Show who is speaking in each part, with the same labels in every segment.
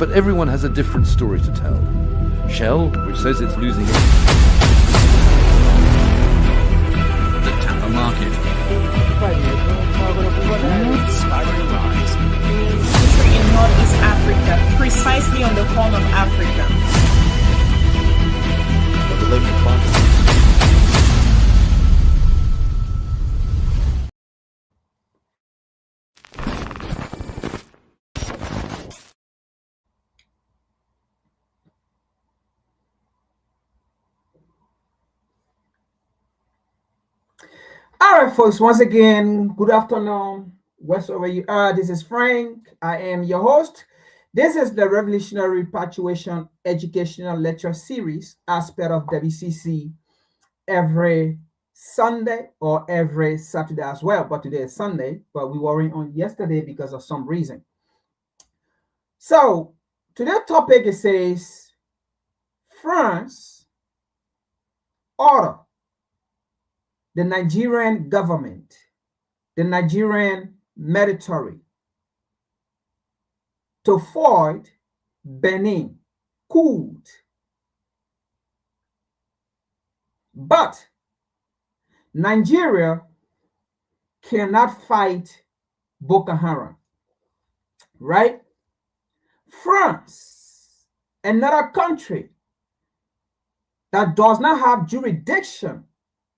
Speaker 1: but everyone has a different story to tell. Shell, which says it's losing the
Speaker 2: Tampa market. Spiraling rise.
Speaker 3: In Northeast Africa, precisely on the Horn of Africa.
Speaker 1: the local farmers.
Speaker 4: All right, folks, once again, good afternoon, wherever you are. This is Frank. I am your host. This is the Revolutionary Repatriation Educational Lecture Series as part of WCC every Sunday or every Saturday as well. But today is Sunday, but we were on yesterday because of some reason. So today's topic, it says, France order the Nigerian government, the Nigerian military, to Foil Bennie coup. But Nigeria cannot fight Boko Haram, right? France, another country that does not have jurisdiction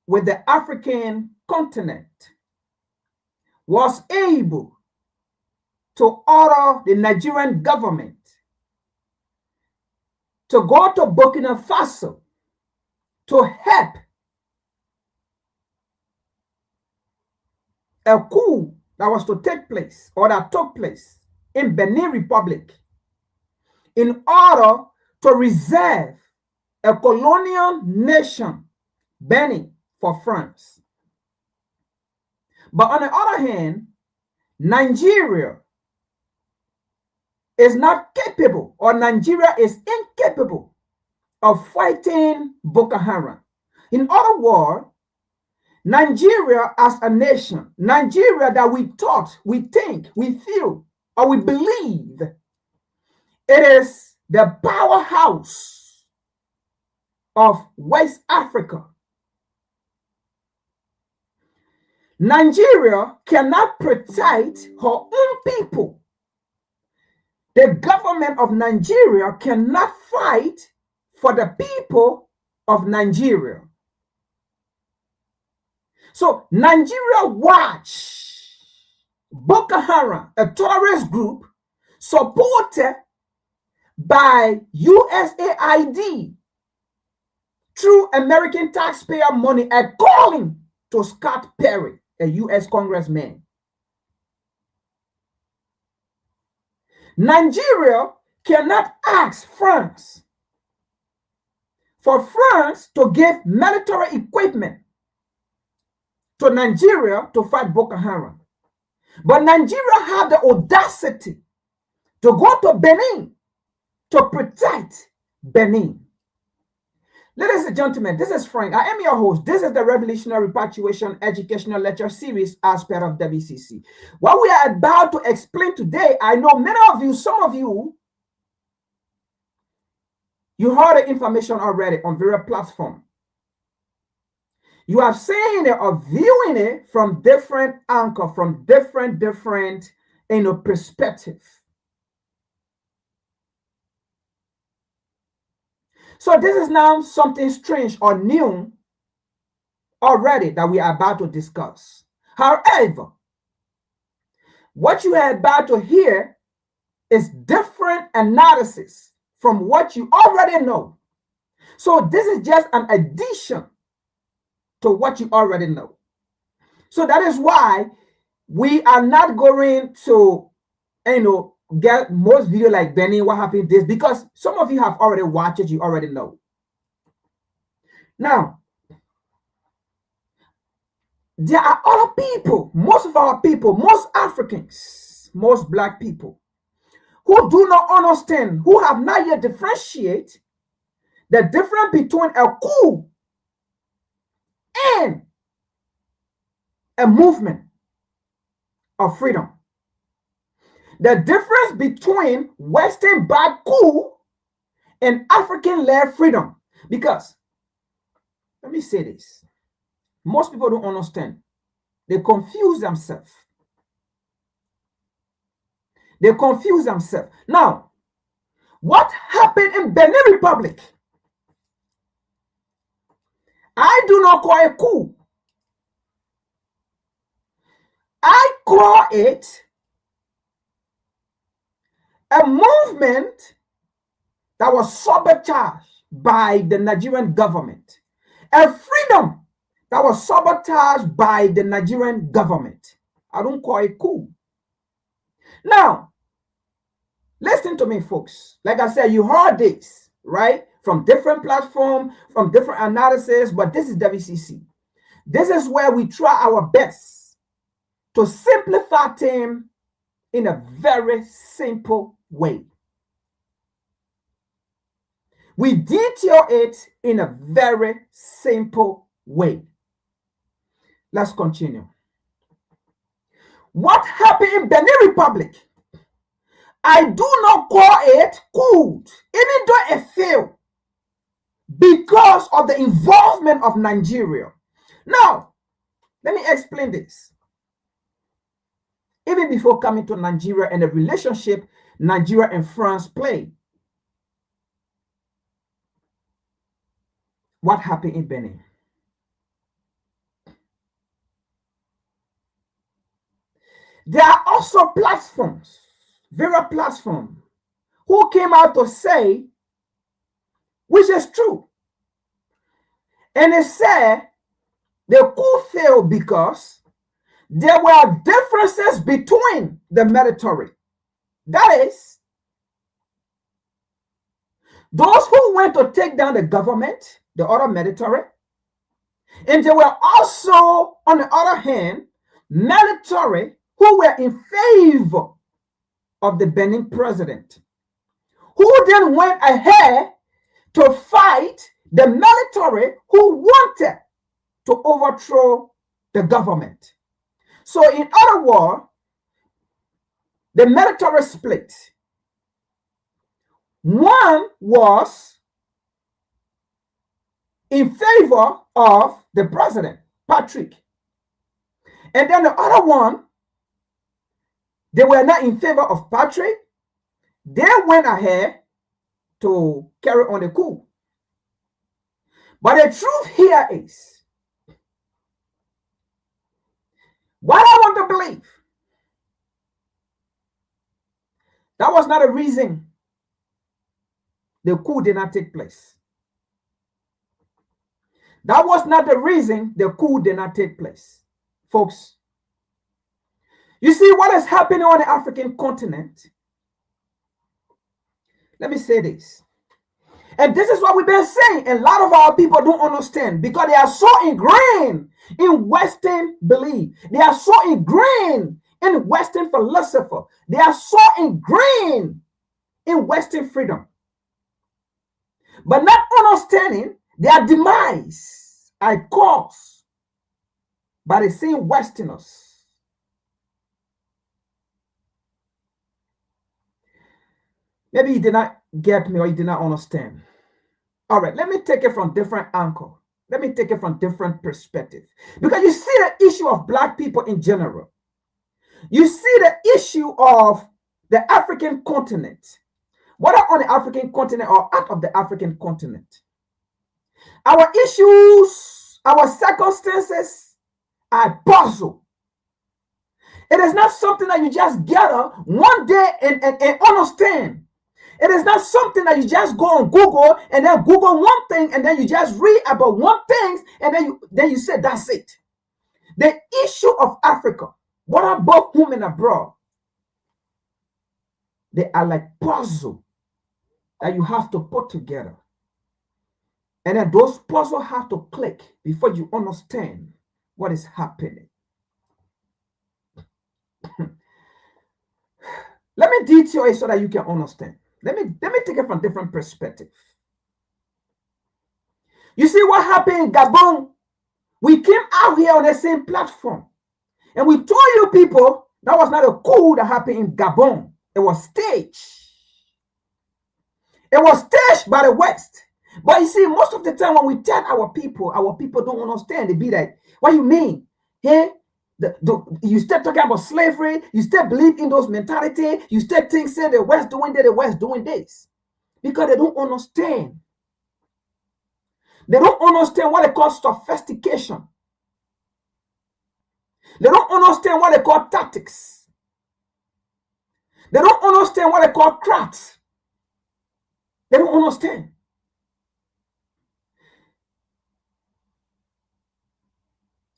Speaker 4: with the African continent, was able to order the Nigerian government to go to Burkina Faso to help a coup that was to take place, or that took place in Benin Republic, in order to reserve a colonial nation, Benin, for France. But on the other hand, Nigeria is not capable, or Nigeria is incapable of fighting Boko Haram. In other words, Nigeria as a nation, Nigeria that we thought, we think, we feel, or we believe, it is the powerhouse of West Africa. Nigeria cannot protect her own people. The government of Nigeria cannot fight for the people of Nigeria. So Nigeria watch Boko Haram, a terrorist group supported by USAID through American taxpayer money, according to Scott Perry, a U.S. congressman. Nigeria cannot ask France for France to give military equipment to Nigeria to fight Boko Haram. But Nigeria had the audacity to go to Benin to protect Benin. Ladies and gentlemen, this is Frank. I am your host. This is the Revolutionary Repatriation Educational Lecture Series as part of WCC. What we are about to explain today, I know many of you, some of you, you heard the information already on various platforms. You have seen it or viewing it from different angles, from different perspectives. So this is now something strange or new already that we are about to discuss. However, what you are about to hear is different analysis from what you already know. So this is just an addition to what you already know. So that is why we are not going to, get most video like Benny, what happened this, because some of you have already watched it, you already know. Now, there are other people, most of our people, most Africans, most black people, who do not understand, who have not yet differentiate the difference between a coup and a movement of freedom. the difference between Western-backed coup and African-led freedom. Because, let me say this, most people don't understand. They confuse themselves. They confuse themselves. Now, what happened in Benin Republic? I do not call it coup. I call it a movement that was sabotaged by the Nigerian government, a freedom that was sabotaged by the Nigerian government. I don't call it coup. Now, listen to me, folks. Like I said, you heard this, right? From different platforms, from different analysis, but this is WCC. This is where we try our best to simplify things in a very simple way. We detail it in a very simple way. Let's continue. What happened in Benin Republic? I do not call it coup, even though it failed, because of the involvement of Nigeria. Now, let me explain this. Even before coming to Nigeria and the relationship Nigeria and France play, what happened in Benin? There are also platforms, various platforms, who came out to say, which is true. And they said the coup failed because there were differences between the military. That is, those who went to take down the government, the other military, and there were also, on the other hand, military who were in favor of the Benin president, who then went ahead to fight the military who wanted to overthrow the government. So in other words, the military split. One was in favor of the president, Patrick. And then the other one, they were not in favor of Patrick. They went ahead to carry on the coup. But the truth here is, what I want to believe, that was not a reason the coup did not take place. That was not the reason the coup did not take place. Folks, you see what is happening on the African continent? Let me say this. And this is what we've been saying. A lot of our people don't understand because they are so ingrained in Western belief. They are so ingrained in Western philosophy. They are so ingrained in Western freedom. But not understanding their demise are caused by the same Westerners. Maybe you did not get me or you did not understand. All right, let me take it from different angle. Let me take it from different perspective. Because you see the issue of Black people in general. You see the issue of the African continent. Whether on the African continent or out of the African continent. Our issues, our circumstances are puzzle. It is not something that you just gather one day and understand. It is not something that you just go on Google and then Google one thing and then you just read about one thing and then you say that's it. The issue of Africa, whether both home and abroad, they are like puzzle that you have to put together. And then those puzzles have to click before you understand what is happening. Let me detail it so that you can understand. Let me take it from different perspective. You see what happened in Gabon? We came out here on the same platform. And we told you people That was not a coup that happened in Gabon. It was staged. It was staged by the West. But you see, most of the time when we tell our people don't understand. They be like, what you mean? Hey, you still talking about slavery, you still believe in those mentality, you still think say the West doing that, the West doing this. Because they don't understand. They don't understand what they call sophistication. They don't understand what they call tactics. They don't understand what they call crafts. They don't understand.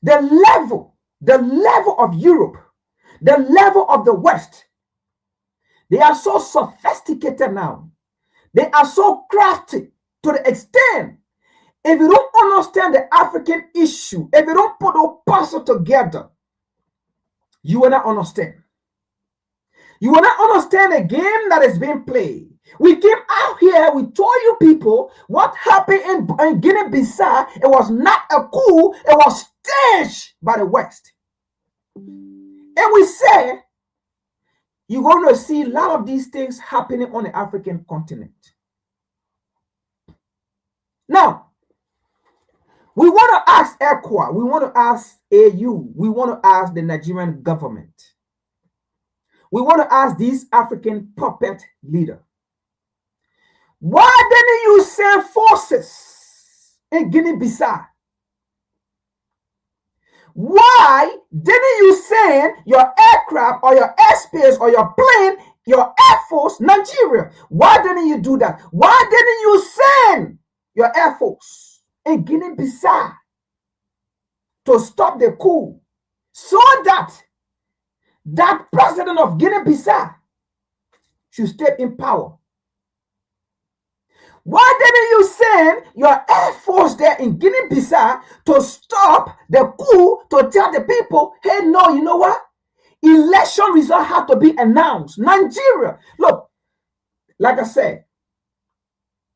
Speaker 4: The level of Europe, the level of the West, they are so sophisticated now. They are so crafty to the extent, if you don't understand the African issue, if you don't put those puzzles together, you will not understand. You will not understand the game that is being played. We came out here, we told you people what happened in Guinea-Bissau. It was not a coup, it was staged by the West. And we said, you're going to see a lot of these things happening on the African continent. Now, we want to ask ECOWAS, we want to ask AU, we want to ask the Nigerian government. We want to ask these African puppet leader. Why didn't you send forces in Guinea-Bissau? Why didn't you send your aircraft or your airspace or your plane, your air force, Nigeria? Why didn't you do that? Why didn't you send your air force in Guinea-Bissau to stop the coup so that that president of Guinea-Bissau should stay in power? Why didn't you send your air force there in Guinea-Bissau to stop the coup, to tell the people, hey, no, you know what? Election results have to be announced. Nigeria, look, like I said,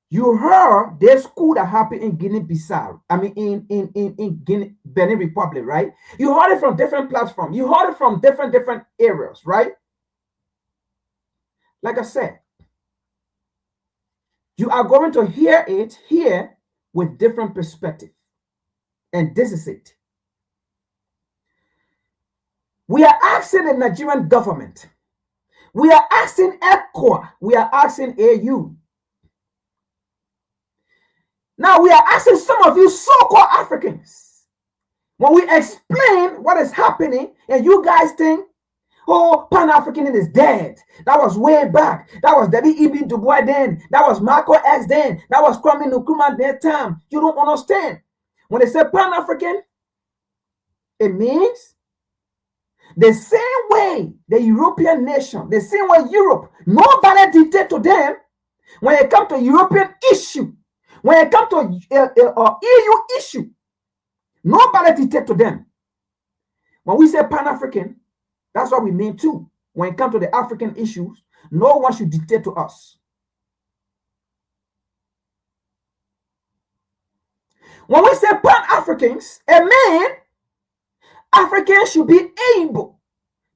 Speaker 4: you heard this coup that happened in Guinea-Bissau. I mean, in Guinea, Benin Republic, right? You heard it from different platforms. You heard it from different areas, right? Like I said, you are going to hear it here with different perspective. And this is it. We are asking the Nigerian government. We are asking ECOWAS. We are asking AU. Now we are asking some of you so-called Africans. When we explain what is happening and you guys think, oh, Pan-Africanism is dead. That was way back. That was W.E.B. Du Bois then. That was Malcolm X then. That was Kwame Nkrumah that time. You don't understand. When they say Pan-African, it means the same way the European nation, the same way Europe, nobody dictate to them when it comes to European issue, when it comes to EU issue, nobody dictate to them. When we say Pan-African, that's what we mean too. When it comes to the African issues, no one should dictate to us. When we say Pan-Africans, it means Africans should be able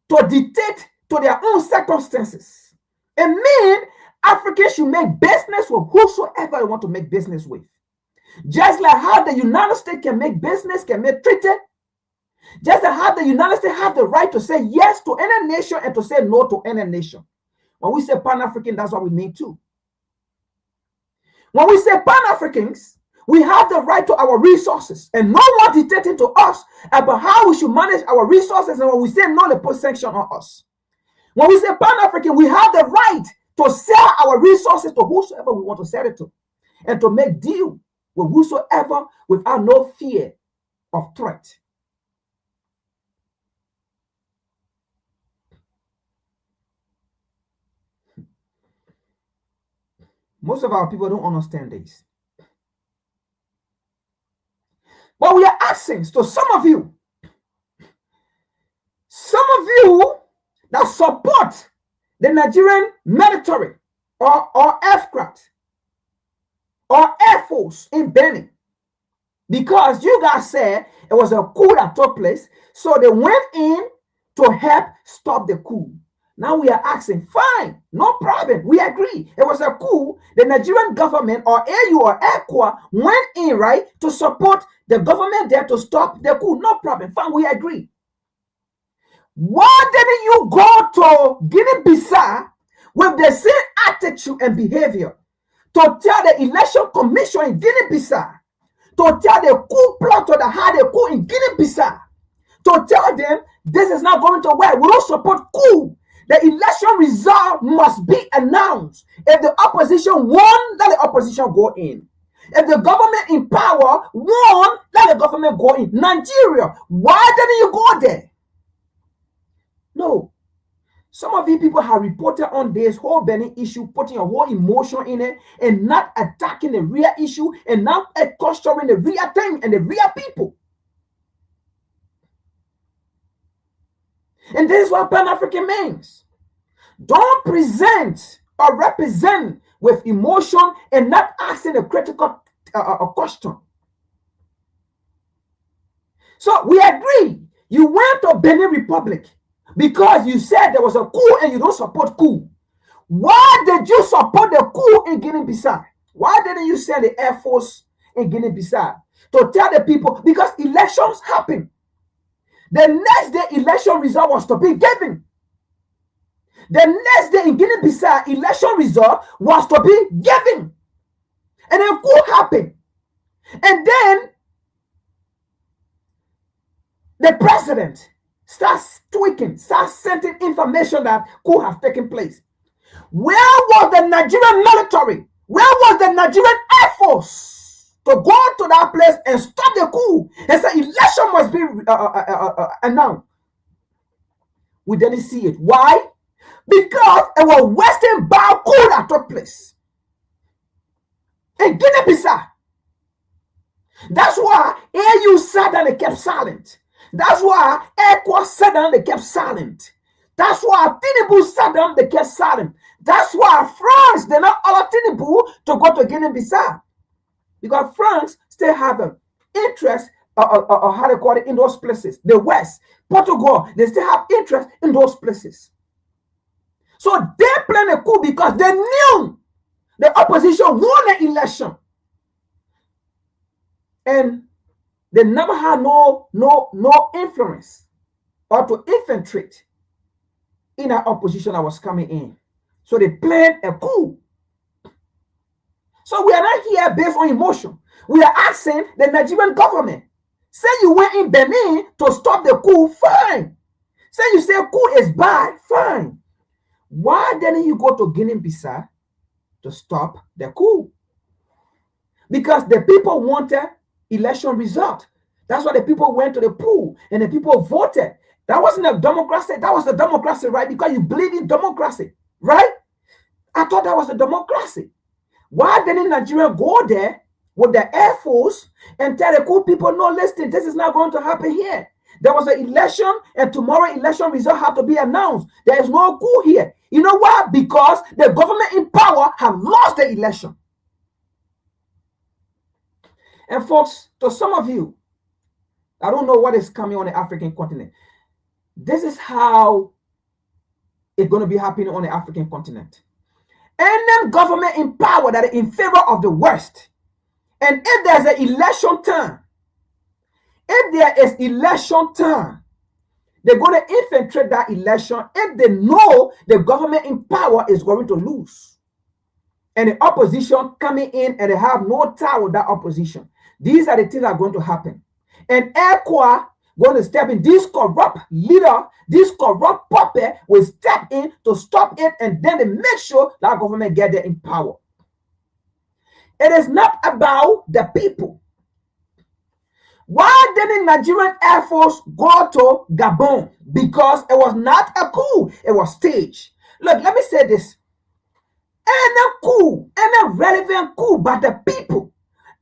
Speaker 4: to dictate to their own circumstances. It means Africans should make business with whosoever they want to make business with. Just like how the United States can make business, can make treaty, just like how the United States have the right to say yes to any nation and to say no to any nation. When we say Pan-African, that's what we mean too. When we say Pan-Africans, we have the right to our resources, and no one dictating to us about how we should manage our resources. And when we say no, they put sanction on us. When we say Pan-African, we have the right to sell our resources to whosoever we want to sell it to, and to make deal with whosoever without no fear of threat. Most of our people don't understand this. But we are asking to some of you that support the Nigerian military or aircraft or Air Force in Benin, because you guys said it was a coup that took place. So they went in to help stop the coup. Now we are asking, fine, no problem. We agree. It was a coup. The Nigerian government or AU or ECOWA went in, right, to support the government there to stop the coup. No problem. Fine, we agree. Why didn't you go to Guinea-Bissau with the same attitude and behavior to tell the election commission in Guinea-Bissau, to tell the coup plotter that had a coup in Guinea-Bissau, to tell them this is not going to work. We don't support coup. The election result must be announced. If the opposition won, let the opposition go in. If the government in power won, let the government go in. Nigeria, why didn't you go there? No. Some of you people have reported on this whole Bennie issue, putting a whole emotion in it and not attacking the real issue and not questioning the real thing and the real people. And this is what Pan-African means. Don't present or represent with emotion and not asking a critical question. So we agree. You went to Benin Republic because you said there was a coup and you don't support coup. Why did you support the coup in Guinea-Bissau? Why didn't you send the Air Force in Guinea-Bissau to tell the people? Because elections happen. The next day, election result was to be given. The next day in Guinea-Bissau, election result was to be given. And then coup happened. And then the president starts tweaking, starts sending information that coup has taken place. Where was the Nigerian military? Where was the Nigerian Air Force to go to that place and stop the coup and say election must be announced? We didn't see it. Why? Because it was Western bound coup that took place in Guinea-Bissau. That's why AU sat down and kept silent. That's why ECOWAS sat down and they kept silent. That's why Tinubu sat down and they kept silent. That's why France did not allow Tinubu to go to Guinea-Bissau. Because France still have an interest, how they call it, in those places. The West, Portugal, they still have interest in those places. So they planned a coup because they knew the opposition won the election. And they never had no influence or to infiltrate in our opposition that was coming in. So they planned a coup. So we are not here based on emotion. We are asking the Nigerian government. Say you went in Benin to stop the coup, fine. Say you say coup is bad, fine. Why didn't you go to Guinea-Bissau to stop the coup? Because the people wanted election result. That's why the people went to the poll and the people voted. That wasn't a democracy. That was the democracy, right? Because you believe in democracy, right? I thought that was a democracy. Why didn't Nigeria go there with the Air Force and tell the coup people, no, listen, this is not going to happen here. There was an election and tomorrow election result have to be announced. There is no coup here. You know why? Because the government in power have lost the election. And folks, to some of you, I don't know what is coming on the African continent. This is how it's going to be happening on the African continent. Any government in power that is in favor of the West, and if there's an election time, if there is election time, they're going to infiltrate that election if they know the government in power is going to lose. And the opposition coming in and they have no tie with that opposition. These are the things that are going to happen. And ECOWAS going to step in. This corrupt leader, this corrupt puppet will step in to stop it, and then they make sure that government get there in power. It is not about the people. Why didn't Nigerian Air Force go to Gabon? Because it was not a coup. It was staged. Look, let me say this. Any coup, any relevant coup by the people,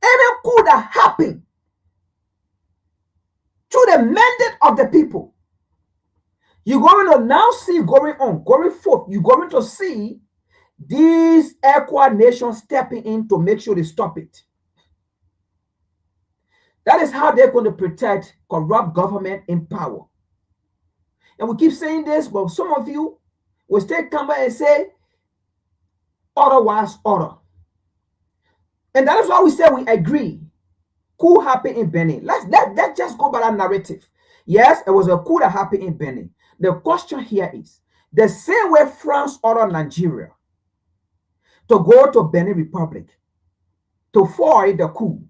Speaker 4: any coup that happened through the mandate of the people, you're going to now see going forth, you're going to see these ECOWAS nations stepping in to make sure they stop it. That is how they're going to protect corrupt government in power. And we keep saying this, but some of you will still come back and say, otherwise, order. And that is why we say we agree. Coup happened in Benin. Let's just go by that narrative. Yes, it was a coup that happened in Benin. The question here is, the same way France ordered Nigeria to go to Benin Republic to foil the coup,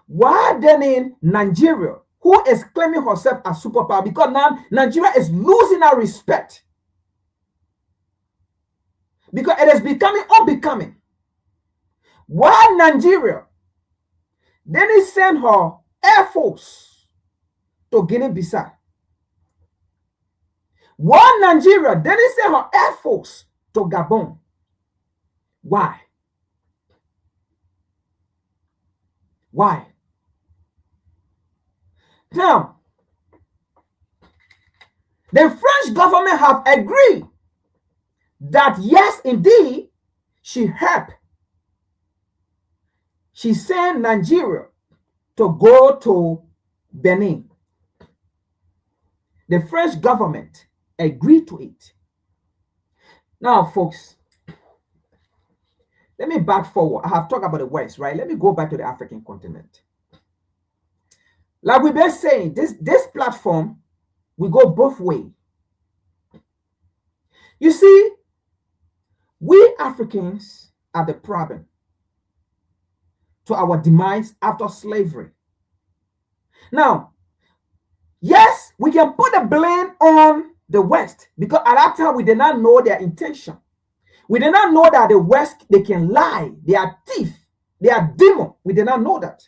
Speaker 4: why then in Nigeria, who is claiming herself as superpower, because now Nigeria is losing our respect, because it is becoming unbecoming. Why Nigeria then he sent her Air Force to Guinea-Bissau? Why Nigeria then he sent her Air Force to Gabon? Why? Why? Now, the French government have agreed that yes, indeed, she helped. She sent Nigeria to go to Benin. The French government agreed to it. Now, folks, let me back forward. I have talked about the West, right? Let me go back to the African continent. Like we've been saying, this platform, we go both ways. You see, we Africans are the problem to our demise after slavery. Now, yes, we can put the blame on the West, because at that time we did not know their intention. We did not know that the West, they can lie, they are thief, they are demon. We did not know that.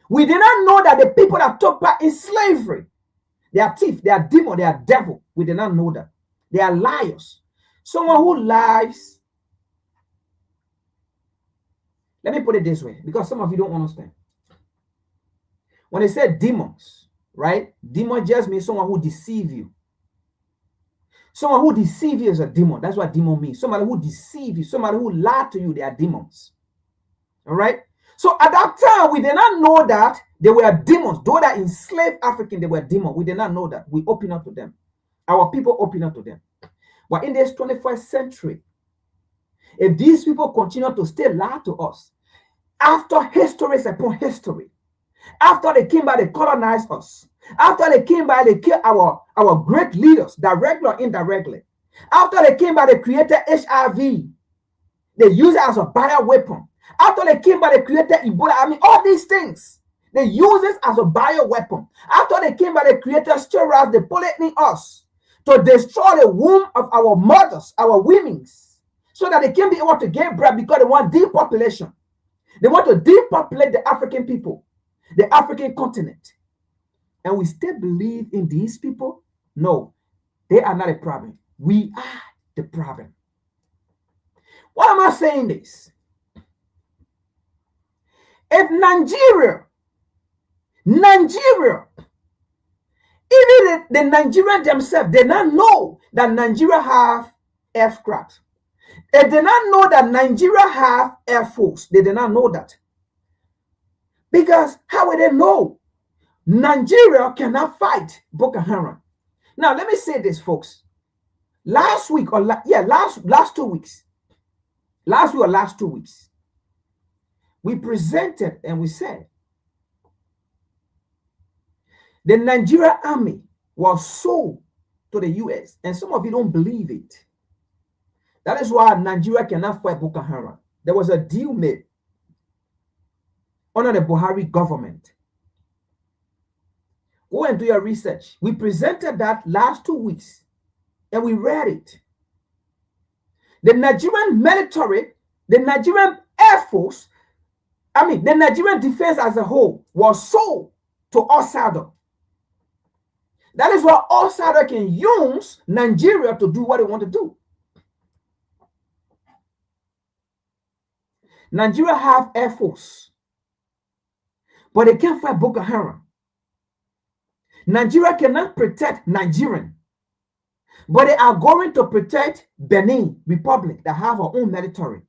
Speaker 4: We did not know that the people that took part in slavery, they are thief, they are demon, they are devil. We did not know that. They are liars. Someone who lies. Let me put it this way, because some of you don't understand. When they say demons, right? Demon just means someone who deceives you. Someone who deceives you is a demon. That's what demon means. Somebody who deceives you, somebody who lied to you, they are demons. All right? So at that time, we did not know that they were demons. Though that enslaved African, they were demons. We did not know that. We open up to them. Our people open up to them. But in this 21st century, if these people continue to still lie to us, after history upon history, after they came by, they colonized us. After they came by, they killed our great leaders, directly or indirectly. After they came by, they created HIV. They used it as a bioweapon. After they came by, they created Ebola. I mean, all these things, they use it as a bioweapon. After they came by, they created steroids. They put it in us to destroy the womb of our mothers, our women's, so that they can be able to get bread, because they want depopulation. They want to depopulate the African people, the African continent. And we still believe in these people? No, they are not a problem. We are the problem. Why am I saying this? If Nigeria, even the Nigerians themselves, they not know that Nigeria have aircraft. They did not know that Nigeria have air force. They did not know that. Because how would they know? Nigeria cannot fight Boko Haram. Now, let me say this, folks. Last week, or last 2 weeks, last week or last 2 weeks, we presented and we said the Nigerian army was sold to the US, and some of you don't believe it. That is why Nigeria cannot fight Boko Haram. There was a deal made under the Buhari government. Go and do your research. We presented that last 2 weeks, and we read it. The Nigerian military, the Nigerian Air Force, the Nigerian defense as a whole was sold to outsider. That is why outsider can use Nigeria to do what they want to do. Nigeria have Air Force, but they can't fight Boko Haram. Nigeria cannot protect Nigerian, but they are going to protect Benin Republic that have our own military,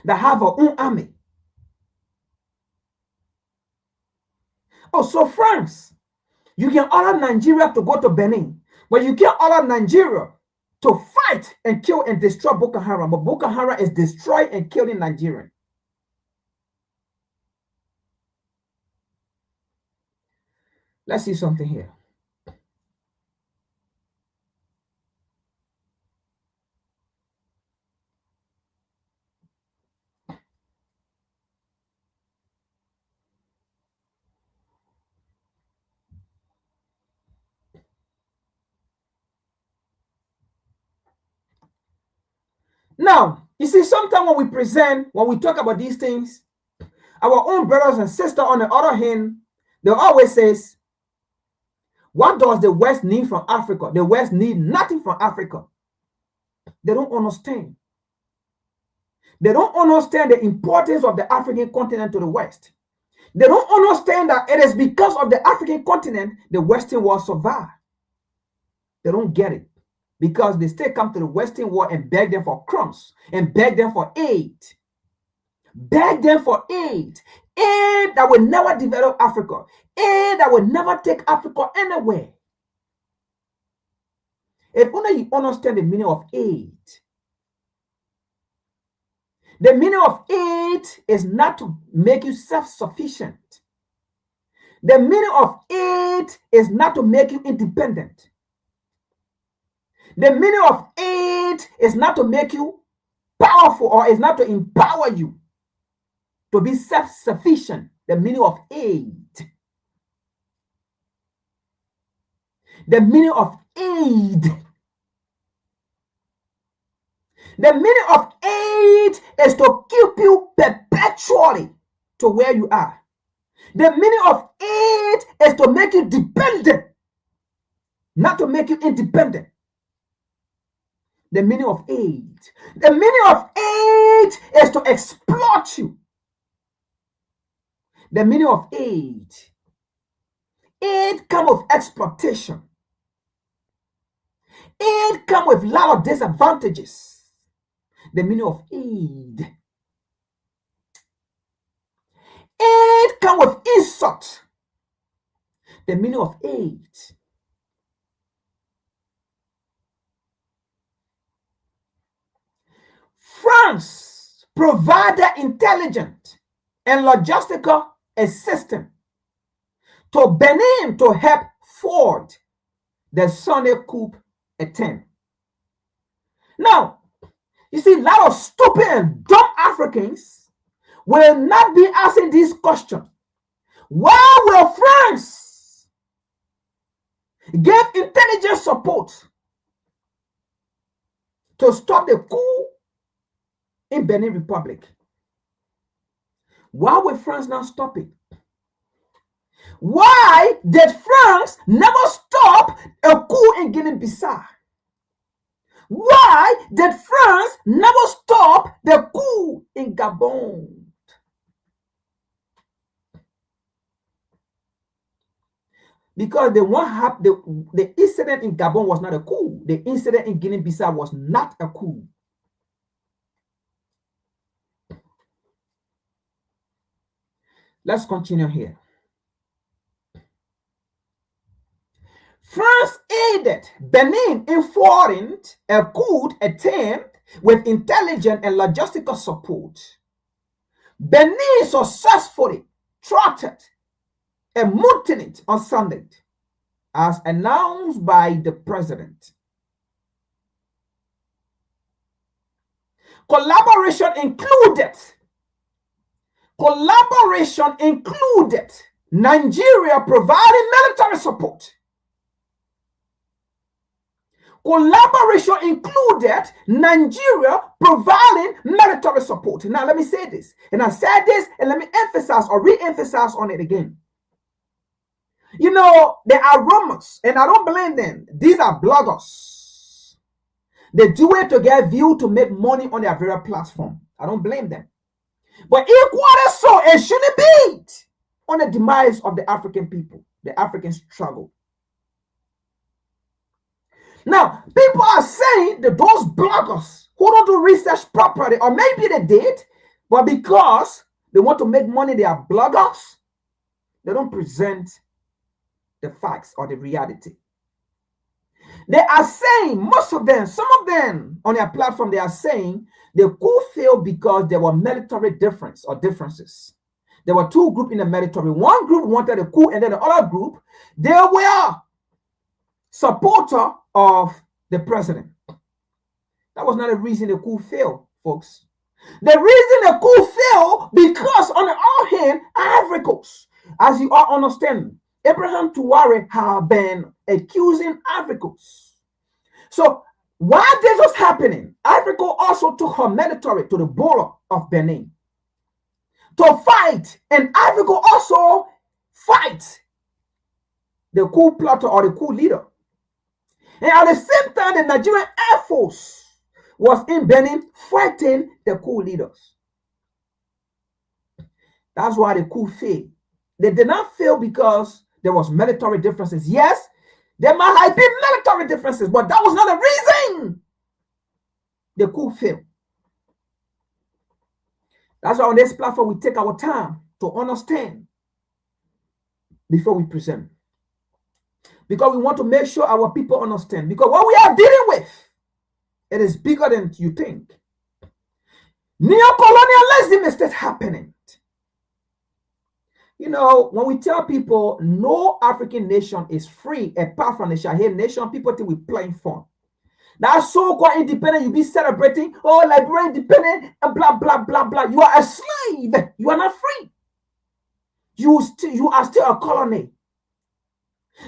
Speaker 4: that have our own army. Oh, so France, You can order Nigeria to go to Benin, but you can't order Nigeria to fight and kill and destroy Boko Haram. But Boko Haram is destroying and killing Nigerians. Let's see something here. Now, you see, sometimes when we talk about these things, our own brothers and sisters, on the other hand, they always says, what does the West need from Africa? The West need nothing from Africa. They don't understand. They don't understand the importance of the African continent to the West. They don't understand that it is because of the African continent the Western world survived. They don't get it because they still come to the Western world and beg them for crumbs and beg them for aid. Beg them for aid. Aid that will never develop Africa. Aid that will never take Africa anywhere. If only you understand the meaning of aid. The meaning of aid is not to make you self-sufficient. The meaning of aid is not to make you independent. The meaning of aid is not to make you powerful or is not to empower you to be self-sufficient. The meaning of aid. The meaning of aid. The meaning of aid is to keep you perpetually to where you are. The meaning of aid is to make you dependent, not to make you independent. The meaning of aid. The meaning of aid is to exploit you. The meaning of aid. Aid comes with exploitation. Aid comes with a lot of disadvantages. The meaning of aid. Aid comes with insult. The meaning of aid. France provided intelligence and logistical assistance to Benin to help forward the Sunday coup attempt. Now, you see, a lot of stupid and dumb Africans will not be asking this question. Why will France give intelligence support to stop the coup in Benin Republic? Why will France not stop it? Why did France never stop a coup in Guinea-Bissau? Why did France never stop the coup in Gabon? Because the incident in Gabon was not a coup. The incident in Guinea-Bissau was not a coup. Let's continue here. France aided Benin in forwarding a coup attempt with intelligence and logistical support. Benin successfully thwarted a mutiny on Sunday, as announced by the president. Collaboration included Nigeria providing military support. Collaboration included Nigeria providing military support. Now, let me say this. And I said this, and let me emphasize or re-emphasize on it again. You know, there are rumors, and I don't blame them. These are bloggers. They do it to get views, to make money on their various platform. I don't blame them. But equally so, it shouldn't be on the demise of the African people, the African struggle. Now, people are saying that those bloggers who don't do research properly, or maybe they did, but because they want to make money, they are bloggers, they don't present the facts or the reality. They are saying, most of them, some of them on their platform, they are saying the coup failed because there were military differences. There were two groups in the military. One group wanted a coup, and then the other group, they were supporter of the president. That was not the reason the coup failed, folks. The reason the coup failed because on the other hand, Ivory Coast, as you all understand, Abraham Traoré have been accusing Ivory Coast. So while this was happening, Ivory Coast also took her military to the border of Benin to fight, and Ivory Coast also fight the coup plotter or the coup leader. And at the same time, the Nigerian Air Force was in Benin fighting the coup leaders. That's why the coup failed. They did not fail because there was military differences. Yes, there might have been military differences, but that was not the reason the coup failed. That's why on this platform, we take our time to understand before we present. Because we want to make sure our people understand. Because what we are dealing with, it is bigger than you think. Neo-colonialism is still happening. You know, when we tell people no African nation is free apart from the Shahid nation, people think we're playing fun. That so-called independent, you be celebrating, oh, Liberia independent, and blah, blah, blah, blah. You are a slave. You are not free. You are still a colony.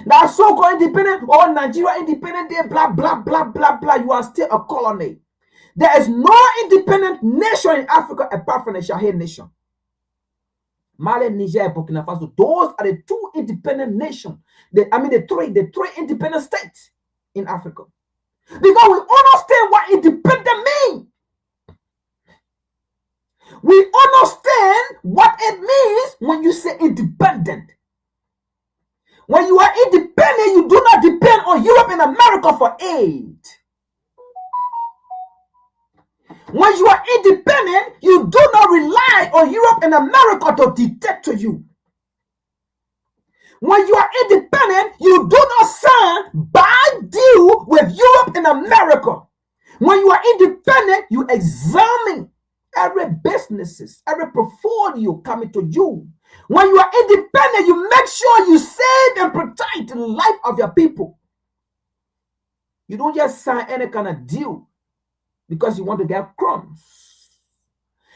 Speaker 4: That so-called independent, oh, Nigeria independent, blah, blah, blah, blah, blah. You are still a colony. There is no independent nation in Africa apart from the Shahid nation. Mali, Niger, and Burkina Faso, those are the two independent nations. The three independent states in Africa. Because we understand what independent means. We understand what it means when you say independent. When you are independent, you do not depend on Europe and America for aid. When you are independent, you do not rely on Europe and America to dictate to you. When you are independent, you do not sign bad deal with Europe and America. When you are independent, you examine every businesses, every portfolio coming to you. When you are independent, you make sure you save and protect the life of your people. You don't just sign any kind of deal because you want to get crumbs.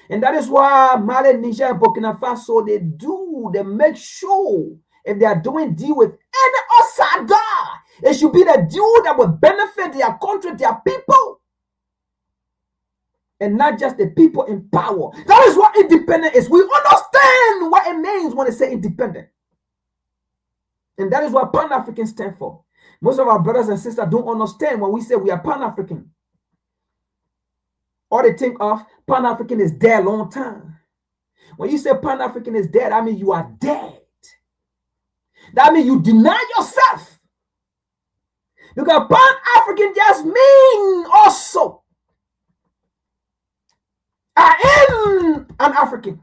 Speaker 4: And that is why Mali, Niger, and Burkina Faso, they make sure if they are doing deal with any outsider, it should be the deal that will benefit their country, their people, and not just the people in power. That is what independent is. We understand what it means when they say independent. And that is what Pan-African stand for. Most of our brothers and sisters don't understand when we say we are Pan-African. All they think of Pan-African is dead a long time. When you say Pan-African is dead, I mean you are dead. That means you deny yourself. Because Pan-African just means also I am an African.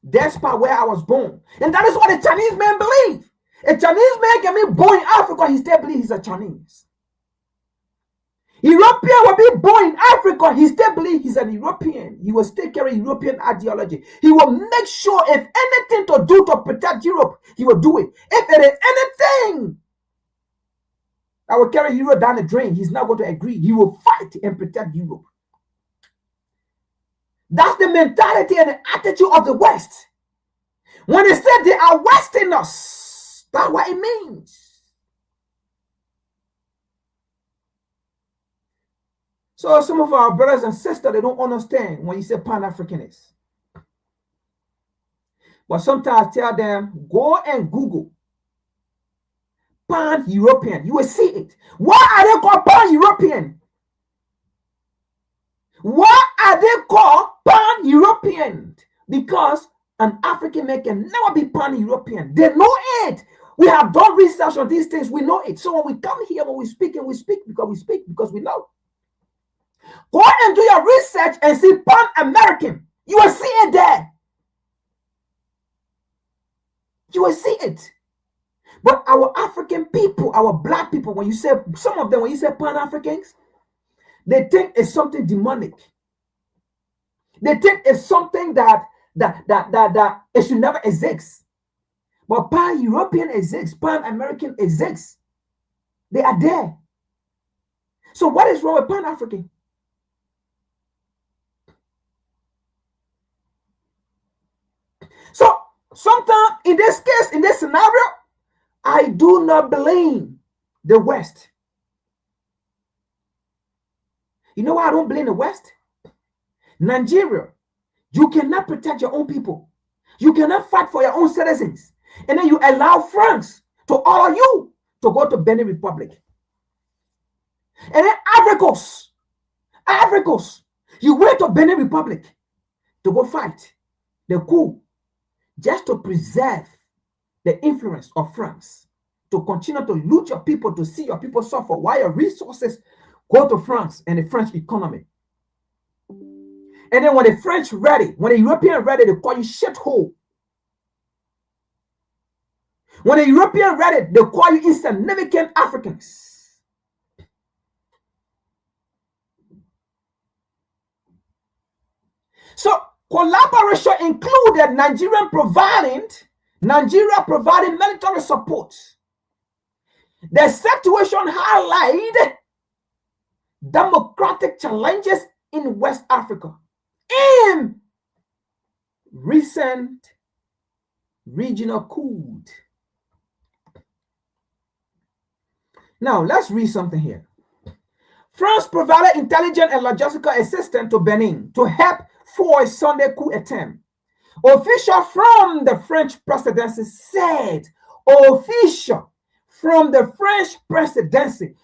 Speaker 4: That's part where I was born. And that is what the Chinese man believe. A Chinese man can be born in Africa, he still believes he's a Chinese. European will be born in Africa, he still believes he's an European. He will still carry European ideology. He will make sure if anything to do to protect Europe, he will do it. If it is anything that will carry Europe down the drain, he's not going to agree. He will fight and protect Europe. That's the mentality and the attitude of the West. When they say they are Westerners, that's what it means. So some of our brothers and sisters, they don't understand when you say Pan-Africanist. But sometimes I tell them, go and Google Pan-European. You will see it. Why are they called Pan-European? Why are they called Pan-European? Because an African man can never be Pan-European. They know it. We have done research on these things. We know it. So when we come here, when we speak because we know. Go and do your research and see Pan-American. You will see it there. You will see it. But our African people, our black people, when you say, some of them, when you say Pan-Africans, they think it's something demonic. They think it's something that it should never exist. But Pan-European exists, Pan-American exists. They are there. So what is wrong with Pan-African? So sometimes in this case, in this scenario, I do not blame the West. You know why I don't blame the West? Nigeria, you cannot protect your own people. You cannot fight for your own citizens. And then you allow France to order you to go to Benin Republic. And then Africans, you went to Benin Republic to go fight the coup just to preserve the influence of France, to continue to loot your people, to see your people suffer while your resources go to France and the French economy. And then when the French ready, when the European ready, they call you shithole. When the European ready, they call you insignificant Africans. So collaboration included Nigeria providing military support. The situation highlighted democratic challenges in West Africa in recent regional coups. Now, let's read something here. France provided intelligence and logistical assistance to Benin to help foil Sunday coup attempt. Official from the French presidency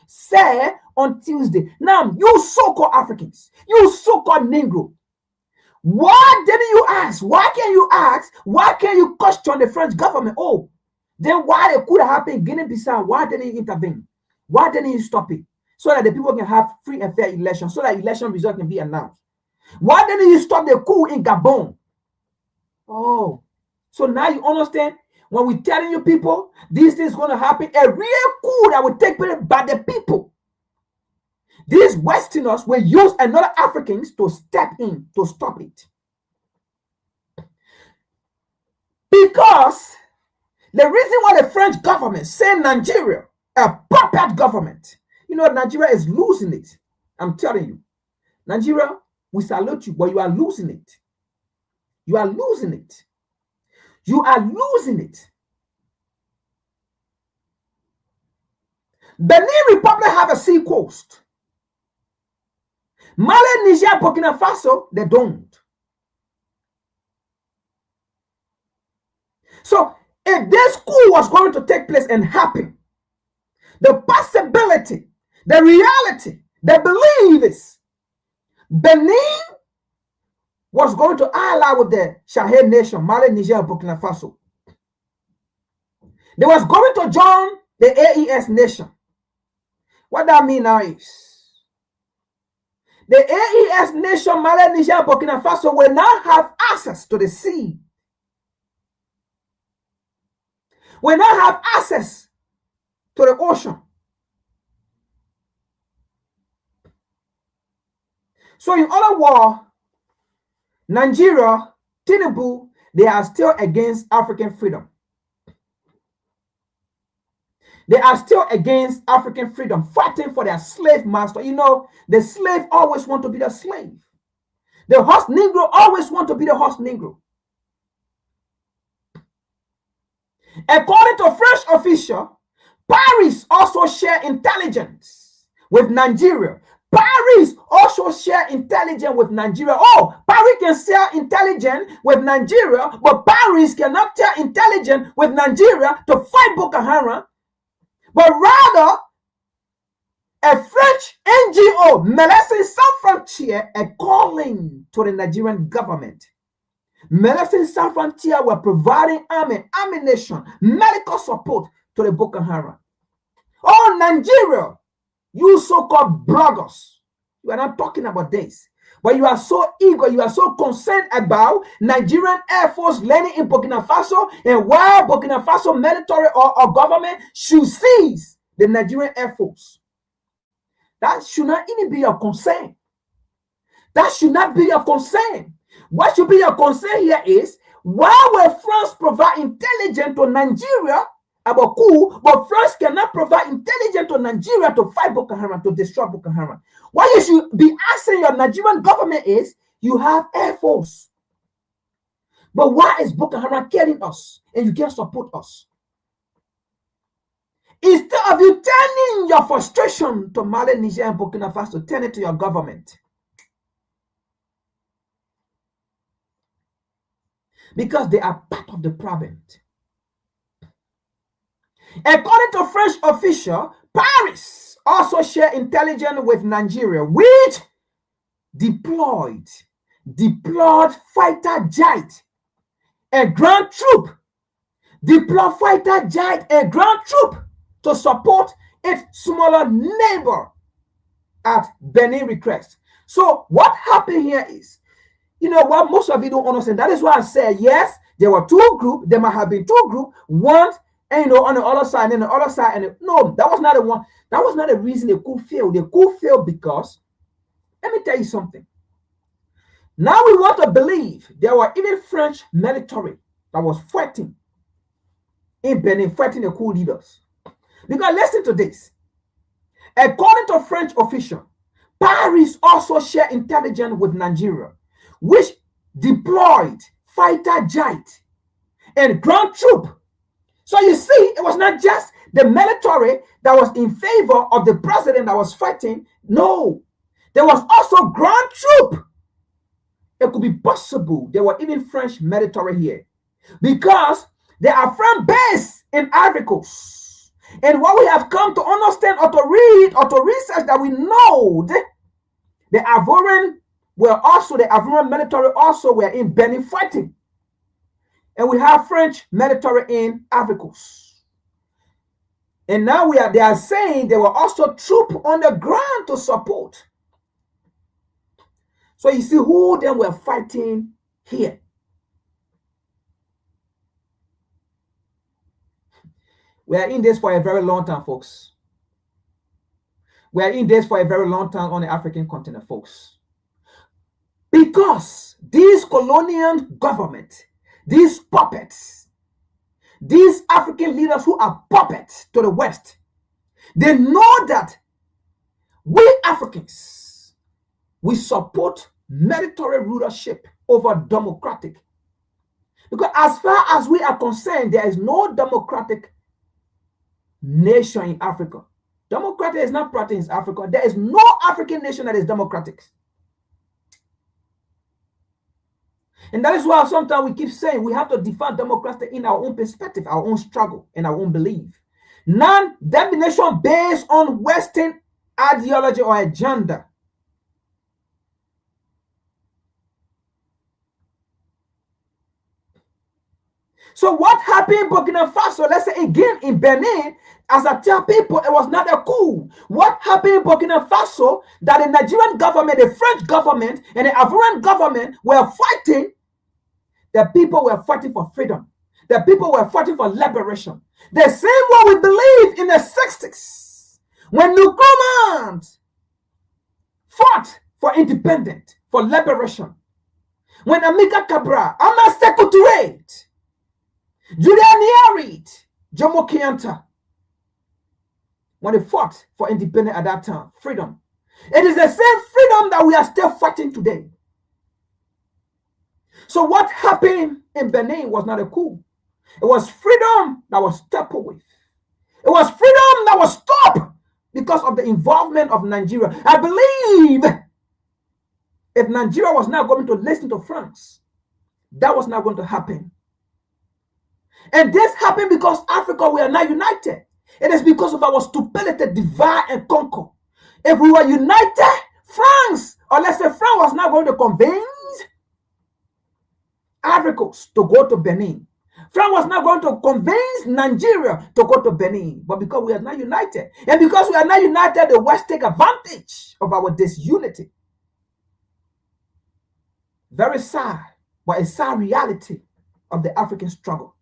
Speaker 4: said on Tuesday, now you so-called Africans, you so-called Negro, why didn't you ask? Why can't you ask? Why can't you question the French government? Oh, then why it could have happened in Guinea-Bissau? Why didn't you intervene? Why didn't you stop it? So that the people can have free and fair elections, so that election result can be announced. Why didn't you stop the coup in Gabon? Oh, so now you understand when we're telling you people these things going to happen, a real coup that will take place by the people. These Westerners will use another Africans to step in to stop it. Because the reason why the French government sent Nigeria, a puppet government, you know, Nigeria is losing it. I'm telling you. Nigeria, we salute you, but you are losing it. You are losing it. You are losing it. Benin Republic have a sea coast. Mali, Niger, Burkina Faso, they don't. So if this coup was going to take place and happen, the possibility, the reality, the belief is Benin was going to ally with the Sahel nation, Mali, Niger, Burkina Faso. They was going to join the AES nation. What that mean now is the AES nation, Mali, Niger, Burkina Faso will now have access to the sea. Will now have access to the ocean. So in other words, Nigeria, Tinubu, they are still against African freedom. They are still against African freedom, fighting for their slave master. You know, the slave always want to be the slave. The horse Negro always want to be the horse Negro. According to French official, Paris also share intelligence with Nigeria. Paris also share intelligence with Nigeria. Oh, Paris can share intelligence with Nigeria, but Paris cannot share intelligence with Nigeria to fight Boko Haram. But rather, a French NGO, Médecins Sans Frontières, are calling to the Nigerian government. Médecins Sans Frontières were providing ammunition, medical support to the Boko Haram. Oh, Nigeria, you so-called bloggers, you are not talking about this. But you are so eager, you are so concerned about Nigerian Air Force landing in Burkina Faso, and why Burkina Faso military or government should seize the Nigerian Air Force. That should not even be your concern. That should not be your concern. What should be your concern here is, why will France provide intelligence to Nigeria about coup, but France cannot provide intelligence to Nigeria to fight Boko Haram, to destroy Boko Haram? What you should be asking your Nigerian government is, you have Air Force, but why is Boko Haram killing us and you can't support us? Instead of you turning your frustration to Mali, Niger, and Burkina Faso, turn it to your government. Because they are part of the problem. According to French official, Paris also shared intelligence with Nigeria, which deployed fighter jet and ground troop, to support its smaller neighbor at Benin request. So what happened here is, you know what, most of you don't understand. That is why I said, yes, there were two groups. There might have been two groups. One, and on the other side, and the other side, and no, that was not the one. That was not the reason they could fail. They could fail because, let me tell you something. Now we want to believe there were even French military that was fighting in Benin, fighting the coup leaders. Because listen to this. According to French official, Paris also shared intelligence with Nigeria, which deployed fighter jet and ground troop. So you see, it was not just the military that was in favor of the president that was fighting. No, there was also ground troop. It could be possible there were even French military here, because there are French base in Ivory Coast. And what we have come to understand or to read or to research, that we know the Ivorian military also were in Benin fighting. And we have French military in Ivory Coast. And now they are saying there were also troops on the ground to support. So you see who then were fighting here. We are in this for a very long time, folks. We are in this for a very long time on the African continent, folks. Because these colonial governments, these puppets, these African leaders who are puppets to the West, they know that we Africans, we support military rulership over democratic. Because as far as we are concerned, there is no democratic nation in Africa. Democracy is not practiced in Africa. There is no African nation that is democratic. And that is why sometimes we keep saying we have to define democracy in our own perspective, our own struggle, and our own belief. Non-domination based on Western ideology or agenda. So what happened in Burkina Faso, let's say again in Benin, as I tell people, it was not a coup. What happened in Burkina Faso, that the Nigerian government, the French government, and the Ivorian government were fighting. The people were fighting for freedom. The people were fighting for liberation. The same way we believe in the 60s, when Nkrumah fought for independence, for liberation. When Amika Cabral, Ama Sekou Touré, Julian Nyerere, Jomo Kenyatta, when they fought for independence at that time, freedom. It is the same freedom that we are still fighting today. So what happened in Benin was not a coup. It was freedom that was tackled with. It was freedom that was stopped because of the involvement of Nigeria. I believe if Nigeria was not going to listen to France, that was not going to happen. And this happened because Africa, we are not united. It is because of our stupidity, divide and conquer. If we were united, France, or let's say France, was not going to convince Ivory Coast to go to Benin. France was not going to convince Nigeria to go to Benin. But because we are not united, and because we are not united, the West take advantage of our disunity. Very sad, but a sad reality of the African struggle.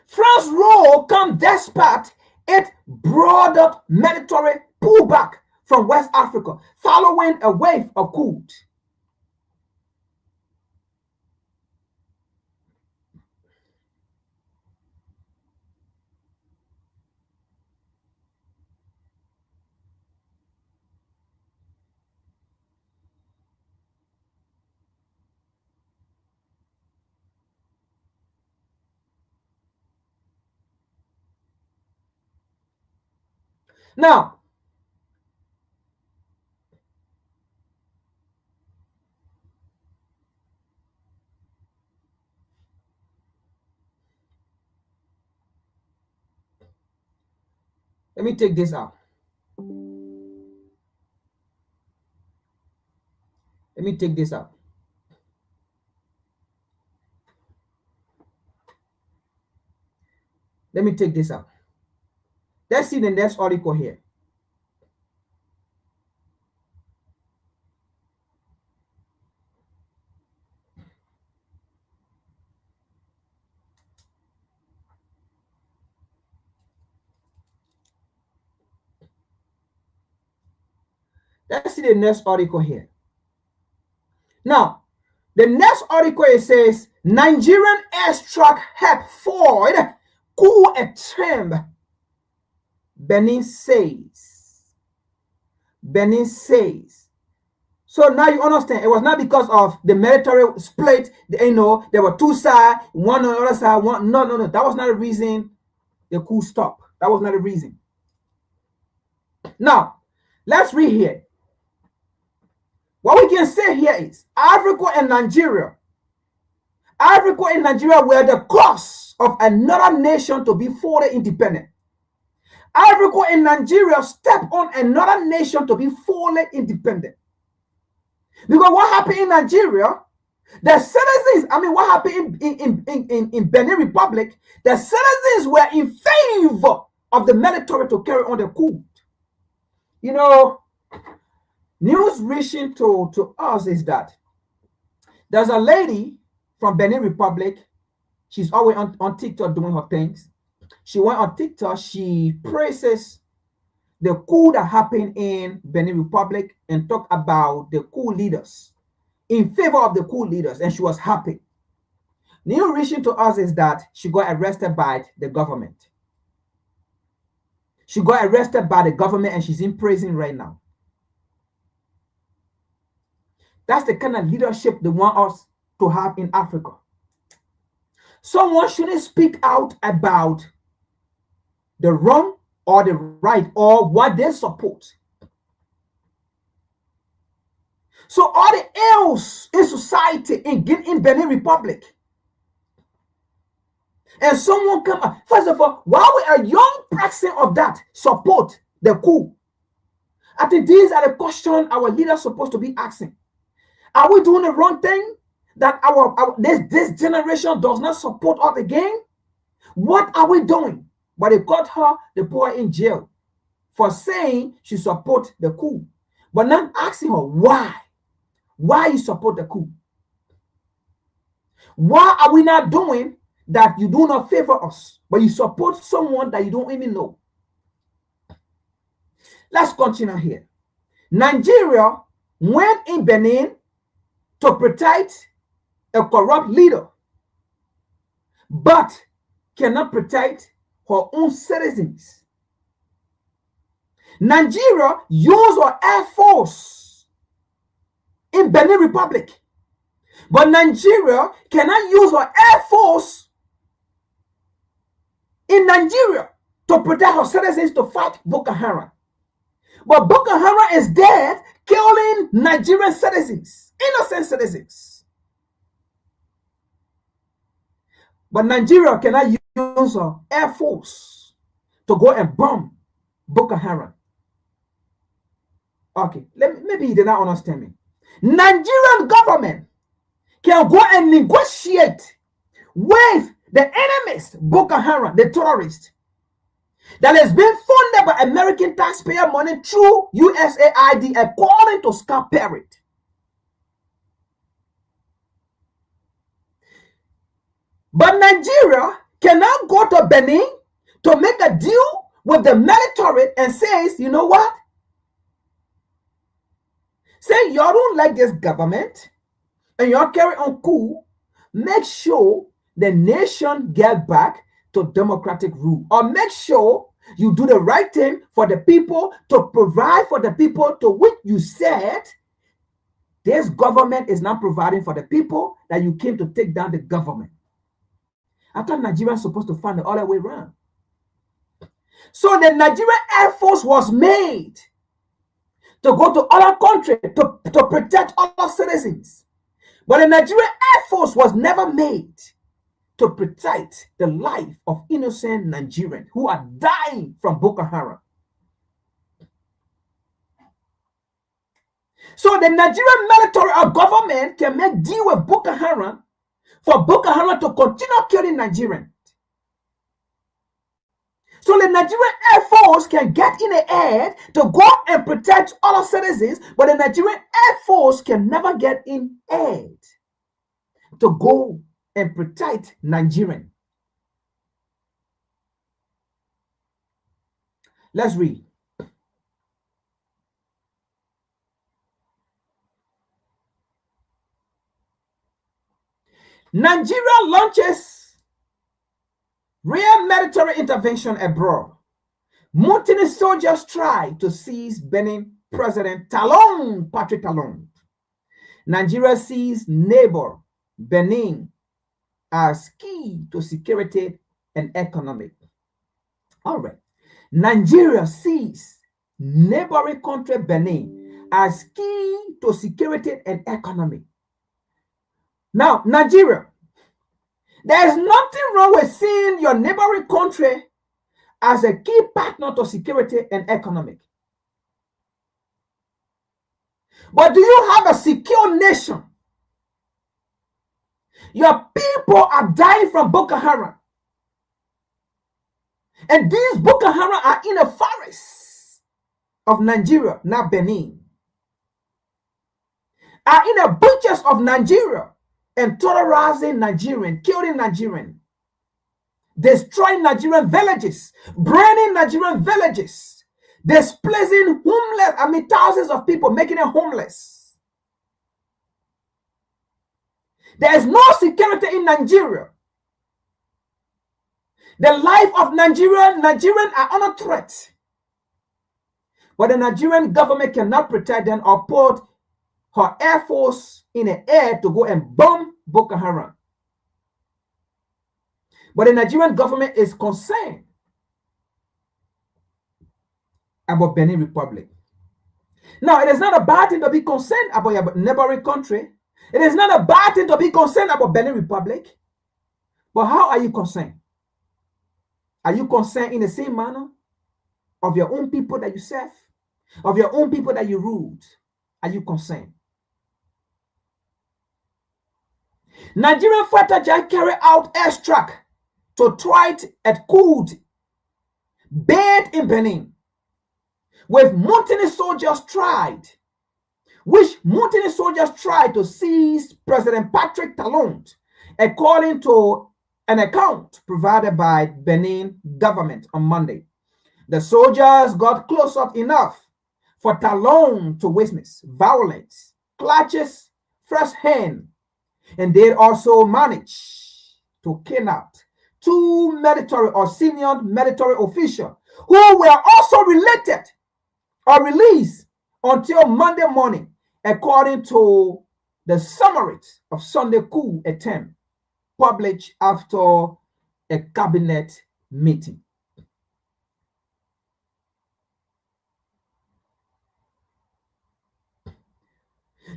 Speaker 4: France's role comes despite its broader military pullback from West Africa following a wave of coups. Now, let me take this out. Let me take this out. Let me take this out. Let's see the next article here. Let's see the next article here. Now, the next article, it says Nigerian airstrike help foil coup attempt. Benin says. Benin says. So now you understand, it was not because of the military split, there were two sides, one on the other side, one. No. That was not the reason the coup stopped. That was not the reason. Now, let's read here. What we can say here is Africa and Nigeria were the cause of another nation to be fully independent. Africa and Nigeria stepped on another nation to be fully independent. Because what happened in Nigeria, the citizens, what happened in Benin Republic, the citizens were in favor of the military to carry on the coup. News reaching to us is that there's a lady from Benin Republic. She's always on TikTok doing her things. She went on TikTok. She praises the coup that happened in Benin Republic and talked about the coup leaders, in favor of the coup leaders, and she was happy. News reaching to us is that she got arrested by the government. She got arrested by the government and she's in prison right now. That's the kind of leadership they want us to have in Africa. Someone shouldn't speak out about the wrong or the right or what they support. So all the ills in society in Benin Republic, and someone come up, first of all, why would a young person of that support the coup? I think these are the questions our leaders are supposed to be asking. Are we doing the wrong thing that this generation does not support us again? What are we doing? But they got her, they put her in jail for saying she support the coup. But not asking her why. Why you support the coup? Why are we not doing that you do not favor us, but you support someone that you don't even know? Let's continue here. Nigeria went in Benin to protect a corrupt leader, but cannot protect her own citizens. Nigeria used her air force in Benin Republic, but Nigeria cannot use her air force in Nigeria to protect her citizens to fight Boko Haram. But Boko Haram is dead, killing Nigerian citizens, innocent citizens. But Nigeria cannot use her air force to go and bomb Boko Haram. Okay, maybe you did not understand me. Nigerian government can go and negotiate with the enemies, Boko Haram, the terrorists, that has been funded by American taxpayer money through USAID according to Scott Parrott. But Nigeria cannot go to Benin to make a deal with the military and says, you know what? Say you don't like this government and you carry on cool, make sure the nation get back to democratic rule, or make sure you do the right thing for the people, to provide for the people to which you said this government is not providing for the people, that you came to take down the government. I thought Nigeria is supposed to find the other way around. So the Nigerian Air Force was made to go to other countries to protect other citizens. But the Nigerian Air Force was never made to protect the life of innocent Nigerians who are dying from Boko Haram. So the Nigerian military or government can make deal with Boko Haram for Boko Haram to continue killing Nigerians. So the Nigerian Air Force can get in the air to go and protect other citizens, but the Nigerian Air Force can never get in aid to go and protect Nigerians. Let's read. Nigeria launches real military intervention abroad. Mutiny soldiers try to seize Benin President Talon, Patrick Talon. Nigeria sees neighbor Benin as key to security and economic. All right. Nigeria sees neighboring country Benin as key to security and economy. Now, Nigeria, there is nothing wrong with seeing your neighboring country as a key partner to security and economic. But do you have a secure nation? Your people are dying from Boko Haram. And these Boko Haram are in the forests of Nigeria, not Benin. Are in the beaches of Nigeria and terrorizing Nigerians, killing Nigerians, destroying Nigerian villages, burning Nigerian villages, displacing homeless, thousands of people, making them homeless. There is no security in Nigeria. The life of Nigerians are under threat. But the Nigerian government cannot protect them or put her air force in the air to go and bomb Boko Haram. But the Nigerian government is concerned about Benin Republic. Now, it is not a bad thing to be concerned about your neighboring country. It is not a bad thing to be concerned about Benin Republic. But how are you concerned? Are you concerned in the same manner of your own people that you serve? Of your own people that you ruled? Are you concerned? Nigerian fighter jet carried out airstrike to thwart a coup bid in Benin, which mutiny soldiers tried to seize President Patrick Talon, according to an account provided by Benin government on Monday. The soldiers got close up enough for Talon to witness violence, clashes firsthand, and they also managed to kidnap two military or senior military officials who were also related or released until Monday morning, according to the summary of Sunday coup attempt published after a cabinet meeting.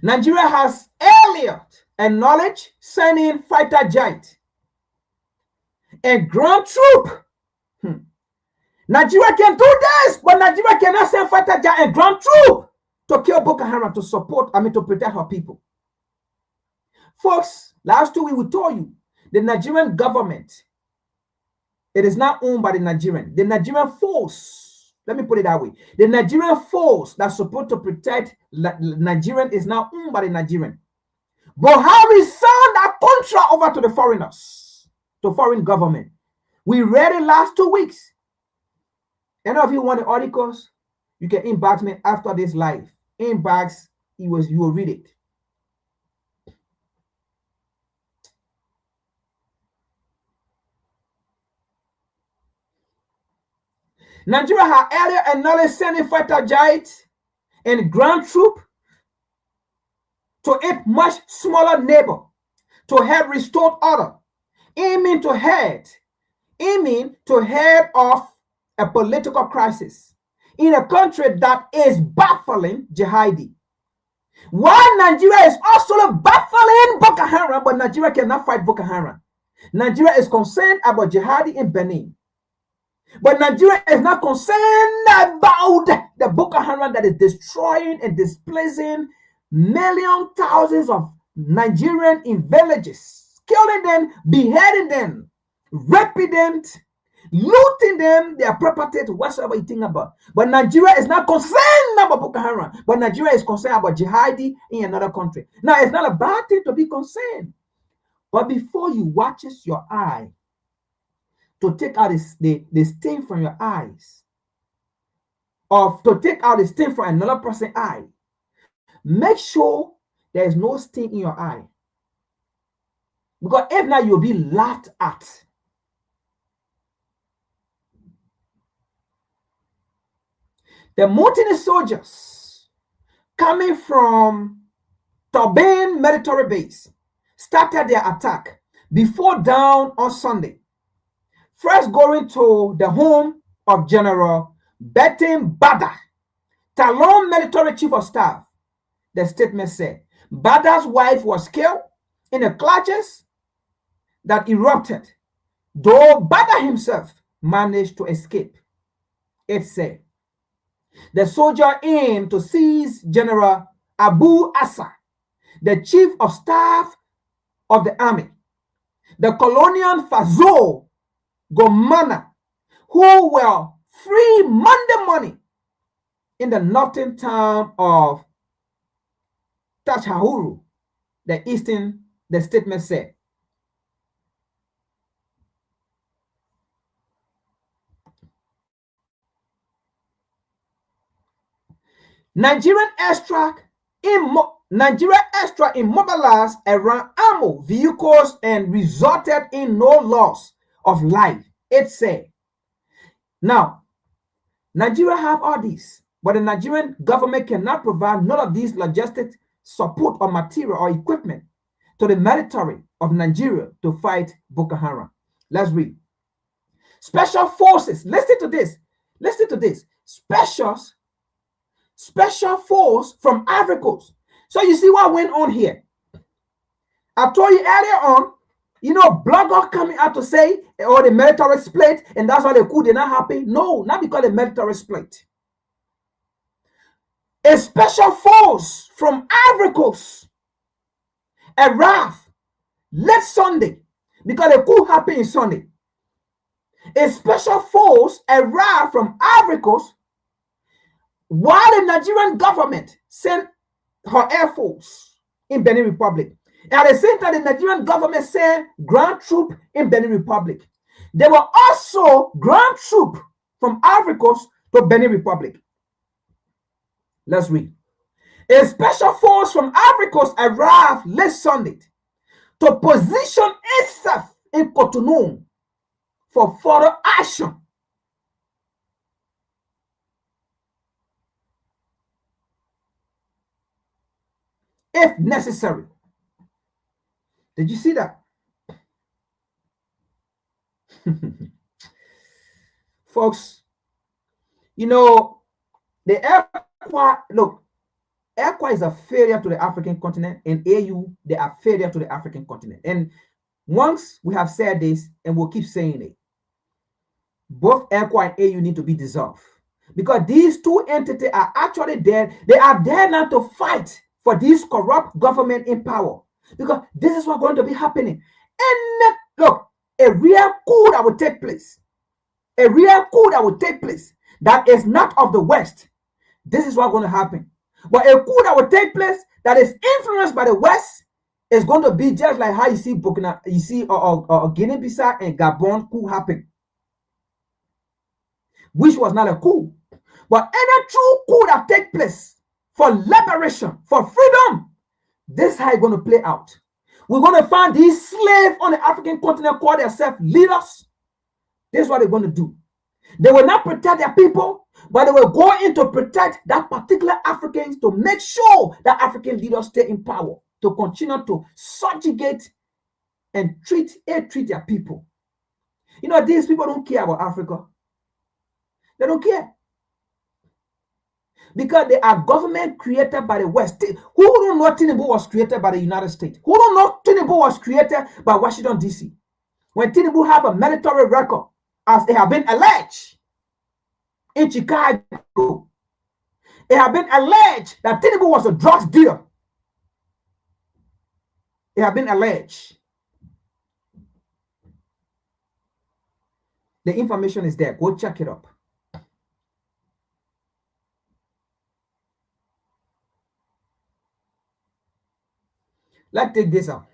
Speaker 4: Nigeria has earlier acknowledged sending fighter jet and ground troop. Nigeria can do this, but Nigeria cannot send fighter jet and ground troop to kill Boko Haram, to support, to protect her people. Folks, last 2 weeks we told you the Nigerian government It is not owned by the Nigerian. The Nigerian force, let me put it that way. The Nigerian force that's supposed to protect Nigerian is now owned by the Nigerian. Buhari signed that contract over to the foreigners, to foreign government. We read it last 2 weeks. Any of you want the articles? You can inbox me after this live. Inbox, you will read it. Nigeria had earlier acknowledged sending fighter jets and ground troops to its much smaller neighbor to help restore order, aiming to head off a political crisis in a country that is baffling jihadi. While Nigeria is also baffling Boko Haram, but Nigeria cannot fight Boko Haram. Nigeria is concerned about jihadi in Benin. But Nigeria is not concerned about the Boko Haram that is destroying and displacing millions, thousands of Nigerians in villages, killing them, beheading them, raping them, looting them, their property, whatsoever you think about. But Nigeria is not concerned about Boko Haram, but Nigeria is concerned about jihadi in another country. Now, it's not a bad thing to be concerned. But before you watches your eye, to take out the stain from your eyes, or to take out the stain from another person's eye, make sure there is no stain in your eye. Because if not, you'll be laughed at. The mutinous soldiers coming from Tobin military base started their attack before dawn on Sunday. First going to the home of General Betim Bada, Talon military chief of staff. The statement said, Bada's wife was killed in the clashes that erupted, though Bada himself managed to escape. It said, the soldier aimed to seize General Abu Assa, the chief of staff of the army, the colonial Fazol Gomana, who were free Monday morning in the northern town of Tachahuru, the statement said. Nigeria extra immobilized around ammo vehicles and resulted in no loss of life, it said. Now, Nigeria have all these, but the Nigerian government cannot provide none of these logistic support or material or equipment to the military of Nigeria to fight Boko Haram. Let's read. Special forces, listen to this. Special force from Ivory Coast. So you see what went on here. I told you earlier on, bloggers coming out to say, the military split, and that's why the coup did not happen. No, not because the military split. A special force from Ivory Coast arrived late Sunday, because the coup happened in Sunday. A special force arrived from Ivory Coast while the Nigerian government sent her air force in Benin Republic. At the same time, the Nigerian government sent ground troops in Benin Republic. There were also ground troops from Ivory Coast to Benin Republic. Let's read. A special force from Ivory Coast arrived late Sunday to position itself in Cotonou for further action. If necessary. Did you see that? Folks, the ECOWAS, look, ECOWAS is a failure to the African continent, and AU, they are failure to the African continent. And once we have said this, and we'll keep saying it, both ECOWAS and AU need to be dissolved. Because these two entities are actually there. They are there now to fight for this corrupt government in power. Because this is what's going to be happening. And look, a real coup that will take place. a real coup that will take place that is not of the West, this is what's going to happen. But a coup that will take place that is influenced by the West is going to be just like how you see Guinea-Bissau and Gabon coup happen, which was not a coup. But any true coup that takes place for liberation, for freedom, this is how it's going to play out. We're going to find these slaves on the African continent call themselves leaders. This is what they're going to do. They will not protect their people, but they will go in to protect that particular Africans to make sure that African leaders stay in power, to continue to subjugate and treat their people. You know, these people don't care about Africa. They don't care. Because they are government created by the West. Who don't know Tinubu was created by the United States? Who don't know Tinubu was created by Washington, D.C.? When Tinubu have a military record, as it have been alleged in Chicago, it have been alleged that Tinubu was a drugs dealer. It have been alleged. The information is there. Go check it up. Let's take this out.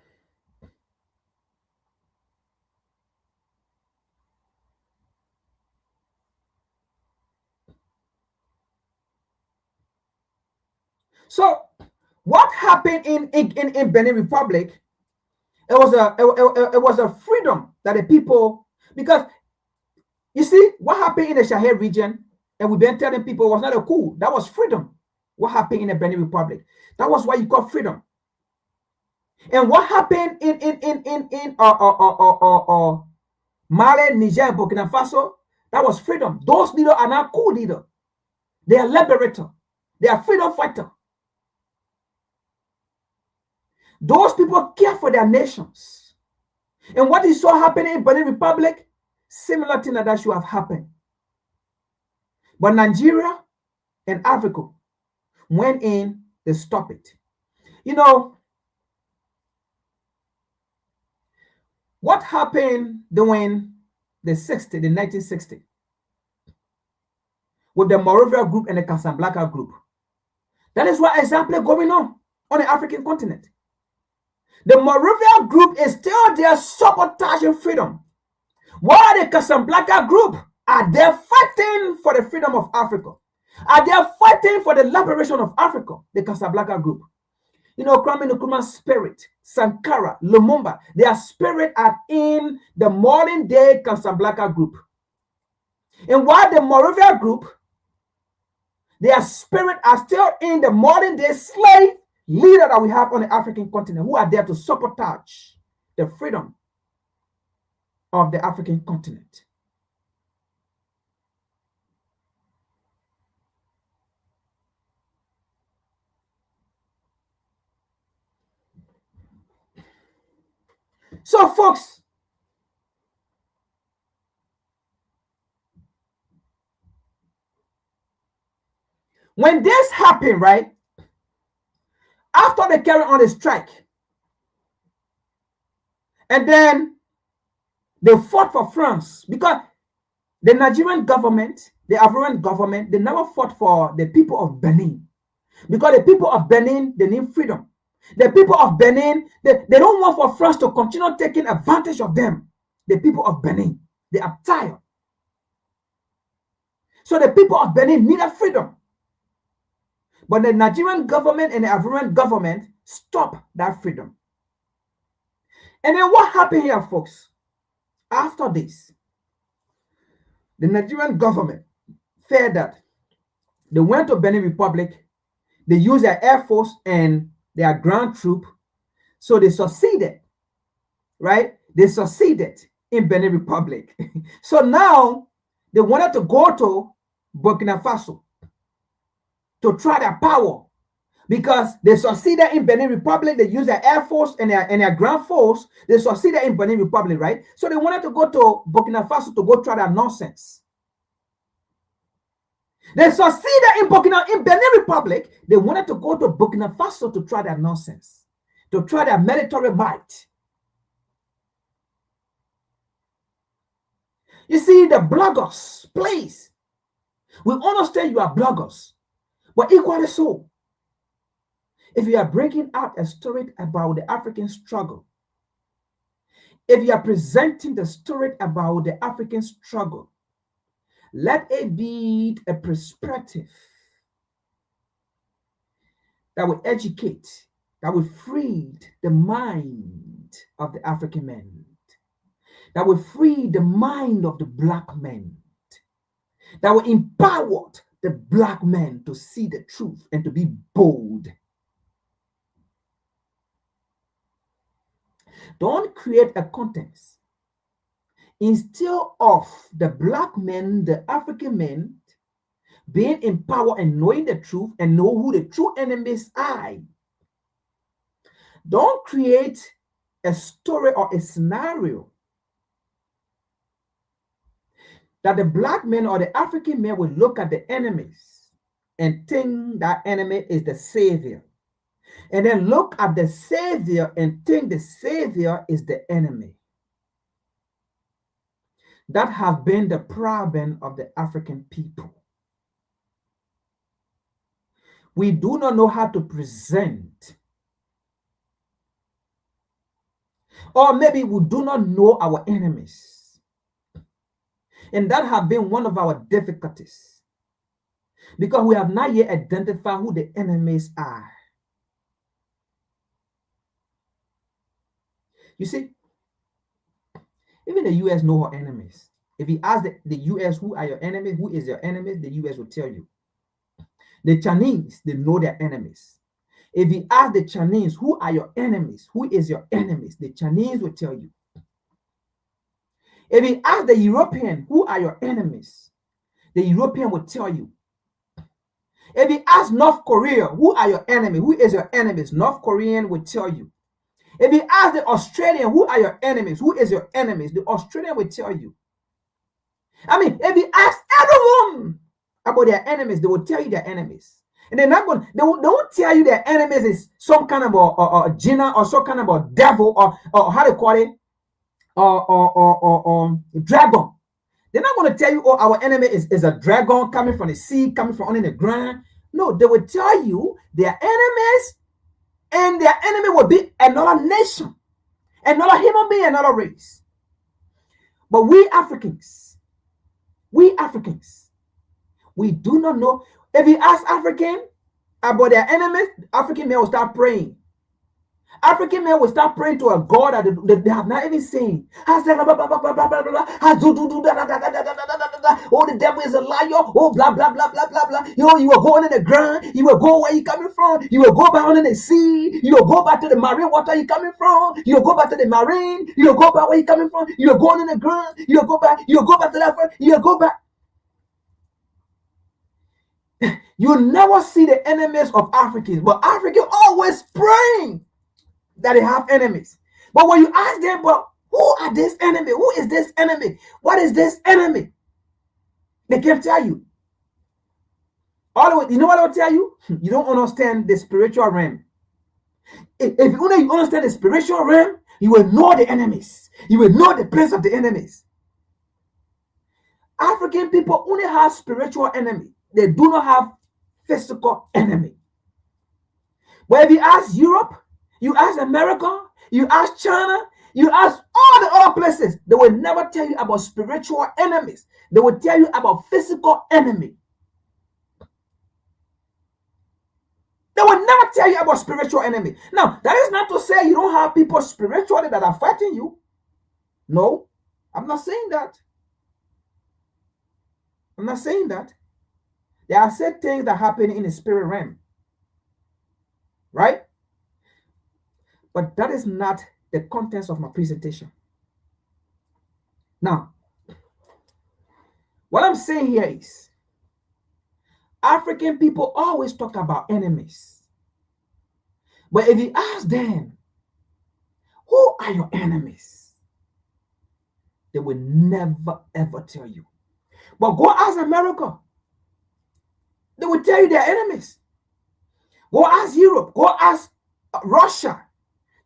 Speaker 4: So, what happened in Benin Republic? It was a freedom that the people, because you see what happened in the Sahel region, and we've been telling people it was not a coup. That was freedom. What happened in the Benin Republic? That was what you call freedom. And what happened in Mali, Niger, and Burkina Faso? That was freedom. Those leaders are not coup leaders. They are liberator. They are freedom fighter. Those people care for their nations. And what is so happening in Benin Republic? Similar thing that should have happened. But Nigeria and Africa went in, they stopped it. You know, what happened during the 1960s with the Morovia group and the Casablanca group? That is what exactly going on the African continent. The Morovia group is still there sabotaging freedom, while the Casablanca group are there fighting for the freedom of Africa. Are they fighting for the liberation of Africa? The Casablanca group. You know, Kwame Nkrumah's spirit, Sankara, Lumumba, their spirit are in the modern day Casablanca group. And while the Morovia group, their spirit are still in the modern day slave leader that we have on the African continent, who are there to sabotage the freedom of the African continent. So, folks, when this happened, right, after they carry on the strike, and then they fought for France, because the Nigerian government, the Ivorian government, they never fought for the people of Benin, because the people of Benin, they need freedom. The people of Benin, they don't want for France to continue taking advantage of them. The people of Benin, they are tired. So the people of Benin needed freedom. But the Nigerian government and the Ivorian government stopped that freedom. And then what happened here, folks? After this, the Nigerian government feared that they went to Benin Republic, they used their air force and their ground troop, so they succeeded, right? They succeeded in Benin Republic. So now they wanted to go to Burkina Faso to try their power, because they succeeded in Benin Republic. They used their air force and their ground force. They succeeded in Benin Republic, right? So they wanted to go to Burkina Faso to go try their nonsense. They succeeded in Benin Republic. They wanted to go to Burkina Faso to try their nonsense, to try their military might. You see, the bloggers, please, we understand you are bloggers, but equally so, if you are breaking out a story about the African struggle, if you are presenting the story about the African struggle, let it be a perspective that will educate, that will free the mind of the African man, that will free the mind of the black man, that will empower the black man to see the truth and to be bold. Don't create a context instead of the black men, the African men, being empowered and knowing the truth and know who the true enemies are. Don't create a story or a scenario that the black men or the African men will look at the enemies and think that enemy is the savior. And then look at the savior and think the savior is the enemy. That have been the problem of the African people. We do not know how to present, or maybe we do not know our enemies. And that have been one of our difficulties, because we have not yet identified who the enemies are. You see, even the US know her enemies. If you ask the US who are your enemies, who is your enemy, the US will tell you. The Chinese, they know their enemies. If you ask the Chinese who are your enemies, who is your enemies, the Chinese will tell you. If you ask the European who are your enemies, the European will tell you. If you ask North Korea who are your enemy, who is your enemies, North Korean will tell you. If you ask the Australian who are your enemies, who is your enemies, the Australian will tell you. I mean, if you ask everyone about their enemies, they will tell you their enemies. And they're not going, they won't tell you their enemies is some kind of a jinna or some kind of a devil or how they call it, or dragon. They're not going to tell you, oh, our enemy is a dragon coming from the sea, coming from under the ground. No, they will tell you their enemies, and their enemy will be another nation, another human being, another race. But we Africans, we do not know. If you ask African about their enemies, African men will start praying. African men will start praying to a God that they have not even seen. Oh, the devil is a liar. Oh, blah, blah, blah, blah, blah, blah. You know, you will go under the ground. You will go where you coming from. You will go back under the sea. You will go back to the marine water you coming from. You will go back to the marine. You will go back where you coming from. You will go under the ground. You will go back. You will go back to that one. You will go back. You never see the enemies of Africans, but Africans always praying that they have enemies. But when you ask them, well, who are this enemy? Who is this enemy? What is this enemy? They can't tell you. You know what I'll tell you? You don't understand the spiritual realm. If only you understand the spiritual realm, you will know the enemies. You will know the place of the enemies. African people only have spiritual enemy. They do not have physical enemy. But if you ask Europe, you ask America, you ask China, you ask all the other places, they will never tell you about spiritual enemies. They will tell you about physical enemy. They will never tell you about spiritual enemy. Now, that is not to say you don't have people spiritually that are fighting you. No, I'm not saying that. I'm not saying that. There are certain things that happen in the spirit realm. Right? But that is not the contents of my presentation. Now, what I'm saying here is, African people always talk about enemies. But if you ask them, who are your enemies? They will never, ever tell you. But go ask America. They will tell you their enemies. Go ask Europe. Go ask Russia,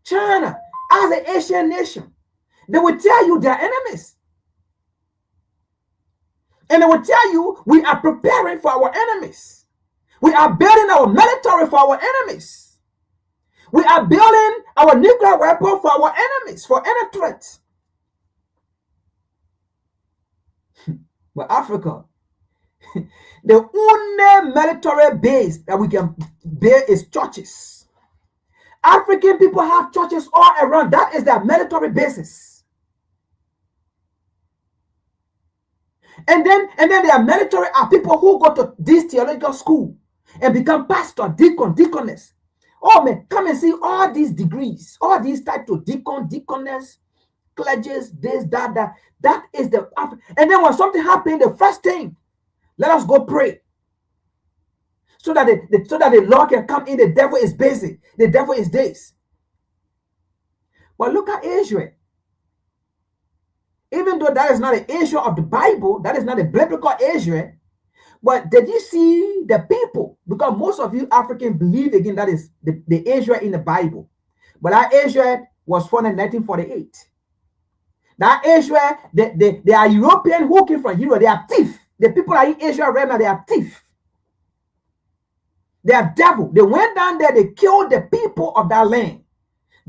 Speaker 4: China, as an Asian nation. They will tell you their enemies. And they will tell you we are preparing for our enemies. We are building our military for our enemies. We are building our nuclear weapon for our enemies, for any threats. But Africa, the only military base that we can build is churches. African people have churches all around. That is their military basis. And then their military are people who go to this theological school and become pastor, deacon, deaconess. Oh man, come and see all these degrees, all these types of deacon, deaconess, clergies, this, that, that. That is the. And then when something happens, the first thing, let us go pray. So that the Lord can come in. The devil is busy. The devil is this. But look at Israel. Even though that is not an issue of the Bible, that is not a biblical Israel. But did you see the people? Because most of you Africans believe again that is the Israel in the Bible. But that Israel was founded in 1948. That Israel, they are European who came from Europe. They are thieves. The people are in Israel right now, they are thieves. They are devil. They went down there, they killed the people of that land,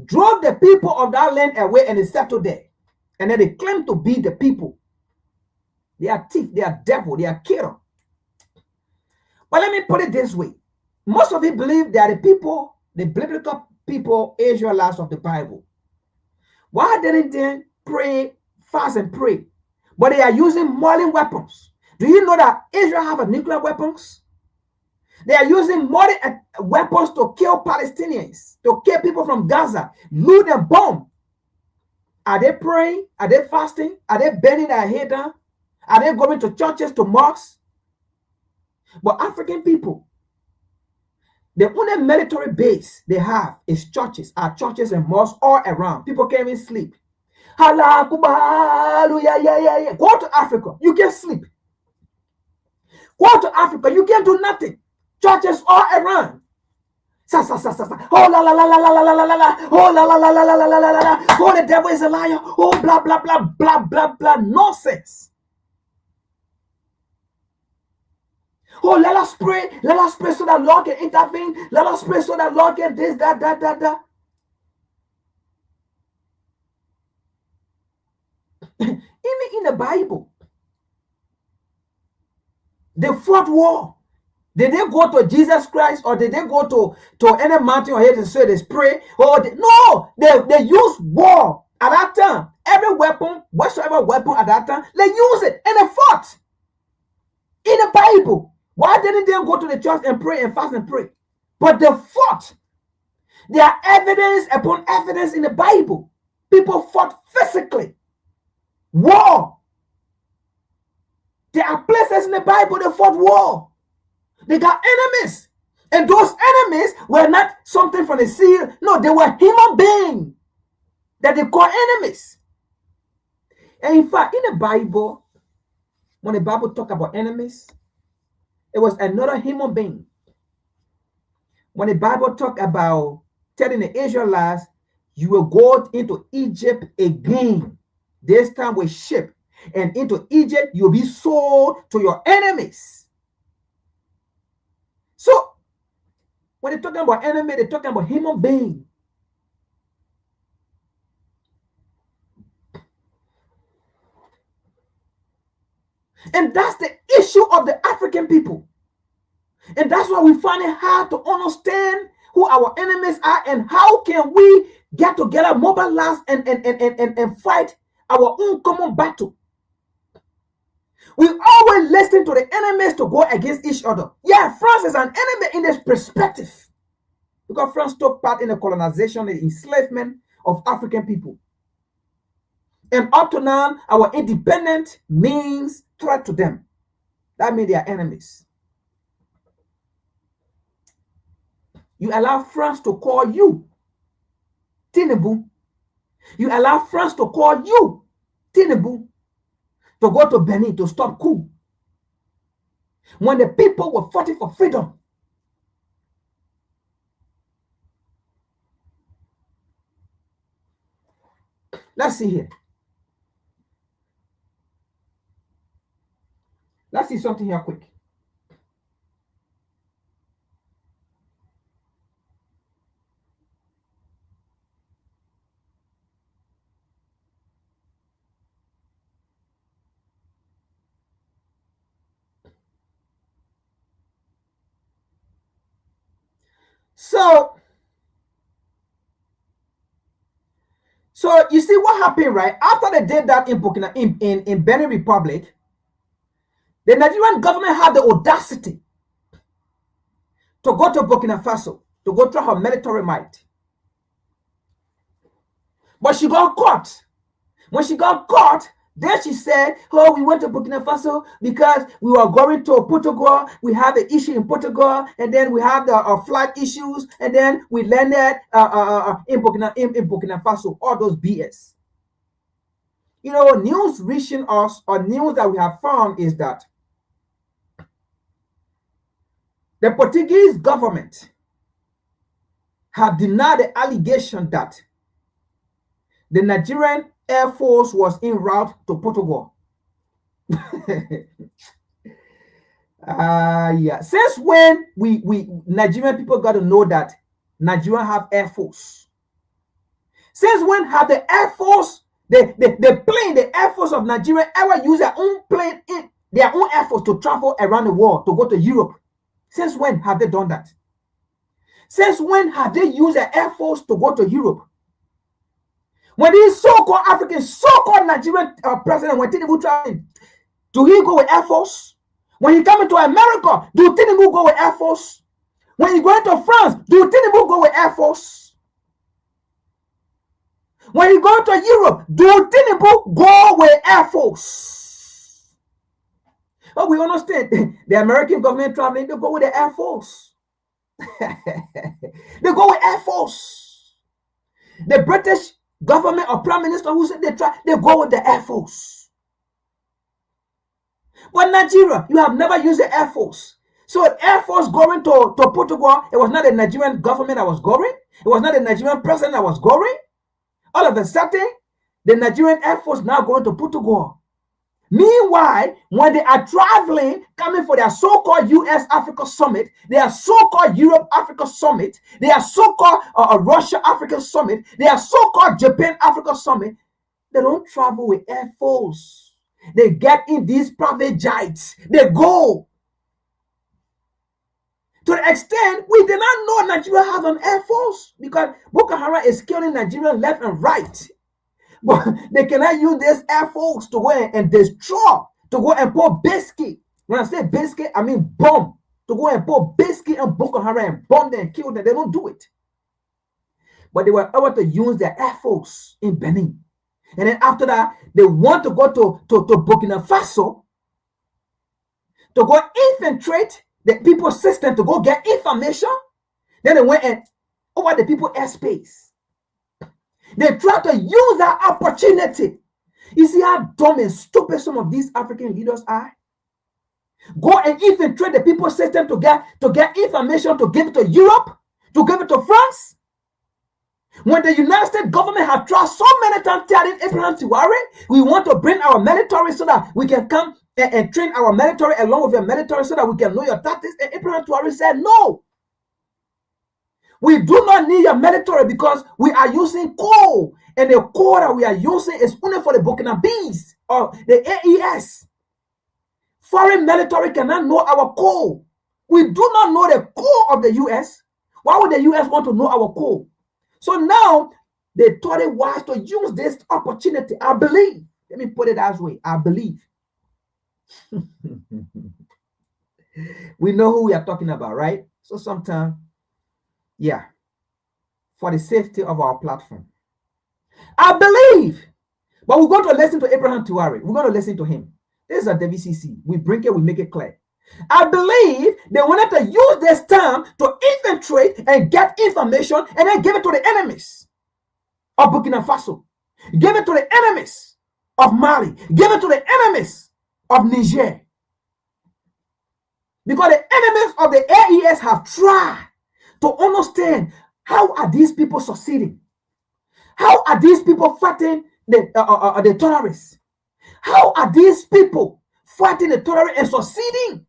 Speaker 4: drove the people of that land away, and they settled there. And then they claim to be the people. They are thieves, they are devil, they are killer. But let me put it this way. Most of you believe they are the people, the biblical people, Israelites of the Bible. Why didn't they pray, fast and pray? But they are using modern weapons. Do you know that Israel have nuclear weapons? They are using modern weapons to kill Palestinians, to kill people from Gaza, loot and bomb. Are they praying? Are they fasting? Are they bending their head down? Are they going to churches, to mosques? But African people, the only military base they have is churches, are churches and mosques all around. People can't even sleep. Go to Africa, you can't sleep. Go to Africa, you can't do nothing. Churches all around. Oh la la la la la la la la la. Oh la la la la la la la la la. Oh, the devil is a liar. Oh, blah blah blah blah blah blah nonsense. Oh, let us pray. Let us pray so that Lord can intervene. Let us pray so that Lord can this, that, that, that, that. Even in the Bible, they fought war. Did they go to Jesus Christ, or did they go to any mountain or hill and say they pray? Or no, they use war at that time. Every weapon, whatsoever weapon at that time, they use it and they fought. In the Bible, why didn't they go to the church and pray and fast and pray? But they fought. There are evidence upon evidence in the Bible. People fought physically. War. There are places in the Bible they fought war. They got enemies. And those enemies were not something from the sea. No, they were human beings that they call enemies. And in fact, in the Bible, when the Bible talk about enemies, it was another human being. When the Bible talk about telling the Israelites, you will go into Egypt again, this time with ship, and into Egypt you'll be sold to your enemies. So, when they're talking about enemy, they're talking about human being. And that's the issue of the African people. And that's why we find it hard to understand who our enemies are and how can we get together, mobilize, and fight our own common battle. We always listen to the enemies to go against each other. Yeah, France is an enemy in this perspective, because France took part in the colonization and enslavement of African people. And up to now, our independence means threat to them. That means they are enemies. You allow France to call you Tinubu. You allow France to call you Tinubu to go to Benin to stop coup. When the people were fighting for freedom. Let's see here. see something here quick. So you see what happened, right? After they did that in Benin Republic, the Nigerian government had the audacity to go to Burkina Faso to go try her military might. But she got caught. When she got caught, then she said, oh, we went to Burkina Faso because we were going to Portugal. We have an issue in Portugal, and then we have the flight issues, and then we landed in Burkina Faso. All those BS. You know, news reaching us, or news that we have found, is that the Portuguese government have denied the allegation that the Nigerian Air Force was en route to Portugal. Yeah. Since when we Nigerian people got to know that Nigeria have Air Force? Since when have the Air Force, the Air Force of Nigeria ever use their own plane in their own Air Force to travel around the world, to go to Europe? Since when have they done that? Since when have they used their Air Force to go to Europe? When these so-called Africans, so-called Nigerian president, when Tinubu traveling, do he go with Air Force? When he come into America, do Tinubu go with Air Force? When he go into France, do Tinubu go with Air Force? When he go to Europe, do Tinubu go with Air Force? But we understand the American government traveling, they go with the Air Force. They go with Air Force. The British government or prime minister who said they go with the Air Force. But Nigeria, you have never used the Air Force. So Air Force going to Portugal, it was not the Nigerian government that was going. It was not the Nigerian president that was going. All of a sudden, the Nigerian Air Force now going to Portugal. Meanwhile, when they are traveling, coming for their so-called US-Africa summit, their so-called Europe-Africa summit, their so-called Russia-Africa summit, their so-called Japan-Africa summit, they don't travel with Air Force. They get in these private jets. They go. To the extent, we did not know Nigeria has an Air Force because Boko Haram is killing Nigerians left and right. But they cannot use this Air Force to go and destroy, to go and put biscuit. When I say biscuit, I mean bomb. To go and put biscuit and Boko Haram and bomb them and kill them. They don't do it. But they were able to use their Air Force in Benin. And then after that, they want to go to Burkina Faso to go infiltrate the people's system, to go get information. Then they went and over the people's airspace. They try to use that opportunity. You see how dumb and stupid some of these African leaders are? Go and infiltrate the people's system to get information, to give it to Europe, to give it to France. When the United States government have tried so many times telling Abraham Tiwari, we want to bring our military so that we can come and train our military along with your military so that we can know your tactics. And Abraham Tiwari said, no. We do not need your military because we are using coal. And the coal that we are using is only for the Burkinabes or the AES. Foreign military cannot know our coal. We do not know the coal of the US. Why would the US want to know our coal? So now they thought it wise to use this opportunity. I believe. Let me put it that way. I believe. We know who we are talking about, right? So sometimes, yeah, for the safety of our platform. I believe. But we're going to listen to Abraham Tiwari. We're going to listen to him. This is a WCC. We bring it, we make it clear. I believe they wanted to use this time to infiltrate and get information and then give it to the enemies of Burkina Faso. Give it to the enemies of Mali. Give it to the enemies of Niger. Because the enemies of the AES have tried to understand how are these people succeeding. How are these people fighting the terrorists? How are these people fighting the terrorists and succeeding.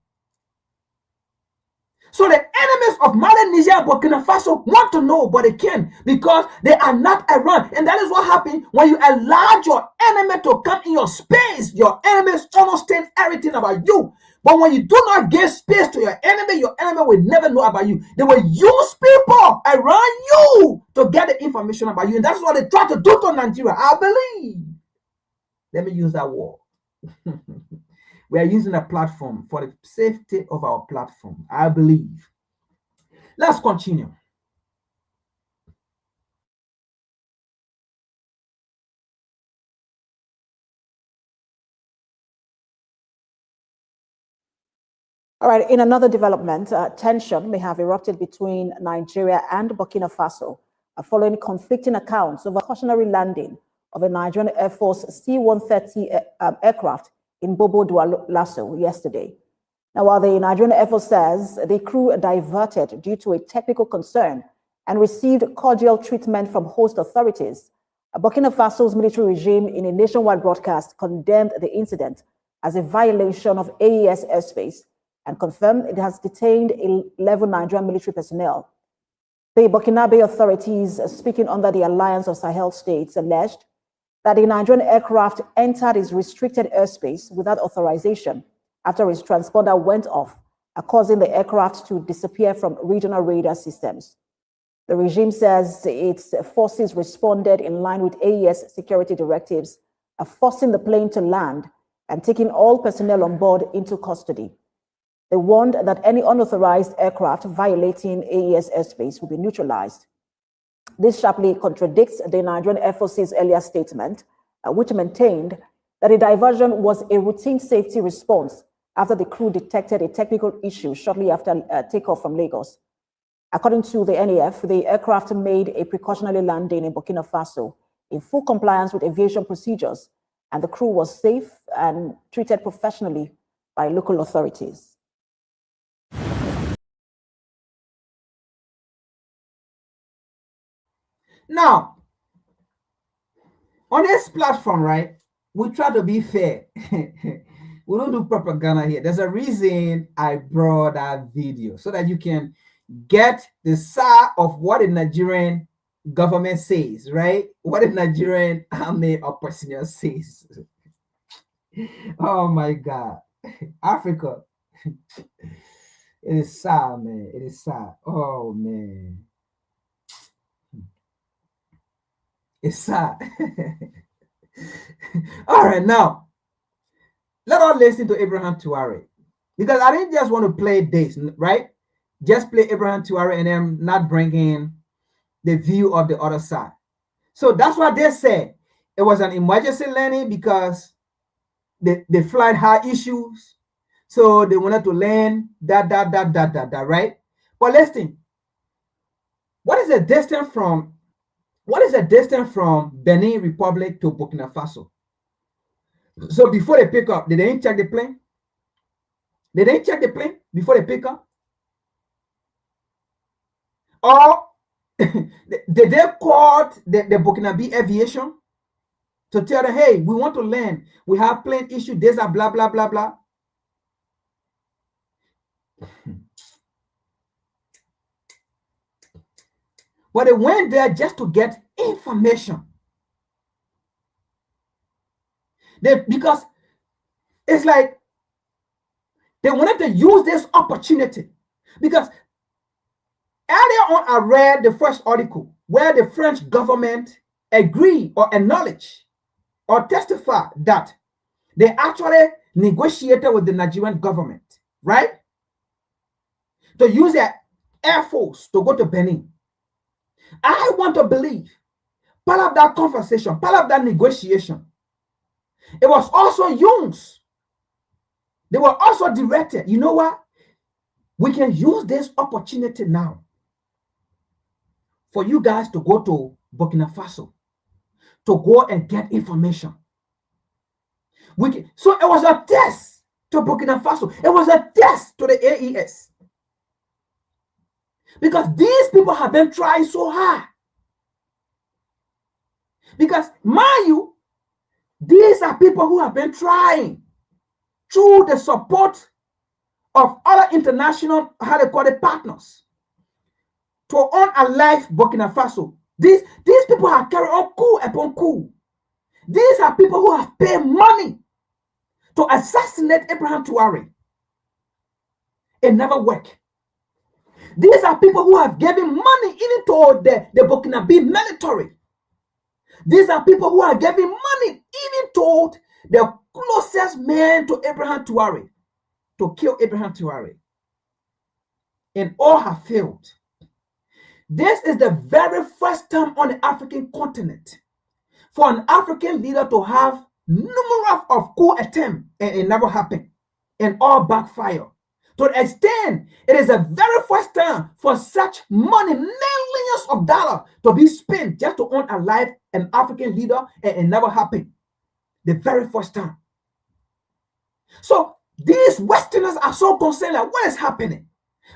Speaker 4: So the enemies of Mali, Niger, and Burkina Faso want to know, but they can't because they are not around. And that is what happens when you allow your enemy to come in your space. Your enemies understand everything about you. But when you do not give space to your enemy will never know about you. They will use people around you to get the information about you. And that's what they try to do to Nigeria, I believe. Let me use that word. We are using a platform for the safety of our platform, I believe. Let's continue.
Speaker 5: All right, in another development, tension may have erupted between Nigeria and Burkina Faso following conflicting accounts of a cautionary landing of a Nigerian Air Force C-130 aircraft in Bobo Dioulasso yesterday. Now, while the Nigerian Air Force says the crew diverted due to a technical concern and received cordial treatment from host authorities, Burkina Faso's military regime in a nationwide broadcast condemned the incident as a violation of AES airspace and confirmed it has detained 11 Nigerian military personnel. The Burkinabe authorities, speaking under the Alliance of Sahel States, alleged that the Nigerian aircraft entered its restricted airspace without authorization after its transponder went off, causing the aircraft to disappear from regional radar systems. The regime says its forces responded in line with AES security directives, forcing the plane to land and taking all personnel on board into custody. They warned that any unauthorized aircraft violating AES airspace will be neutralized. This sharply contradicts the Nigerian Air Force's earlier statement, which maintained that the diversion was a routine safety response after the crew detected a technical issue shortly after takeoff from Lagos. According to the NAF, the aircraft made a precautionary landing in Burkina Faso in full compliance with aviation procedures, and the crew was safe and treated professionally by local authorities.
Speaker 4: Now, on this platform, right, we try to be fair. We don't do propaganda here. There's a reason I brought that video so that you can get the side of what the Nigerian government says, right? What the Nigerian army or personnel says. Oh my God. Africa. It is sad, man. It is sad. Oh man. It's sad. All right, now let us listen to Abraham Traoré, because I didn't just want to play this, right? Just play Abraham Traoré and then not bring in the view of the other side. So that's what they said. It was an emergency landing because the flight had issues, so they wanted to land that, right? But listen, what is the distance from Benin Republic to Burkina Faso? So before they pick up, did they check the plane? Did they check the plane before they pick up? Or did they call the Burkinabe aviation to tell them, hey, we want to land. We have plane issue, this are blah, blah, blah, blah. But they went there just to get information. Because it's like they wanted to use this opportunity. Because earlier on, I read the first article where the French government agreed or acknowledged or testified that they actually negotiated with the Nigerian government, right? To use their air force to go to Benin. I want to believe part of that conversation, part of that negotiation, it was also used. They were also directed. You know what? We can use this opportunity now for you guys to go to Burkina Faso, to go and get information. So it was a test to Burkina Faso. It was a test to the AES. Because these people have been trying so hard. Because, mind you, these are people who have been trying through the support of other international, how they call it, partners, to unalive Burkina Faso. These people have carried on coup upon coup. These are people who have paid money to assassinate Ibrahim Traoré. It never worked. These are people who have given money even to the Burkinabe military. These are people who are giving money even to the closest man to Ibrahim Traoré to kill Ibrahim Traoré. And all have failed. This is the very first time on the African continent for an African leader to have numerous of coup attempts, and it never happened, and all backfire. To the extent, it is the very first time for such money, millions of dollars, to be spent just to unalive an African leader, and it never happened. The very first time. So these Westerners are so concerned, like, what is happening?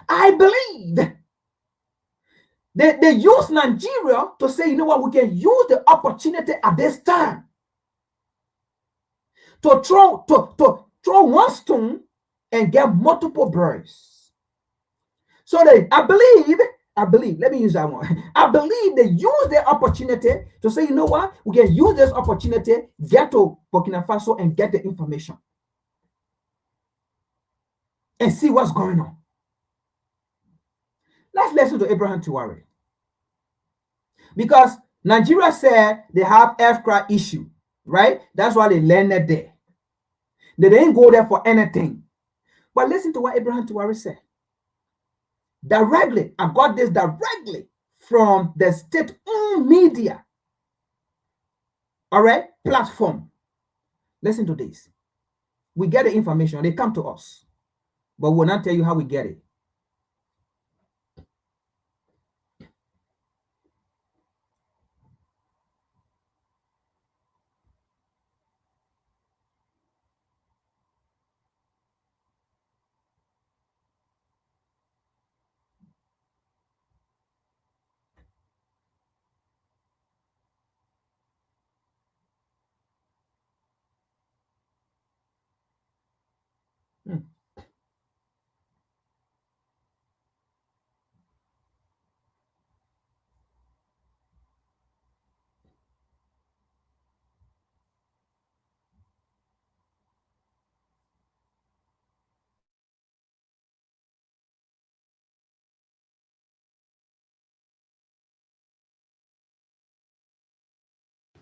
Speaker 4: I believe they use Nigeria to say, you know what, we can use the opportunity at this time to throw one stone and get multiple birds. So I believe, let me use that one. I believe they use the opportunity to say, you know what, we can use this opportunity, get to Burkina Faso and get the information and see what's going on. Let's listen to Ibrahim Traoré. Because Nigeria said they have aircraft issue, right? That's why they landed there. They didn't go there for anything. But listen to what Ibrahim Traoré said. Directly, I got this directly from the state-owned media, all right, platform. Listen to this. We get the information. They come to us, but we'll not tell you how we get it.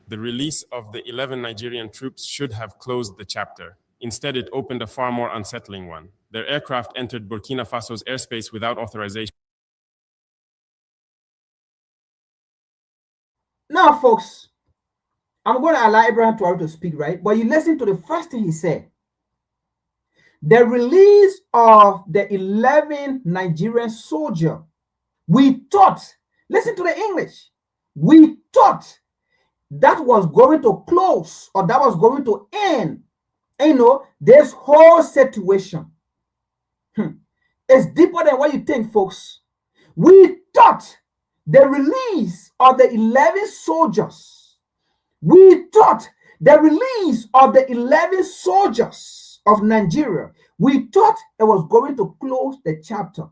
Speaker 6: The release of the 11 Nigerian troops should have closed the chapter. Instead, it opened a far more unsettling one. Their aircraft entered Burkina Faso's airspace without authorization.
Speaker 4: Now, folks, I'm going to allow Ibrahim Traoré to speak, right? But you listen to the first thing he said. The release of the 11 Nigerian soldiers, we thought, listen to the English, we thought that was going to close, or that was going to end, you know, this whole situation. It's deeper than what you think, folks. We thought the release of the 11 soldiers, we thought the release of the 11 soldiers of Nigeria, we thought it was going to close the chapter.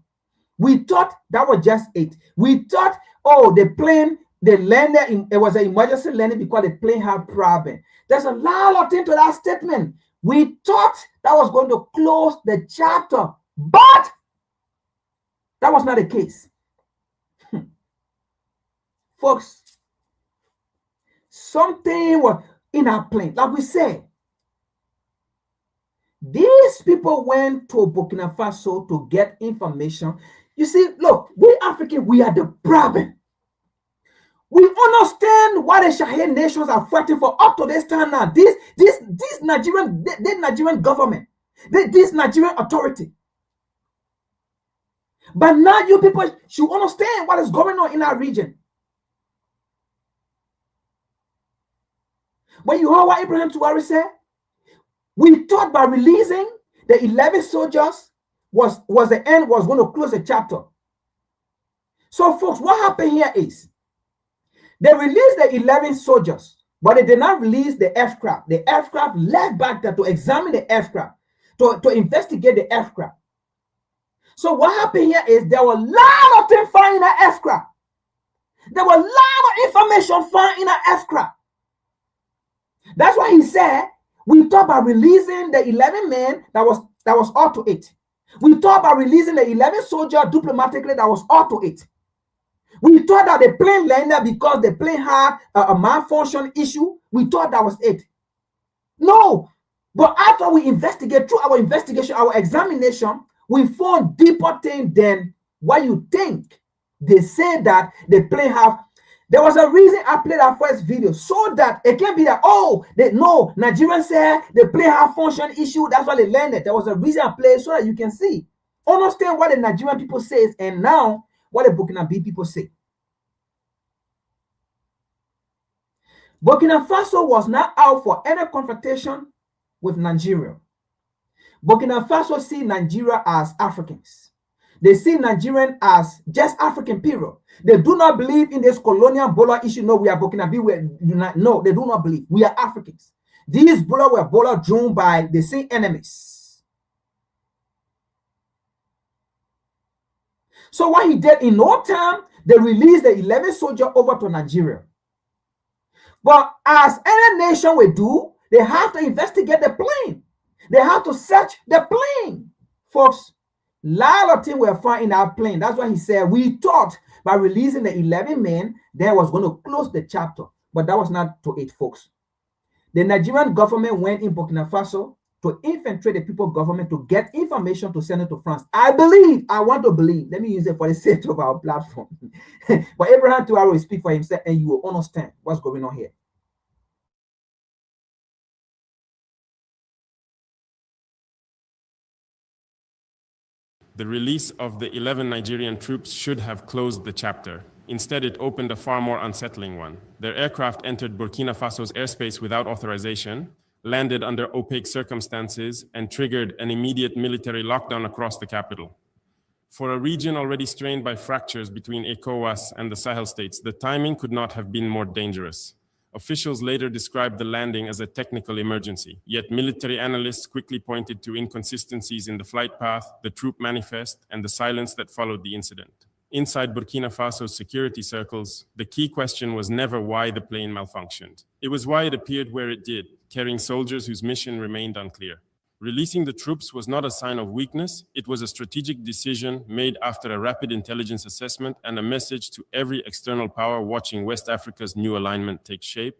Speaker 4: We thought that was just it. We thought, oh, the plane, the landing, it was an emergency landing because the plane had problem. There's a lot of things to that statement. We thought that was going to close the chapter, but that was not the case. Folks, something was in our plane. Like we said, these people went to Burkina Faso to get information. You see, look, we Africans, we are the problem. We understand why the Sahel nations are fighting for up to this time now. This Nigerian government, this Nigerian authority. But now you people should understand what is going on in our region. When you heard what Ibrahim Traoré said, we thought by releasing the 11 soldiers was the end, was going to close the chapter. So, folks, what happened here is they released the 11 soldiers, but they did not release the aircraft. The aircraft left back there to examine the aircraft to investigate the aircraft. So what happened here is there were a lot of things found in the aircraft. There were a lot of information found in the aircraft. That's why he said we thought about releasing the 11 men that was all to it. We thought about releasing the 11 soldiers diplomatically that was all to it. We thought that the plane landed because the plane had a malfunction issue. We thought that was it. No, but after we investigate, through our investigation, our examination, we found deeper things than what you think. They say that the plane have. There was a reason I played that first video so that it can't be that, oh, no, Nigerians said the plane have function issue. That's why they landed. There was a reason I played so that you can see, understand what the Nigerian people say and now what the Burkina Faso people say. Burkina Faso was not out for any confrontation with Nigeria. Burkina Faso see Nigeria as Africans. They see Nigerian as just African period. They do not believe in this colonial Bola issue. No, we are Burkina Faso. No, they do not believe. We are Africans. These Bola were Bola drawn by the same enemies. So what he did in no time, they released the 11 soldiers over to Nigeria. But as any nation will do, they have to investigate the plane. They have to search the plane. Folks, a lot of things were found in our plane. That's why he said we thought by releasing the 11 men, that was going to close the chapter. But that was not to it, folks. The Nigerian government went in Burkina Faso to infiltrate the people's government to get information to send it to France. I want to believe. Let me use it for the sake of our platform. But Abraham Traore will speak for himself and you will understand what's going on here.
Speaker 6: The release of the 11 Nigerian troops should have closed the chapter. Instead, it opened a far more unsettling one. Their aircraft entered Burkina Faso's airspace without authorization, landed under opaque circumstances, and triggered an immediate military lockdown across the capital. For a region already strained by fractures between ECOWAS and the Sahel states, the timing could not have been more dangerous. Officials later described the landing as a technical emergency, yet military analysts quickly pointed to inconsistencies in the flight path, the troop manifest, and the silence that followed the incident. Inside Burkina Faso's security circles, the key question was never why the plane malfunctioned. It was why it appeared where it did, carrying soldiers whose mission remained unclear. Releasing the troops was not a sign of weakness, it was a strategic decision made after a rapid intelligence assessment and a message to every external power watching West Africa's new alignment take shape.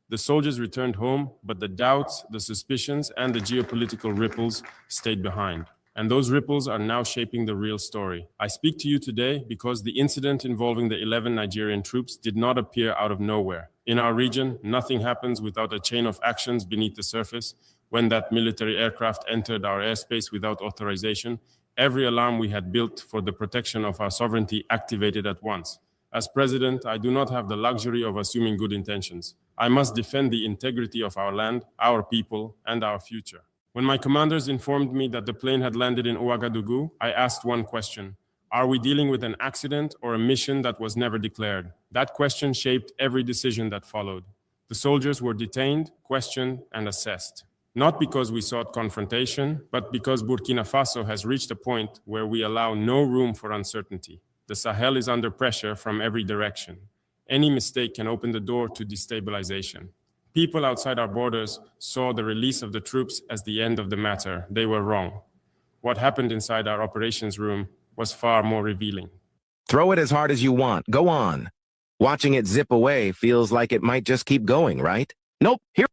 Speaker 6: The soldiers returned home, but the doubts, the suspicions, and the geopolitical ripples stayed behind. And those ripples are now shaping the real story. I speak to you today because the incident involving the 11 Nigerian troops did not appear out of nowhere. In our region, nothing happens without a chain of actions beneath the surface. When that military aircraft entered our airspace without authorization, every alarm we had built for the protection of our sovereignty activated at once. As president, I do not have the luxury of assuming good intentions. I must defend the integrity of our land, our people, and our future. When my commanders informed me that the plane had landed in Ouagadougou, I asked one question. Are we dealing with an accident or a mission that was never declared? That question shaped every decision that followed. The soldiers were detained, questioned, and assessed. Not because we sought confrontation, but because Burkina Faso has reached a point where we allow no room for uncertainty. The Sahel is under pressure from every direction. Any mistake can open the door to destabilization. People outside our borders saw the release of the troops as the end of the matter. They were wrong. What happened inside our operations room was far more revealing.
Speaker 7: Throw it as hard as you want. Go on. Watching it zip away feels like it might just keep going, right? Nope. Here.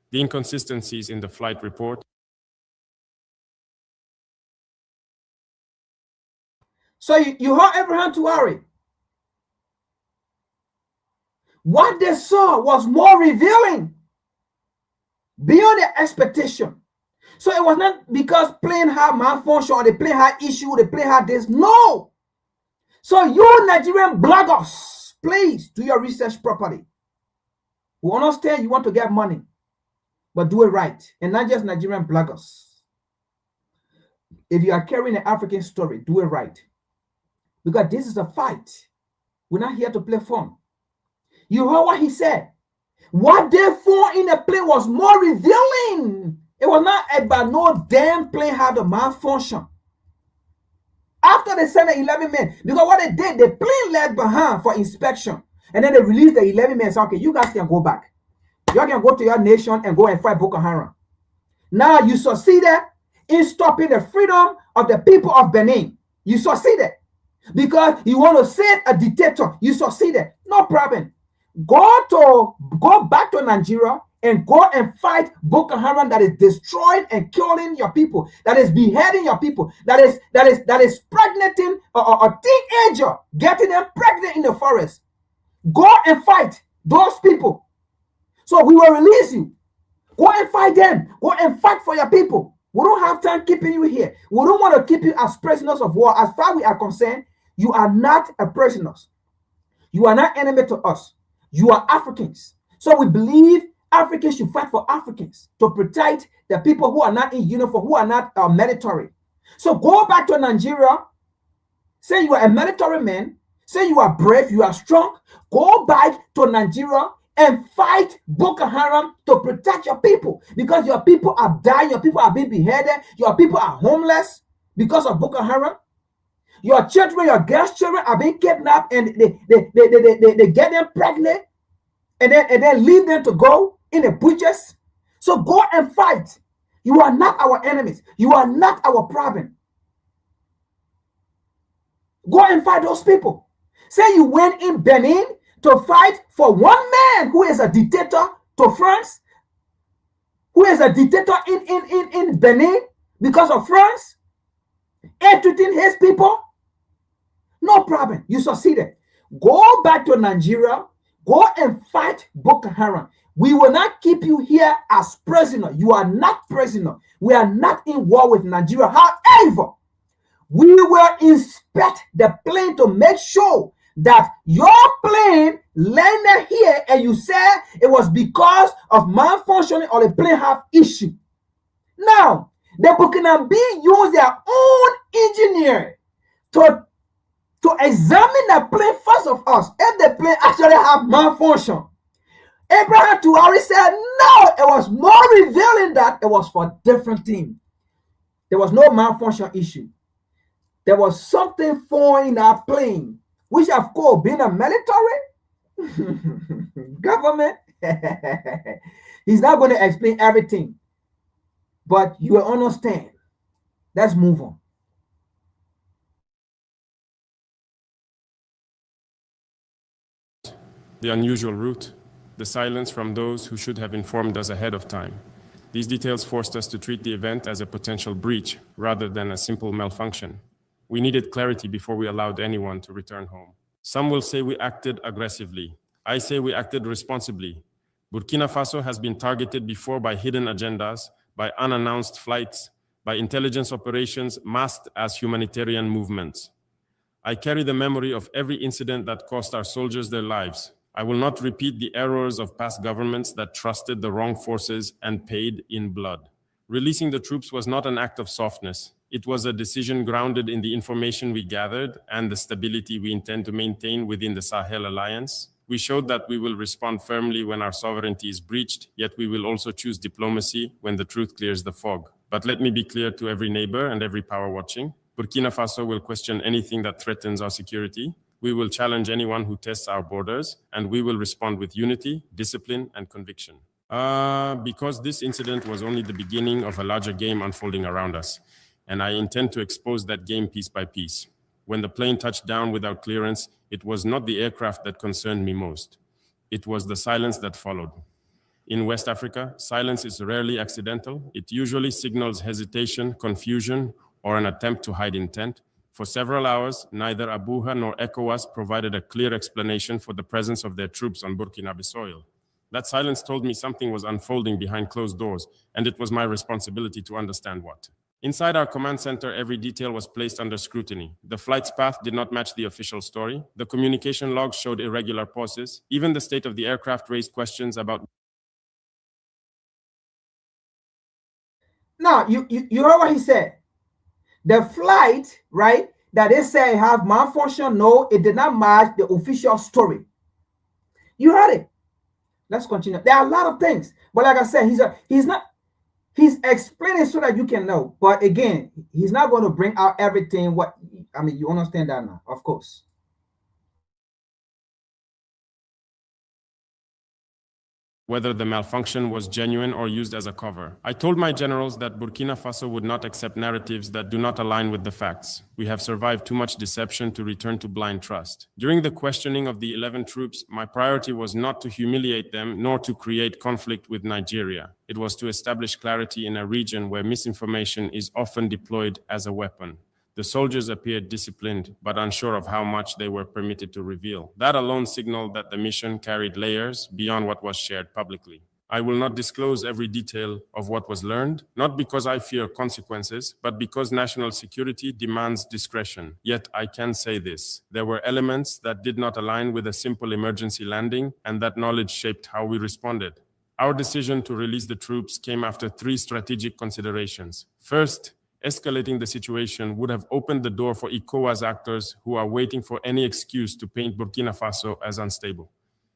Speaker 6: The inconsistencies in the flight report.
Speaker 4: So you heard Abraham Traore. What they saw was more revealing beyond their expectation. So it was not because plane had malfunction or the plane had issue, the plane had this. No. So you Nigerian bloggers, please do your research properly. We understand you want to get money, but do it right. And not just Nigerian bloggers. If you are carrying an African story, do it right. Because this is a fight. We're not here to play fun. You heard what he said. What they found in the plane was more revealing. It was not about no damn plane had a malfunction. After they sent the 11 men, because what they did, the plane left behind for inspection. And then they released the 11 men and said, okay, you guys can go back. You can go to your nation and go and fight Boko Haram. Now you succeeded in stopping the freedom of the people of Benin. You succeeded. Because you want to save a dictator. You succeeded. No problem. Go back to Nigeria and go and fight Boko Haram that is destroying and killing your people, that is beheading your people, that is pregnating a teenager, getting them pregnant in the forest. Go and fight those people. So we will release you. Go and fight them. Go and fight for your people. We don't have time keeping you here. We don't want to keep you as prisoners of war. As far as we are concerned, you are not a prisoners. You are not enemy to us. You are Africans. So we believe Africans should fight for Africans to protect the people who are not in uniform, who are not military. So go back to Nigeria. Say you are a military man. Say you are brave, you are strong. Go back to Nigeria and fight Boko Haram to protect your people, because your people are dying, your people are being beheaded, your people are homeless because of Boko Haram. Your children, your grandchildren are being kidnapped, and they get them pregnant and then leave them to go in the bushes. So go and fight. You are not our enemies. You are not our problem. Go and fight those people. Say you went in Benin to fight for one man who is a dictator to France, who is a dictator in Benin because of France, and treating his people. No problem. You succeeded. Go back to Nigeria. Go and fight Boko Haram. We will not keep you here as prisoner. You are not prisoner. We are not in war with Nigeria. However, we will inspect the plane to make sure that your plane landed here and you said it was because of malfunctioning or the plane have issue. Now, the Burkinabe use their own engineer to examine the plane first of us if the plane actually have malfunction. Abraham Tuari said no, it was more revealing that it was for different thing. There was no malfunction issue. There was something foreign in that plane, which of course, being a military government, he's not going to explain everything, but you will understand. Let's move on.
Speaker 6: The unusual route, the silence from those who should have informed us ahead of time. These details forced us to treat the event as a potential breach rather than a simple malfunction. We needed clarity before we allowed anyone to return home. Some will say we acted aggressively. I say we acted responsibly. Burkina Faso has been targeted before by hidden agendas, by unannounced flights, by intelligence operations masked as humanitarian movements. I carry the memory of every incident that cost our soldiers their lives. I will not repeat the errors of past governments that trusted the wrong forces and paid in blood. Releasing the troops was not an act of softness. It was a decision grounded in the information we gathered and the stability we intend to maintain within the Sahel Alliance. We showed that we will respond firmly when our sovereignty is breached, yet we will also choose diplomacy when the truth clears the fog. But let me be clear to every neighbor and every power watching. Burkina Faso will question anything that threatens our security. We will challenge anyone who tests our borders, and we will respond with unity, discipline, and conviction. Because this incident was only the beginning of a larger game unfolding around us, and I intend to expose that game piece by piece. When the plane touched down without clearance, it was not the aircraft that concerned me most. It was the silence that followed. In West Africa, silence is rarely accidental. It usually signals hesitation, confusion, or an attempt to hide intent. For several hours, neither Abuja nor ECOWAS provided a clear explanation for the presence of their troops on Burkinabe soil. That silence told me something was unfolding behind closed doors, and it was my responsibility to understand what. Inside our command center, every detail was placed under scrutiny. The flight's path did not match the official story. The communication logs showed irregular pauses. Even the state of the aircraft raised questions about...
Speaker 4: Now, you heard what he said. The flight, right, that they say have malfunction, no, it did not match the official story. You heard it. Let's continue. There are a lot of things. But like I said, he's not... He's explaining so that you can know. But again, he's not going to bring out everything. What I mean, you understand that now, of course.
Speaker 6: Whether the malfunction was genuine or used as a cover. I told my generals that Burkina Faso would not accept narratives that do not align with the facts. We have survived too much deception to return to blind trust. During the questioning of the 11 troops, my priority was not to humiliate them nor to create conflict with Nigeria. It was to establish clarity in a region where misinformation is often deployed as a weapon. The soldiers appeared disciplined, but unsure of how much they were permitted to reveal. That alone signaled that the mission carried layers beyond what was shared publicly. I will not disclose every detail of what was learned, not because I fear consequences, but because national security demands discretion. Yet I can say this: there were elements that did not align with a simple emergency landing, and that knowledge shaped how we responded. Our decision to release the troops came after 3 strategic considerations. First, escalating the situation would have opened the door for ECOWAS actors who are waiting for any excuse to paint Burkina Faso as unstable.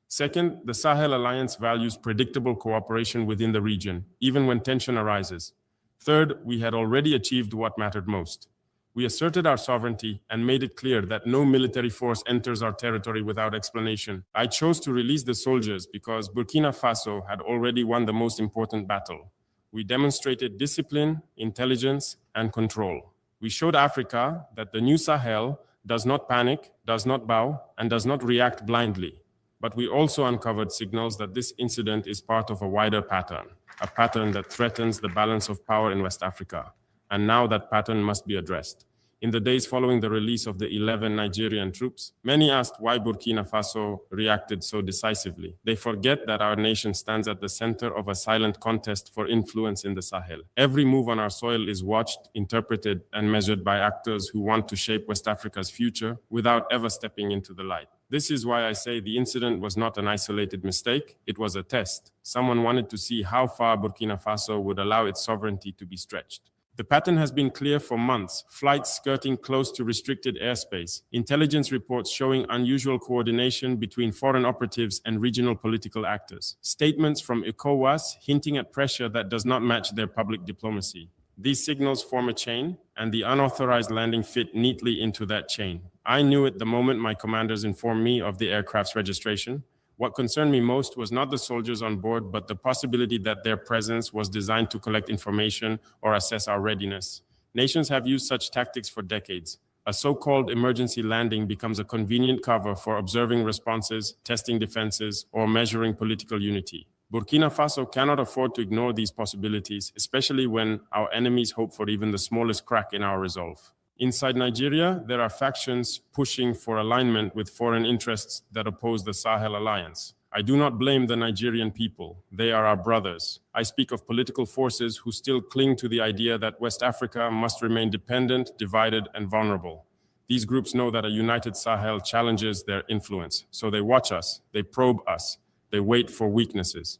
Speaker 6: Second, the Sahel Alliance values predictable cooperation within the region, even when tension arises. Third, we had already achieved what mattered most. We asserted our sovereignty and made it clear that no military force enters our territory without explanation. I chose to release the soldiers because Burkina Faso had already won the most important battle. We demonstrated discipline, intelligence, and control. We showed Africa that the new Sahel does not panic, does not bow, and does not react blindly. But we also uncovered signals that this incident is part of a wider pattern, a pattern that threatens the balance of power in West Africa. And now that pattern must be addressed. In the days following the release of the 11 Nigerian troops, many asked why Burkina Faso reacted so decisively. They forget that our nation stands at the center of a silent contest for influence in the Sahel. Every move on our soil is watched, interpreted, and measured by actors who want to shape West Africa's future without ever stepping into the light. This is why I say the incident was not an isolated mistake, it was a test. Someone wanted to see how far Burkina Faso would allow its sovereignty to be stretched. The pattern has been clear for months: flights skirting close to restricted airspace, intelligence reports showing unusual coordination between foreign operatives and regional political actors, statements from ECOWAS hinting at pressure that does not match their public diplomacy. These signals form a chain, and the unauthorized landing fit neatly into that chain. I knew it the moment my commanders informed me of the aircraft's registration. What concerned me most was not the soldiers on board, but the possibility that their presence was designed to collect information or assess our readiness. Nations have used such tactics for decades. A so-called emergency landing becomes a convenient cover for observing responses, testing defenses, or measuring political unity. Burkina Faso cannot afford to ignore these possibilities, especially when our enemies hope for even the smallest crack in our resolve. Inside Nigeria, there are factions pushing for alignment with foreign interests that oppose the Sahel Alliance. I do not blame the Nigerian people. They are our brothers. I speak of political forces who still cling to the idea that West Africa must remain dependent, divided, and vulnerable. These groups know that a united Sahel challenges their influence, so they watch us, they probe us, they wait for weaknesses.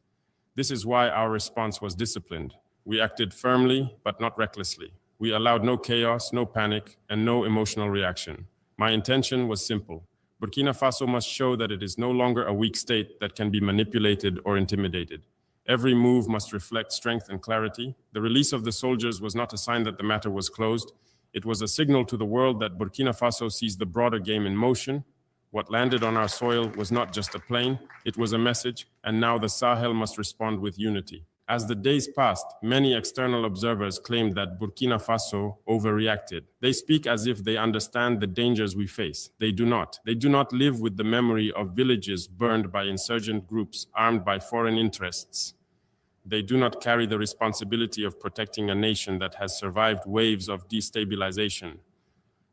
Speaker 6: This is why our response was disciplined. We acted firmly, but not recklessly. We allowed no chaos, no panic, and no emotional reaction. My intention was simple. Burkina Faso must show that it is no longer a weak state that can be manipulated or intimidated. Every move must reflect strength and clarity. The release of the soldiers was not a sign that the matter was closed. It was a signal to the world that Burkina Faso sees the broader game in motion. What landed on our soil was not just a plane, it was a message, and now the Sahel must respond with unity. As the days passed, many external observers claimed that Burkina Faso overreacted. They speak as if they understand the dangers we face. They do not. They do not live with the memory of villages burned by insurgent groups armed by foreign interests. They do not carry the responsibility of protecting a nation that has survived waves of destabilization.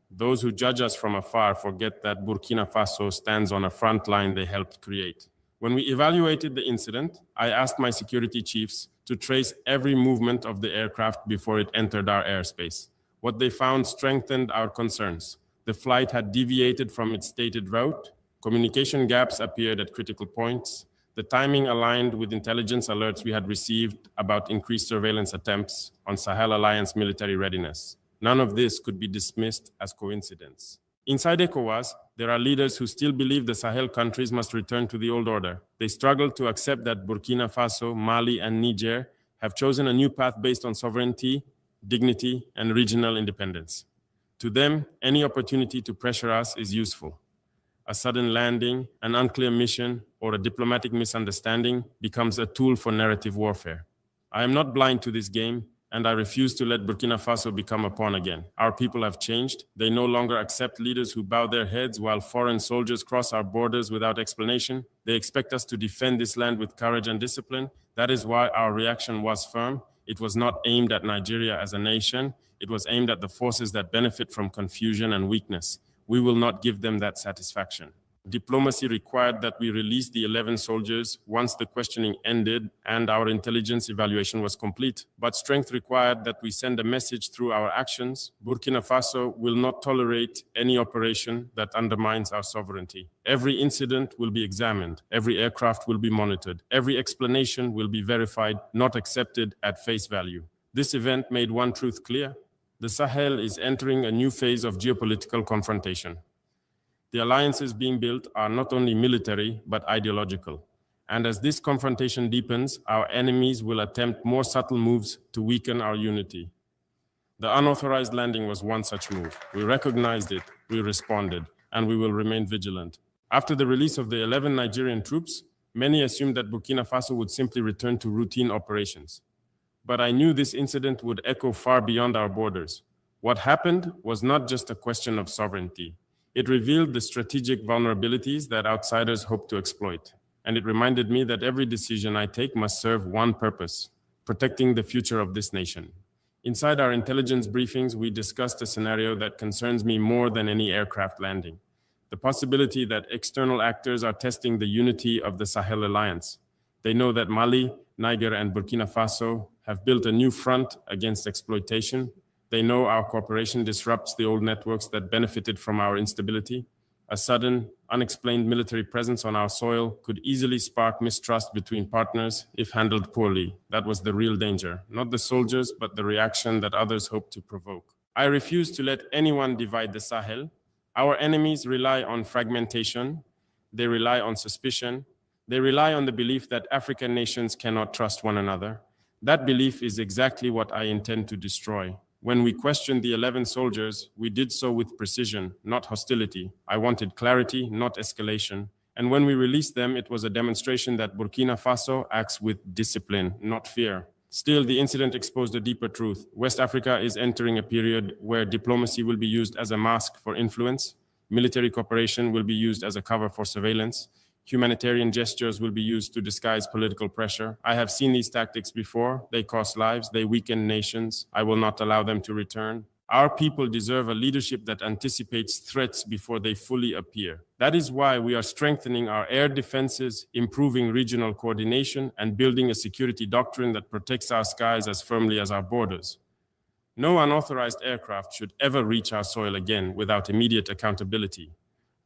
Speaker 6: Those who judge us from afar forget that Burkina Faso stands on a front line they helped create. When we evaluated the incident, I asked my security chiefs to trace every movement of the aircraft before it entered our airspace. What they found strengthened our concerns. The flight had deviated from its stated route, communication gaps appeared at critical points, the timing aligned with intelligence alerts we had received about increased surveillance attempts on Sahel Alliance military readiness. None of this could be dismissed as coincidence. Inside ECOWAS, there are leaders who still believe the Sahel countries must return to the old order. They struggle to accept that Burkina Faso, Mali, and Niger have chosen a new path based on sovereignty, dignity, and regional independence. To them, any opportunity to pressure us is useful. A sudden landing, an unclear mission, or a diplomatic misunderstanding becomes a tool for narrative warfare. I am not blind to this game, and I refuse to let Burkina Faso become a pawn again. Our people have changed. They no longer accept leaders who bow their heads while foreign soldiers cross our borders without explanation. They expect us to defend this land with courage and discipline. That is why our reaction was firm. It was not aimed at Nigeria as a nation. It was aimed at the forces that benefit from confusion and weakness. We will not give them that satisfaction. Diplomacy required that we release the 11 soldiers once the questioning ended and our intelligence evaluation was complete. But strength required that we send a message through our actions. Burkina Faso will not tolerate any operation that undermines our sovereignty. Every incident will be examined. Every aircraft will be monitored. Every explanation will be verified, not accepted at face value. This event made one truth clear. The Sahel is entering a new phase of geopolitical confrontation. The alliances being built are not only military, but ideological. And as this confrontation deepens, our enemies will attempt more subtle moves to weaken our unity. The unauthorized landing was one such move. We recognized it, we responded, and we will remain vigilant. After the release of the 11 Nigerian troops, many assumed that Burkina Faso would simply return to routine operations. But I knew this incident would echo far beyond our borders. What happened was not just a question of sovereignty. It revealed the strategic vulnerabilities that outsiders hope to exploit. And it reminded me that every decision I take must serve one purpose: protecting the future of this nation. Inside our intelligence briefings, we discussed a scenario that concerns me more than any aircraft landing: the possibility that external actors are testing the unity of the Sahel Alliance. They know that Mali, Niger, and Burkina Faso have built a new front against exploitation. They know our cooperation disrupts the old networks that benefited from our instability. A sudden, unexplained military presence on our soil could easily spark mistrust between partners if handled poorly. That was the real danger, not the soldiers, but the reaction that others hoped to provoke. I refuse to let anyone divide the Sahel. Our enemies rely on fragmentation. They rely on suspicion. They rely on the belief that African nations cannot trust one another. That belief is exactly what I intend to destroy. When we questioned the 11 soldiers, we did so with precision, not hostility. I wanted clarity, not escalation. And when we released them, it was a demonstration that Burkina Faso acts with discipline, not fear. Still, the incident exposed a deeper truth. West Africa is entering a period where diplomacy will be used as a mask for influence, military cooperation will be used as a cover for surveillance, humanitarian gestures will be used to disguise political pressure. I have seen these tactics before. They cost lives, they weaken nations. I will not allow them to return. Our people deserve a leadership that anticipates threats before they fully appear. That is why we are strengthening our air defenses, improving regional coordination, and building a security doctrine that protects our skies as firmly as our borders. No unauthorized aircraft should ever reach our soil again without immediate accountability.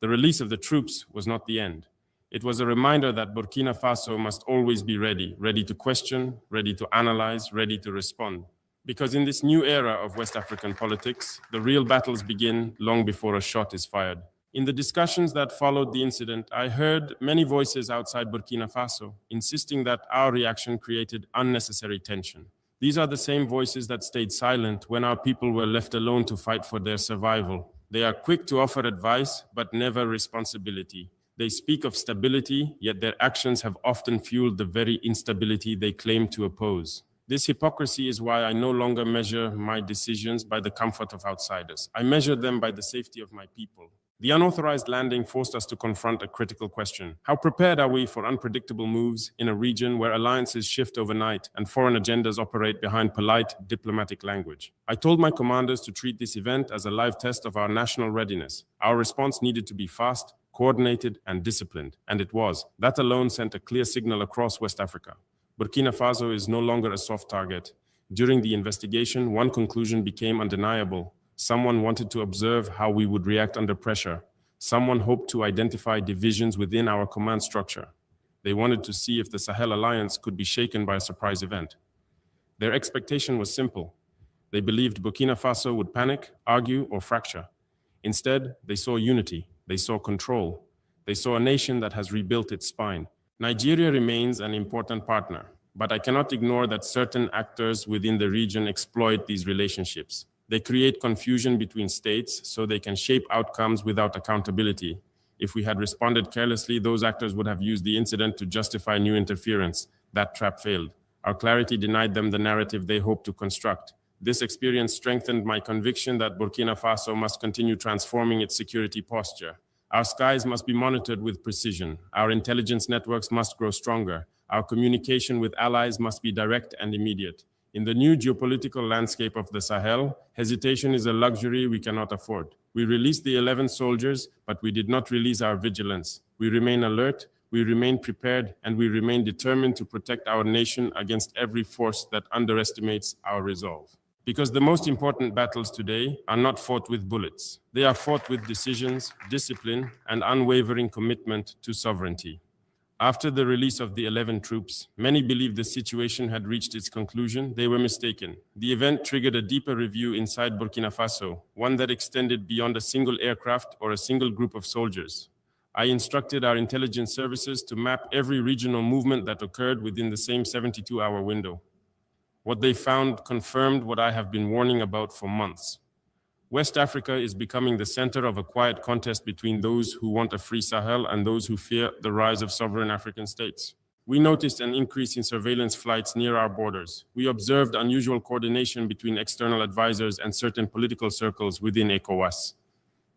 Speaker 6: The release of the troops was not the end. It was a reminder that Burkina Faso must always be ready, ready to question, ready to analyze, ready to respond. Because in this new era of West African politics, the real battles begin long before a shot is fired. In the discussions that followed the incident, I heard many voices outside Burkina Faso insisting that our reaction created unnecessary tension. These are the same voices that stayed silent when our people were left alone to fight for their survival. They are quick to offer advice, but never responsibility. They speak of stability, yet their actions have often fueled the very instability they claim to oppose. This hypocrisy is why I no longer measure my decisions by the comfort of outsiders. I measure them by the safety of my people. The unauthorized landing forced us to confront a critical question. How prepared are we for unpredictable moves in a region where alliances shift overnight and foreign agendas operate behind polite diplomatic language? I told my commanders to treat this event as a live test of our national readiness. Our response needed to be fast, coordinated, and disciplined, and it was. That alone sent a clear signal across West Africa. Burkina Faso is no longer a soft target. During the investigation, one conclusion became undeniable. Someone wanted to observe how we would react under pressure. Someone hoped to identify divisions within our command structure. They wanted to see if the Sahel Alliance could be shaken by a surprise event. Their expectation was simple. They believed Burkina Faso would panic, argue, or fracture. Instead, they saw unity. They saw control. They saw a nation that has rebuilt its spine. Nigeria remains an important partner. But I cannot ignore that certain actors within the region exploit these relationships. They create confusion between states so they can shape outcomes without accountability. If we had responded carelessly, those actors would have used the incident to justify new interference. That trap failed. Our clarity denied them the narrative they hoped to construct. This experience strengthened my conviction that Burkina Faso must continue transforming its security posture. Our skies must be monitored with precision. Our intelligence networks must grow stronger. Our communication with allies must be direct and immediate. In the new geopolitical landscape of the Sahel, hesitation is a luxury we cannot afford. We released the 11 soldiers, but we did not release our vigilance. We remain alert, we remain prepared, and we remain determined to protect our nation against every force that underestimates our resolve. Because the most important battles today are not fought with bullets. They are fought with decisions, discipline, and unwavering commitment to sovereignty. After the release of the 11 troops, many believed the situation had reached its conclusion. They were mistaken. The event triggered a deeper review inside Burkina Faso, one that extended beyond a single aircraft or a single group of soldiers. I instructed our intelligence services to map every regional movement that occurred within the same 72-hour window. What they found confirmed what I have been warning about for months. West Africa is becoming the center of a quiet contest between those who want a free Sahel and those who fear the rise of sovereign African states. We noticed an increase in surveillance flights near our borders. We observed unusual coordination between external advisors and certain political circles within ECOWAS.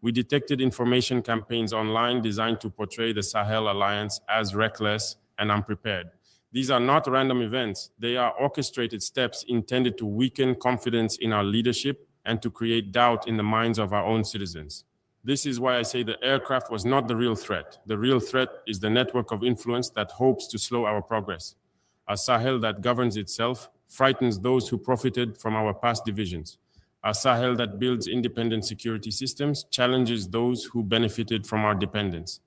Speaker 6: We detected information campaigns online designed to portray the Sahel Alliance as reckless and unprepared. These are not random events. They are orchestrated steps intended to weaken confidence in our leadership and to create doubt in the minds of our own citizens. This is why I say the aircraft was not the real threat. The real threat is the network of influence that hopes to slow our progress. A Sahel that governs itself frightens those who profited from our past divisions. A Sahel that builds independent security systems challenges those who benefited from our dependence.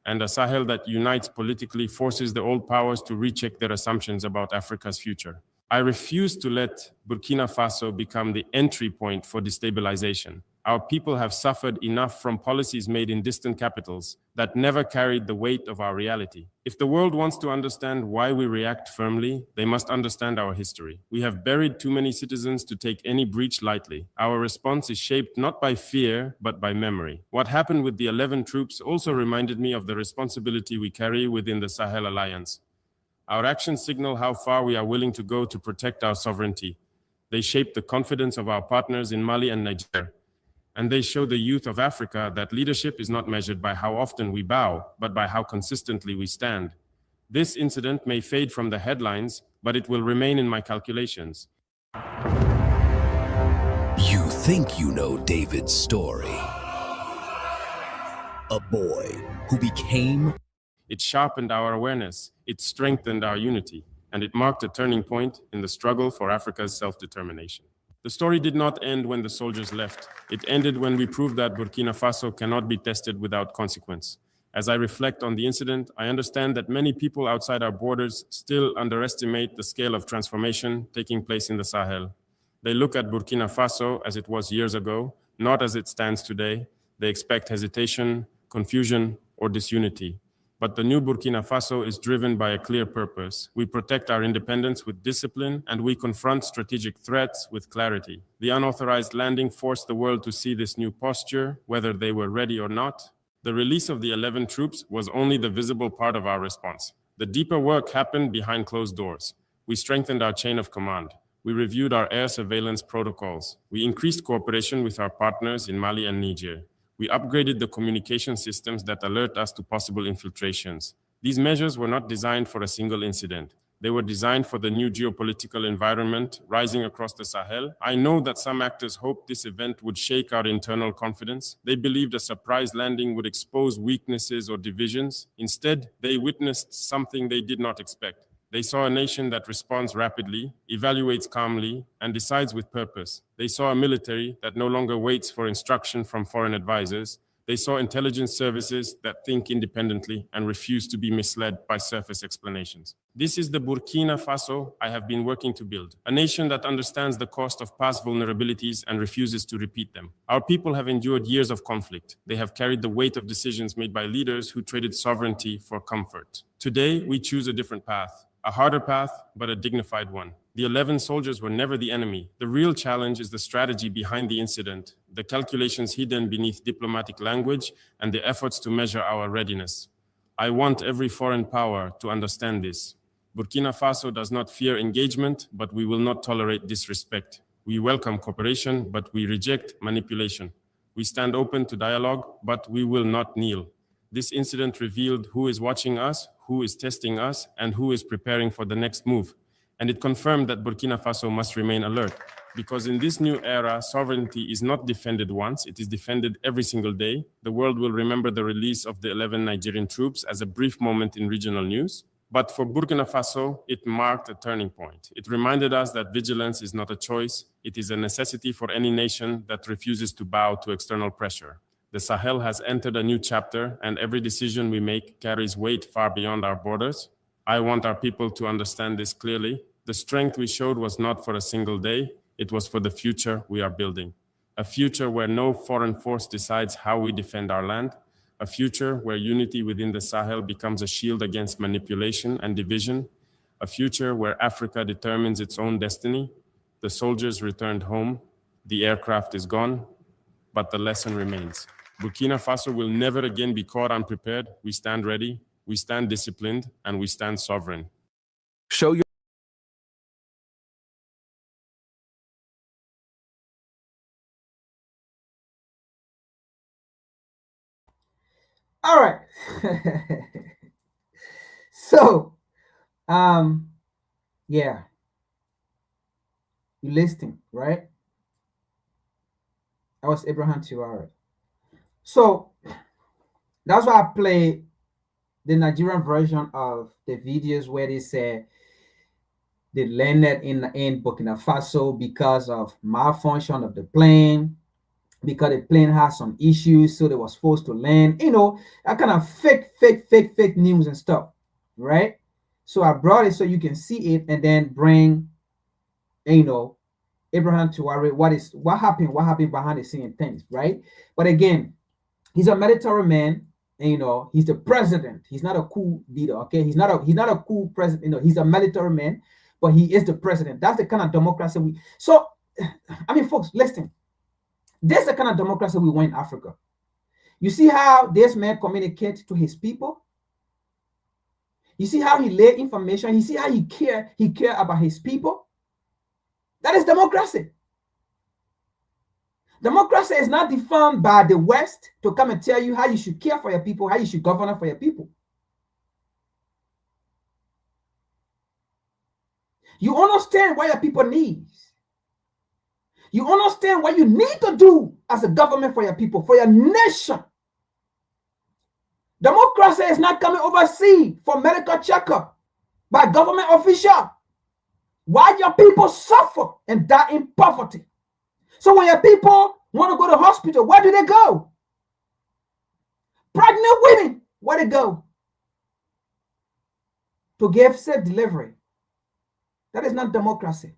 Speaker 6: And a Sahel that unites politically forces the old powers to recheck their assumptions about Africa's future. I refuse to let Burkina Faso become the entry point for destabilization. Our people have suffered enough from policies made in distant capitals that never carried the weight of our reality. If the world wants to understand why we react firmly, they must understand our history. We have buried too many citizens to take any breach lightly. Our response is shaped not by fear, but by memory. What happened with the 11 troops also reminded me of the responsibility we carry within the Sahel Alliance. Our actions signal how far we are willing to go to protect our sovereignty. They shape the confidence of our partners in Mali and Niger. And they show the youth of Africa that leadership is not measured by how often we bow, but by how consistently we stand. This incident may fade from the headlines, but it will remain in my calculations.
Speaker 2: You think you know David's story. A boy who became...
Speaker 6: It sharpened our awareness, it strengthened our unity, and it marked a turning point in the struggle for Africa's self-determination. The story did not end when the soldiers left. It ended when we proved that Burkina Faso cannot be tested without consequence. As I reflect on the incident, I understand that many people outside our borders still underestimate the scale of transformation taking place in the Sahel. They look at Burkina Faso as it was years ago, not as it stands today. They expect hesitation, confusion, or disunity. But the new Burkina Faso is driven by a clear purpose. We protect our independence with discipline, and we confront strategic threats with clarity. The unauthorized landing forced the world to see this new posture, whether they were ready or not. The release of the 11 troops was only the visible part of our response. The deeper work happened behind closed doors. We strengthened our chain of command. We reviewed our air surveillance protocols. We increased cooperation with our partners in Mali and Niger. We upgraded the communication systems that alert us to possible infiltrations. These measures were not designed for a single incident. They were designed for the new geopolitical environment rising across the Sahel. I know that some actors hoped this event would shake our internal confidence. They believed a surprise landing would expose weaknesses or divisions. Instead, they witnessed something they did not expect. They saw a nation that responds rapidly, evaluates calmly, and decides with purpose. They saw a military that no longer waits for instruction from foreign advisors. They saw intelligence services that think independently and refuse to be misled by surface explanations. This is the Burkina Faso I have been working to build, a nation that understands the cost of past vulnerabilities and refuses to repeat them. Our people have endured years of conflict. They have carried the weight of decisions made by leaders who traded sovereignty for comfort. Today, we choose a different path. A harder path, but a dignified one. The 11 soldiers were never the enemy. The real challenge is the strategy behind the incident, the calculations hidden beneath diplomatic language, and the efforts to measure our readiness. I want every foreign power to understand this. Burkina Faso does not fear engagement, but we will not tolerate disrespect. We welcome cooperation, but we reject manipulation. We stand open to dialogue, but we will not kneel. This incident revealed who is watching us, who is testing us, and who is preparing for the next move. And it confirmed that Burkina Faso must remain alert, because in this new era, sovereignty is not defended once, it is defended every single day. The world will remember the release of the 11 Nigerian troops as a brief moment in regional news. But for Burkina Faso, it marked a turning point. It reminded us that vigilance is not a choice, it is a necessity for any nation that refuses to bow to external pressure. The Sahel has entered a new chapter, and every decision we make carries weight far beyond our borders. I want our people to understand this clearly. The strength we showed was not for a single day, it was for the future we are building. A future where no foreign force decides how we defend our land. A future where unity within the Sahel becomes a shield against manipulation and division. A future where Africa determines its own destiny. The soldiers returned home. The aircraft is gone, but the lesson remains. Burkina Faso will never again be caught unprepared. We stand ready, we stand disciplined, and we stand sovereign.
Speaker 7: Show your
Speaker 4: All right. So, yeah, you listening, right? That was Abraham Traore. So that's why I play the Nigerian version of the videos where they say they landed in Burkina Faso because of malfunction of the plane, because the plane has some issues, so they was forced to land. You know, that kind of fake news and stuff, right? So I brought it so you can see it and then bring, you know, Abraham Traore, what happened behind the scene things, right? But again, he's a military man, and you know, he's the president. He's not a cool leader, okay? He's not a cool president, you know, he's a military man, but he is the president. That's the kind of democracy I mean, folks, listen. This is the kind of democracy we want in Africa. You see how this man communicates to his people? You see how he lay information? You see how he care about his people? That is democracy. Democracy is not defined by the West to come and tell you how you should care for your people, how you should govern for your people. You understand what your people need. You understand what you need to do as a government for your people, for your nation. Democracy is not coming overseas for medical checkup by government official. Why your people suffer and die in poverty? So when your people want to go to the hospital, where do they go? Pregnant women, where they go? To give safe delivery. That is not democracy.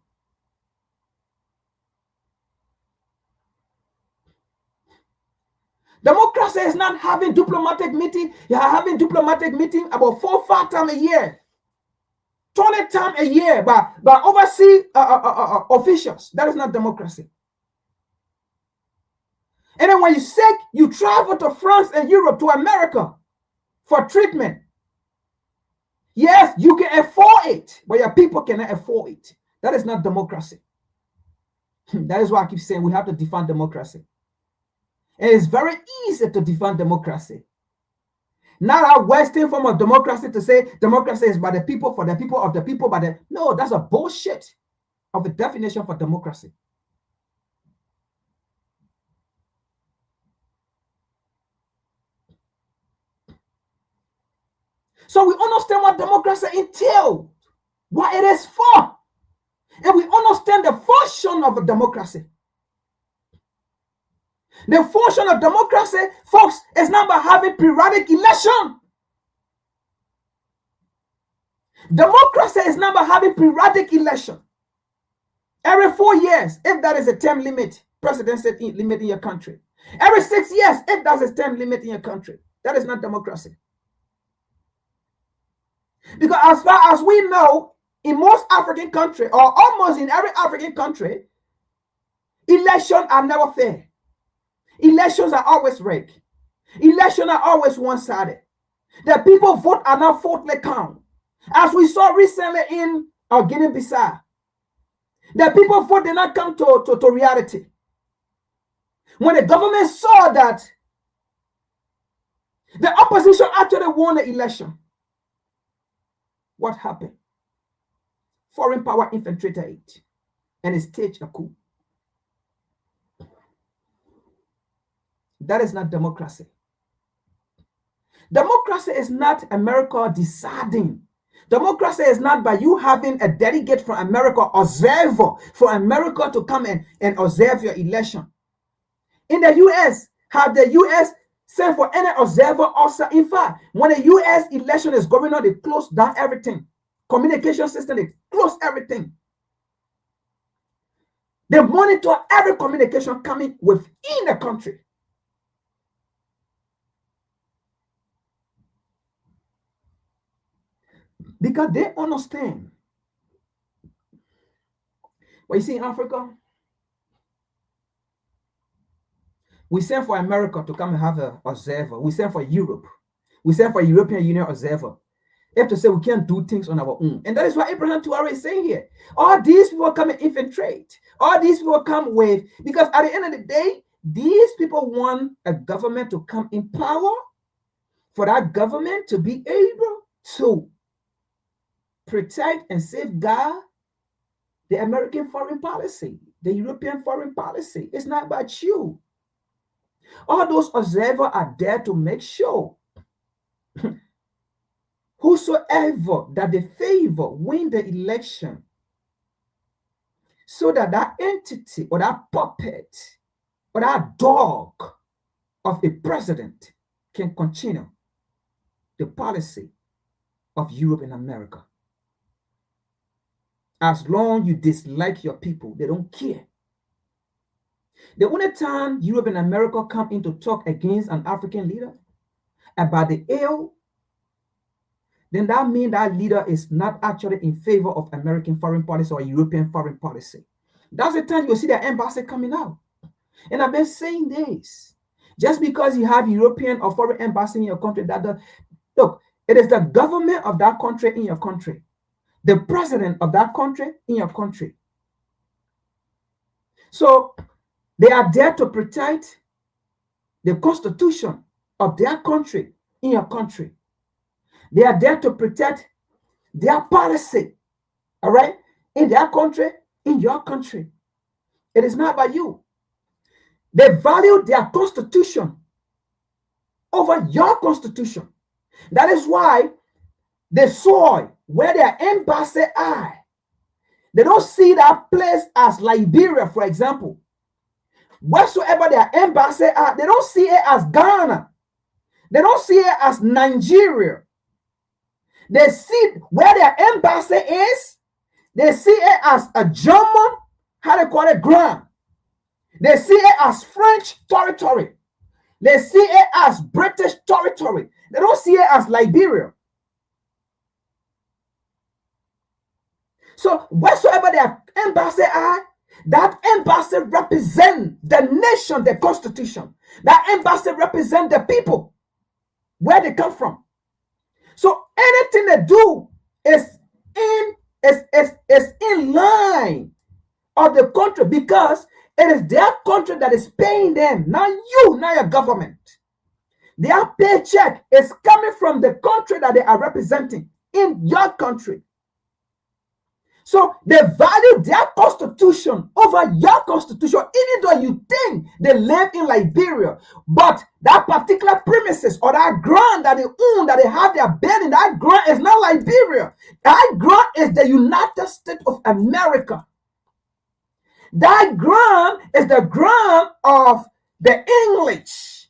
Speaker 4: Democracy is not having diplomatic meeting. You are having diplomatic meeting about 4 or 5 times a year, 20 times a year by overseas officials. That is not democracy. And then when you're sick, you travel to France and Europe, to America for treatment. Yes, you can afford it, but your people cannot afford it. That is not democracy. That is why I keep saying we have to defend democracy. And it's very easy to defend democracy. Not a Western form of democracy to say democracy is by the people, for the people, of the people, by the... No, that's a bullshit of a definition for democracy. So we understand what democracy entails, what it is for. And we understand the function of a democracy. The function of democracy, folks, is not about having periodic election. Democracy is not about having periodic election. Every 4 years, if that is a term limit, presidency limit in your country. Every 6 years, if that's a term limit in your country. That is not democracy. Because as far as we know, in most African countries, or almost in every African country, elections are never fair. Elections are always rigged. Elections are always one-sided. The people vote are not fairly counted. As we saw recently in Guinea-Bissau, the people vote did not come to reality. When the government saw that the opposition actually won the election, what happened? Foreign power infiltrated it and it staged a coup. That is not democracy. Democracy is not America deciding. Democracy is not by you having a delegate from America, observer for America to come and observe your election. In the US, have the US sent for any observer also? In fact, when the US election is going on, they close down everything. Communication system, they close everything. They monitor every communication coming within the country. Because they understand. But you see, in Africa, we send for America to come and have an observer. We send for Europe. We send for European Union observer. You have to say we can't do things on our own. And that is what Abraham Touare is saying here. All these people come and infiltrate. All these people come with, because at the end of the day, these people want a government to come in power, for that government to be able to protect and safeguard the American foreign policy, the European foreign policy. It's not about you. All those observers are there to make sure whosoever that they favor win the election, so that that entity or that puppet or that dog of a president can continue the policy of Europe and America. As long as you dislike your people, they don't care. The only time Europe and America come in to talk against an African leader about the ill, then that means that leader is not actually in favor of American foreign policy or European foreign policy. That's the time you'll see the embassy coming out. And I've been saying this. Just because you have European or foreign embassy in your country, look, it is the government of that country in your country, the president of that country in your country. So they are there to protect the constitution of their country in your country. They are there to protect their policy, all right, in their country, in your country. It is not about you. They value their constitution over your constitution. That is why the soil where their embassy are, they don't see that place as Liberia, for example. Whatsoever their embassy are, they don't see it as Ghana. They don't see it as Nigeria. They see where their embassy is, they see it as a German, how they call it, ground. They see it as French territory. They see it as British territory. They don't see it as Liberia. So whatsoever their embassy are, that embassy represents the nation, the constitution. That embassy represents the people, where they come from. So anything they do is in line of the country, because it is their country that is paying them, not you, not your government. Their paycheck is coming from the country that they are representing in your country. So they value their constitution over your constitution, even though you think they live in Liberia. But that particular premises or that ground that they own, that they have their building, that ground is not Liberia. That ground is the United States of America. That ground is the ground of the English,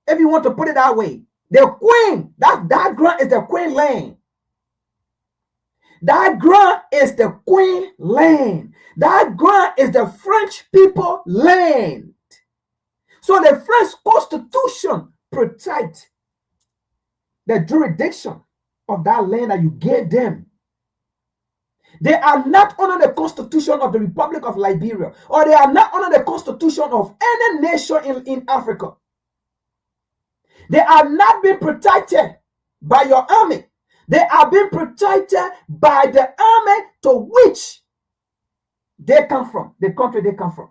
Speaker 4: if you want to put it that way. The Queen, that ground is the Queen land. That ground is the Queen land. That ground is the French people land. So the French Constitution protects the jurisdiction of that land that you gave them. They are not under the constitution of the Republic of Liberia, or they are not under the constitution of any nation in Africa. They are not being protected by your army. They are being protected by the army to which they come from, the country they come from.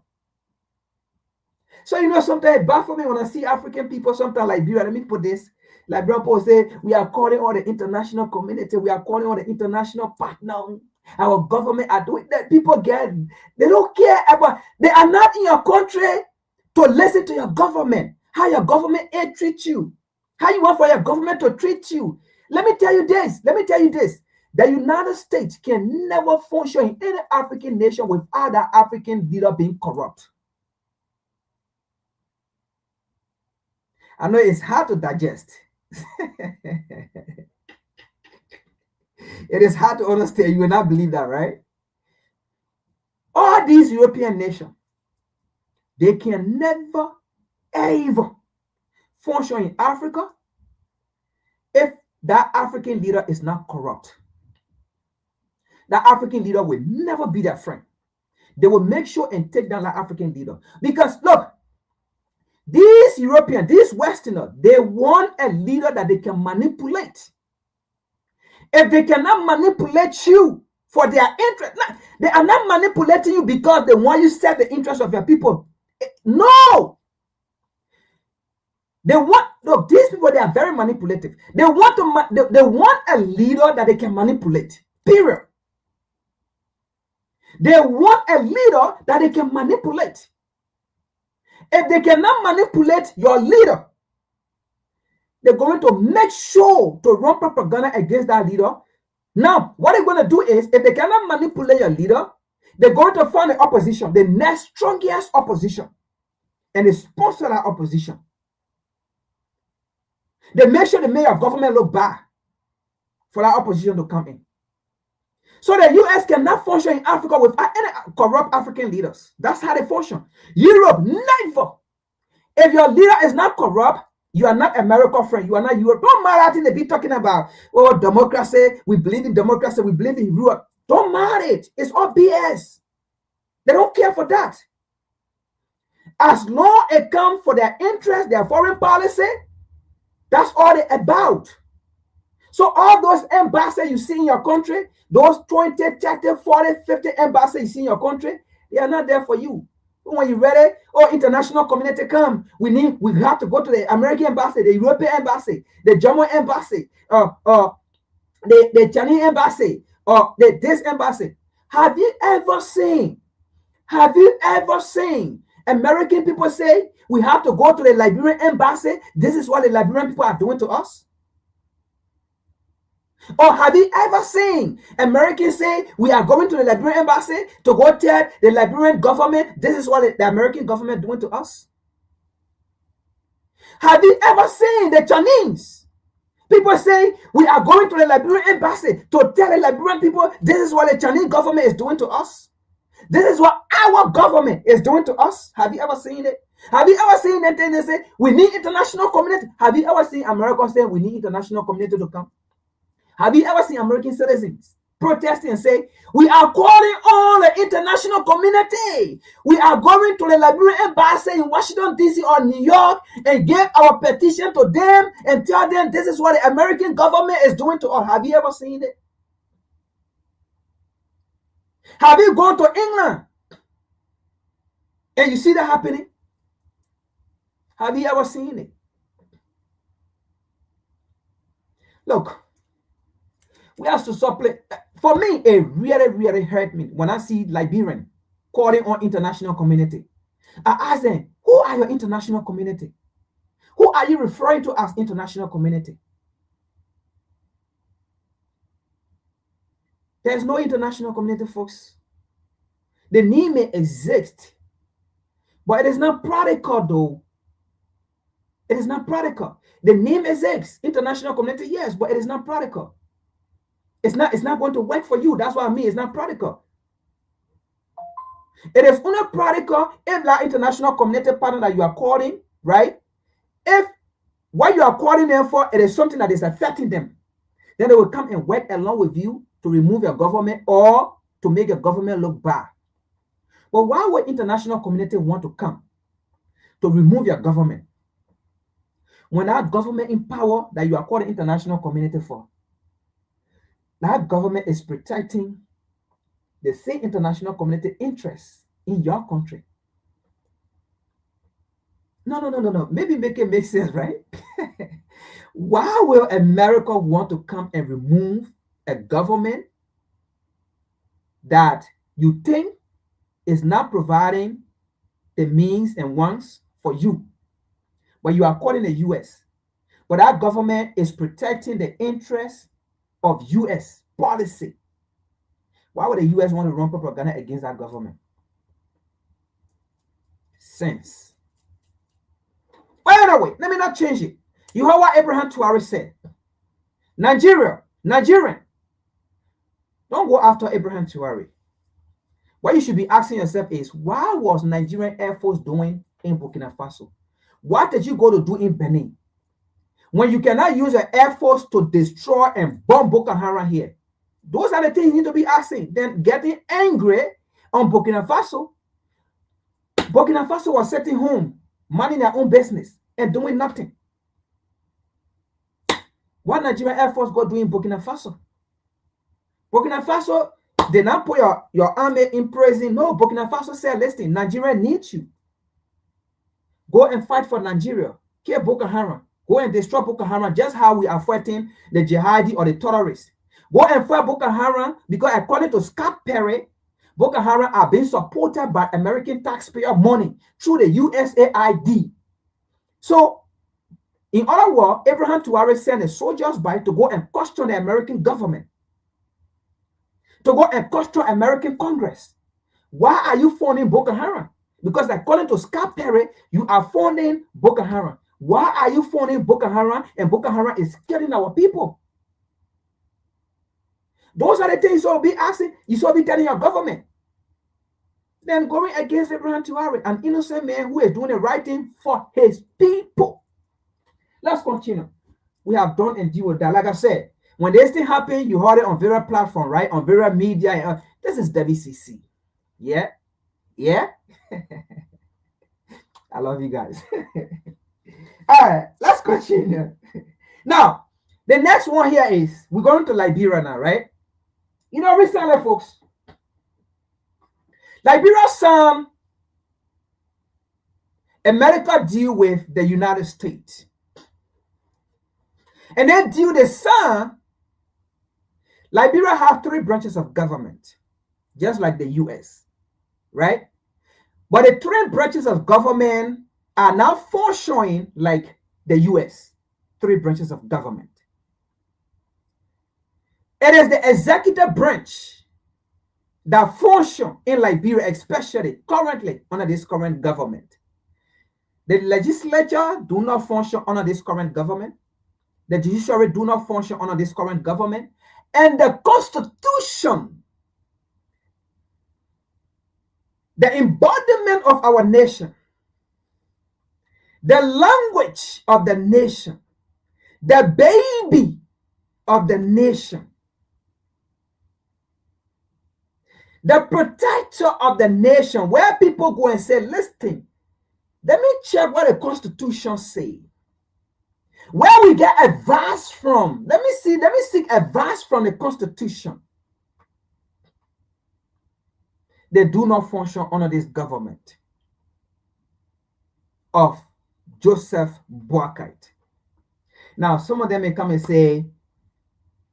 Speaker 4: So, you know, sometimes it baffles me when I see African people, sometimes Liberia, let me put this. Liberian people say, we are calling all the international community, we are calling all the international partners. Our government are doing that. People they don't care about, they are not in your country to listen to your government, how your government treats you, how you want for your government to treat you. Let me tell you this. The United States can never function in any African nation without the African leader being corrupt. I know it's hard to digest. It is hard to understand. You will not believe that, right? All these European nations, they can never, ever function in Africa if that African leader is not corrupt. That African leader will never be their friend. They will make sure and take down that African leader. Because look, these Europeans, these Westerners, they want a leader that they can manipulate. If they cannot manipulate you for their interest, they are not manipulating you because they want you to serve the interest of your people. No. They want, look, these people, they are very manipulative. They want a leader that they can manipulate. Period. They want a leader that they can manipulate. If they cannot manipulate your leader, they're going to make sure to run propaganda against that leader. Now, what they're going to do is, if they cannot manipulate your leader, they're going to find the opposition, the next strongest opposition, and they sponsor that opposition. They make sure the mayor of government look bad for that opposition to come in. So the US cannot function in Africa without any corrupt African leaders. That's how they function. Europe, never. If your leader is not corrupt, you are not American friend. You are not Europe. Don't matter what they be talking about. Oh, democracy. We believe in democracy. We believe in Europe. Don't matter it. It's all BS. They don't care for that. As long as it comes for their interest, their foreign policy, that's all they're about. So all those embassies you see in your country, those 20, 30, 40, 50 embassies you see in your country, they are not there for you. When you're ready, oh, international community come. We have to go to the American embassy, the European embassy, the German embassy, the Chinese embassy, or this embassy. Have you ever seen American people say, we have to go to the Liberian embassy? This is what the Liberian people are doing to us. Or have you ever seen Americans say, we are going to the Liberian embassy to go tell the Liberian government, this is what the American government is doing to us? Have you ever seen the Chinese people say, we are going to the Liberian embassy to tell the Liberian people, this is what the Chinese government is doing to us? This is what our government is doing to us? Have you ever seen it? Have you ever seen that they say, we need international community? Have you ever seen America say, we need international community to come? Have you ever seen American citizens protesting and say, we are calling all the international community. We are going to the Liberian embassy in Washington, D.C. or New York and give our petition to them and tell them this is what the American government is doing to us. Have you ever seen it? Have you gone to England and you see that happening? Have you ever seen it? Look, we have to supplement. For me, it really, really hurt me when I see Liberian calling on international community. I ask them, who are your international community? Who are you referring to as international community? There's no international community, folks. The name may exist, but it is not practical, though. It is not practical. The name exists, international community, yes, but it is not practical. It's not going to work for you. That's what I mean. It's not practical. It is only practical if that international community partner that you are calling, right? If what you are calling them for, it is something that is affecting them. Then they will come and work along with you to remove your government or to make your government look bad. But why would international community want to come to remove your government when that government in power that you are calling international community for, that government is protecting the same international community interests in your country? No. Maybe make it make sense, right? Why will America want to come and remove a government that you think is not providing the means and wants for you, but you are calling the US? But that government is protecting the interests of US policy. Why would the US want to run propaganda against that government? Sense. Well, anyway, let me not change it. You heard what Abraham Tuare said. Nigerian. Don't go after Abraham Tuare. What you should be asking yourself is, why was Nigerian Air Force doing in Burkina Faso? What did you go to do in Benin? When you cannot use the Air Force to destroy and bomb Boko Haram here. Those are the things you need to be asking. Then getting angry on Burkina Faso. Burkina Faso was sitting home, minding their own business and doing nothing. What Nigerian Air Force go do in Burkina Faso? Burkina Faso did not put your army in prison. No, Burkina Faso said, listen, Nigeria needs you. Go and fight for Nigeria. Kill Boko Haram. Go and destroy Boko Haram, just how we are fighting the jihadi or the terrorists. Go and fight Boko Haram, because according to Scott Perry, Boko Haram are being supported by American taxpayer money through the USAID. So, in other words, Abraham Tuare sent the soldiers by to go and question the American government, to go and question American Congress. Why are you funding Boko Haram? Because according to Scott Perry, you are funding Boko Haram. Why are you funding Boko Haram? And Boko Haram is killing our people. Those are the things you should be asking. You should be telling your government. Then going against Abraham Tuare, an innocent man who is doing the right thing for his people. Let's continue. We have done and deal with that. Like I said, when this thing happen, you heard it on various platforms, right? On various media. This is WCC. Yeah. I love you guys. All right, let's continue. Now, the next one here is, we're going to Liberia now, right? You know, recently, folks, Liberia signed a medical deal with the United States. And that deal they signed, Liberia have 3 branches of government, just like the US, right? But the 3 branches of government are now functioning like the US, 3 branches of government. It is the executive branch that function in Liberia, especially currently under this current government. The legislature do not function under this current government. The judiciary do not function under this current government. And the constitution, the embodiment of our nation, the language of the nation, the baby of the nation, the protector of the nation, where people go and say, listen, let me check what the Constitution says. Where we get advice from. Let me seek advice from the Constitution. They do not function under this government of Joseph Boakai. Now, some of them may come and say,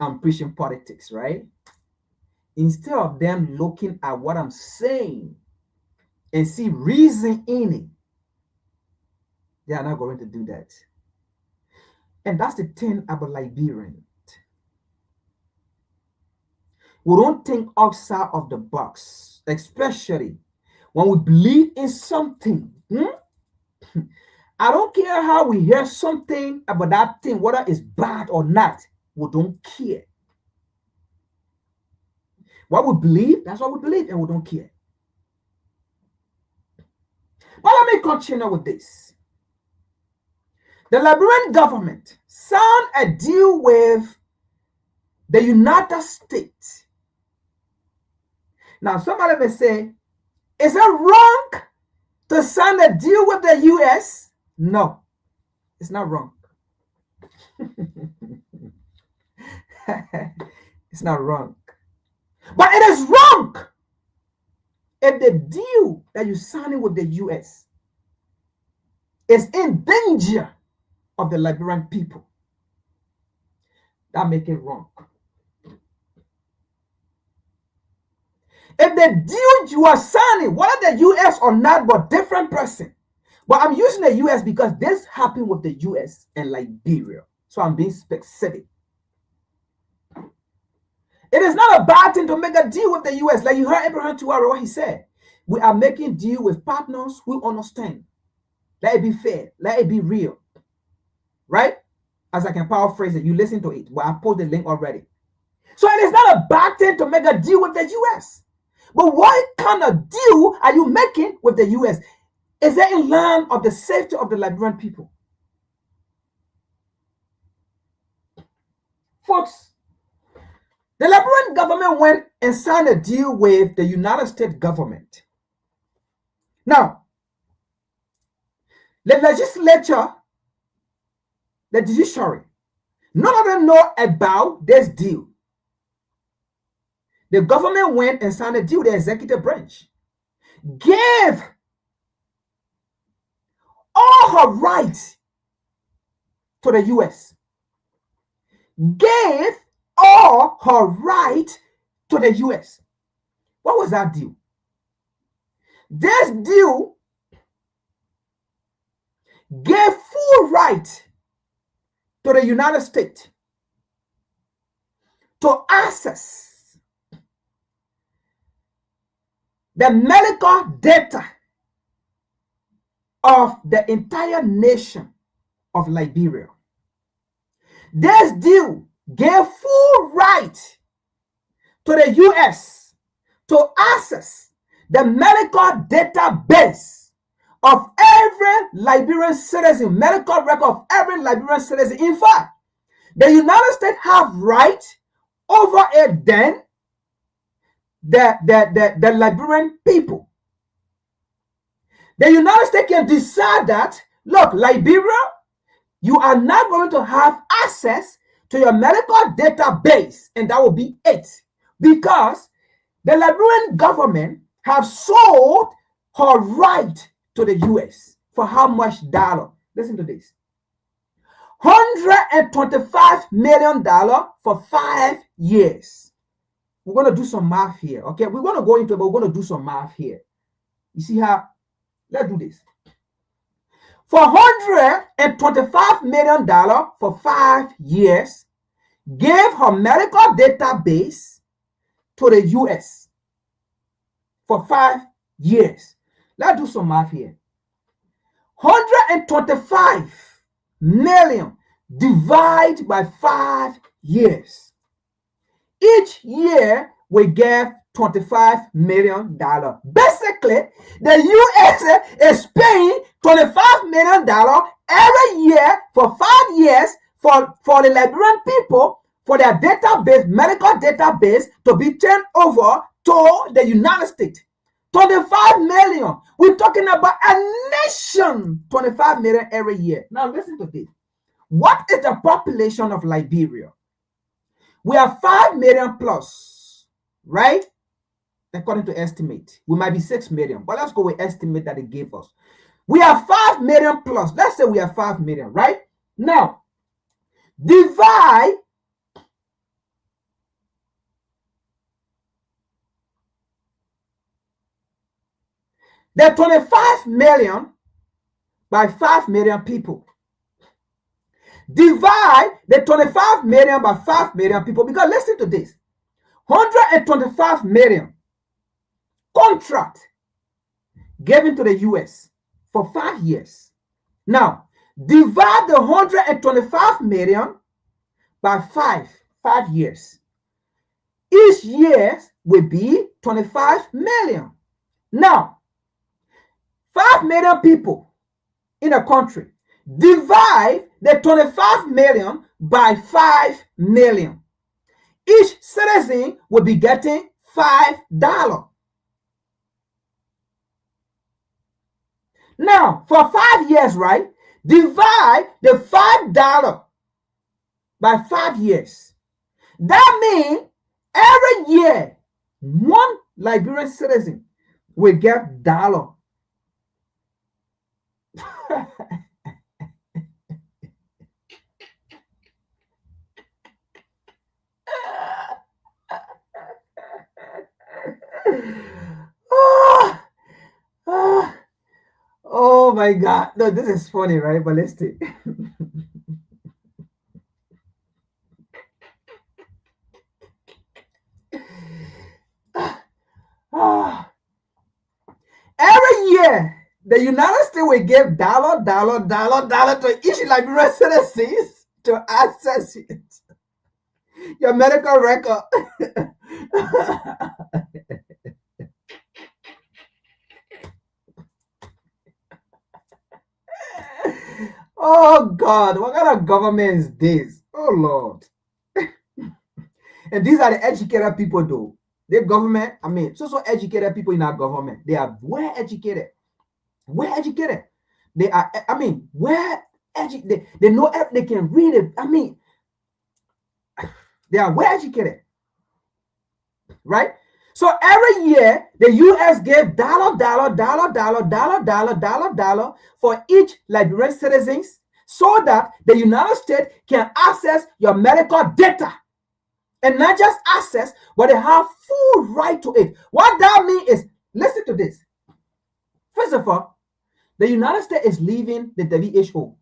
Speaker 4: I'm preaching politics, right? Instead of them looking at what I'm saying and see reason in it, they are not going to do that. And that's the thing about Liberian. We don't think outside of the box, especially when we believe in something. I don't care how we hear something about that thing, whether it's bad or not. We don't care. What we believe, that's what we believe, and we don't care. But let me continue with this. The Liberian government signed a deal with the United States. Now, somebody may say, is it wrong to sign a deal with the US? No, it's not wrong. It's not wrong. But it is wrong if the deal that you sign with the US is in danger of the Liberian people. That makes it wrong. If the deal you are signing, whether the US or not, but different person. But I'm using the US because this happened with the US and Liberia. So I'm being specific. It is not a bad thing to make a deal with the US. Like you heard Abraham Tuwara, what he said. We are making deal with partners who understand. Let it be fair. Let it be real. Right? As I can paraphrase it, you listen to it. But I put the link already. So it is not a bad thing to make a deal with the US. But what kind of deal are you making with the US? Is it in line of the safety of the Liberian people? Folks, the Liberian government went and signed a deal with the United States government. Now, the legislature, the judiciary, none of them know about this deal. The government went and signed a deal with the executive branch. Gave all her rights to the US. Gave all her rights to the US. What was that deal? This deal gave full right to the United States to access the medical data of the entire nation of Liberia. This deal gave full right to the US to access the medical database of every Liberian citizen, medical record of every Liberian citizen. In fact, the United States have right over it then the Liberian people. The United States can decide that, look, Liberia, you are not going to have access to your medical database, and that will be it. Because the Liberian government have sold her right to the US for how much dollar? Listen to this. $125 million for 5 years. We're going to do some math here, okay? We're going to go into it, but we're going to do some math here. You see how? Let's do this. For $125 million for 5 years, gave her medical database to the US for 5 years. Let's do some math here. 125 million divided by 5 years. Each year we get $25 million. Basically, the US is paying $25 million every year for 5 years for the Liberian people for their database, medical database, to be turned over to the United States. 25 million. We're talking about a nation. 25 million every year. Now listen to this. What is the population of Liberia? We are 5 million plus, right? According to estimate. We might be 6 million, but let's go with estimate that they gave us. We are 5 million plus. Let's say we are 5 million, right? Now, divide the 25 million by 5 million people. Divide the 25 million by 5 million people, because listen to this. 125 million contract given to the US for 5 years. Now, divide the 125 million by 5 years. Each year will be 25 million. Now, 5 million people in a country. Divide the 25 million by 5 million. each citizen will be getting $5. Now, for 5 years, right? Divide the $5 by 5 years. That means every year, one Liberian citizen will get $1. Oh my God. No, this is funny, right? But let's see. Every year, the United States will give dollar to each Liberian citizens to access it. Your medical record. Oh God, what kind of government is this? Oh Lord. And these are the educated people though. The government, I mean, so educated people in our government. They are well educated. Well educated. They are, I mean, well educated. They know, they can read it. I mean, they are well educated. Right? So every year, the US gave dollar for each Liberian citizens so that the United States can access your medical data. And not just access, but they have full right to it. What that means is, listen to this. First of all, the United States is leaving the WHO,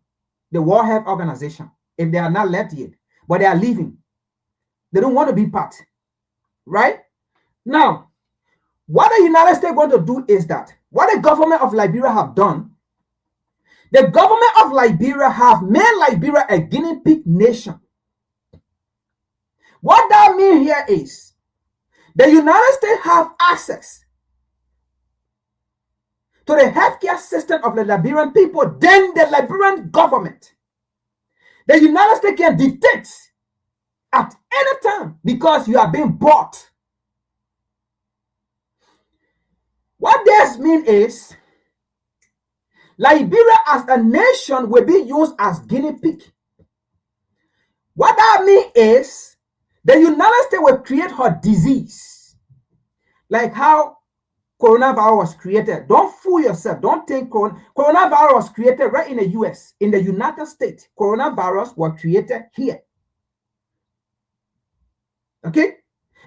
Speaker 4: the World Health Organization, if they are not left yet, but they are leaving. They don't want to be part, right? Now, what the United States want to do is that, what the government of Liberia have done, the government of Liberia have made Liberia a guinea pig nation. What that means here is, the United States have access to the healthcare system of the Liberian people, then the Liberian government. The United States can dictate at any time because you are being bought. What this means is, Liberia as a nation will be used as guinea pig. What that means is, the United States will create her disease. Like how coronavirus was created. Don't fool yourself. Don't think coronavirus was created right in the US. In the United States, coronavirus was created here. Okay?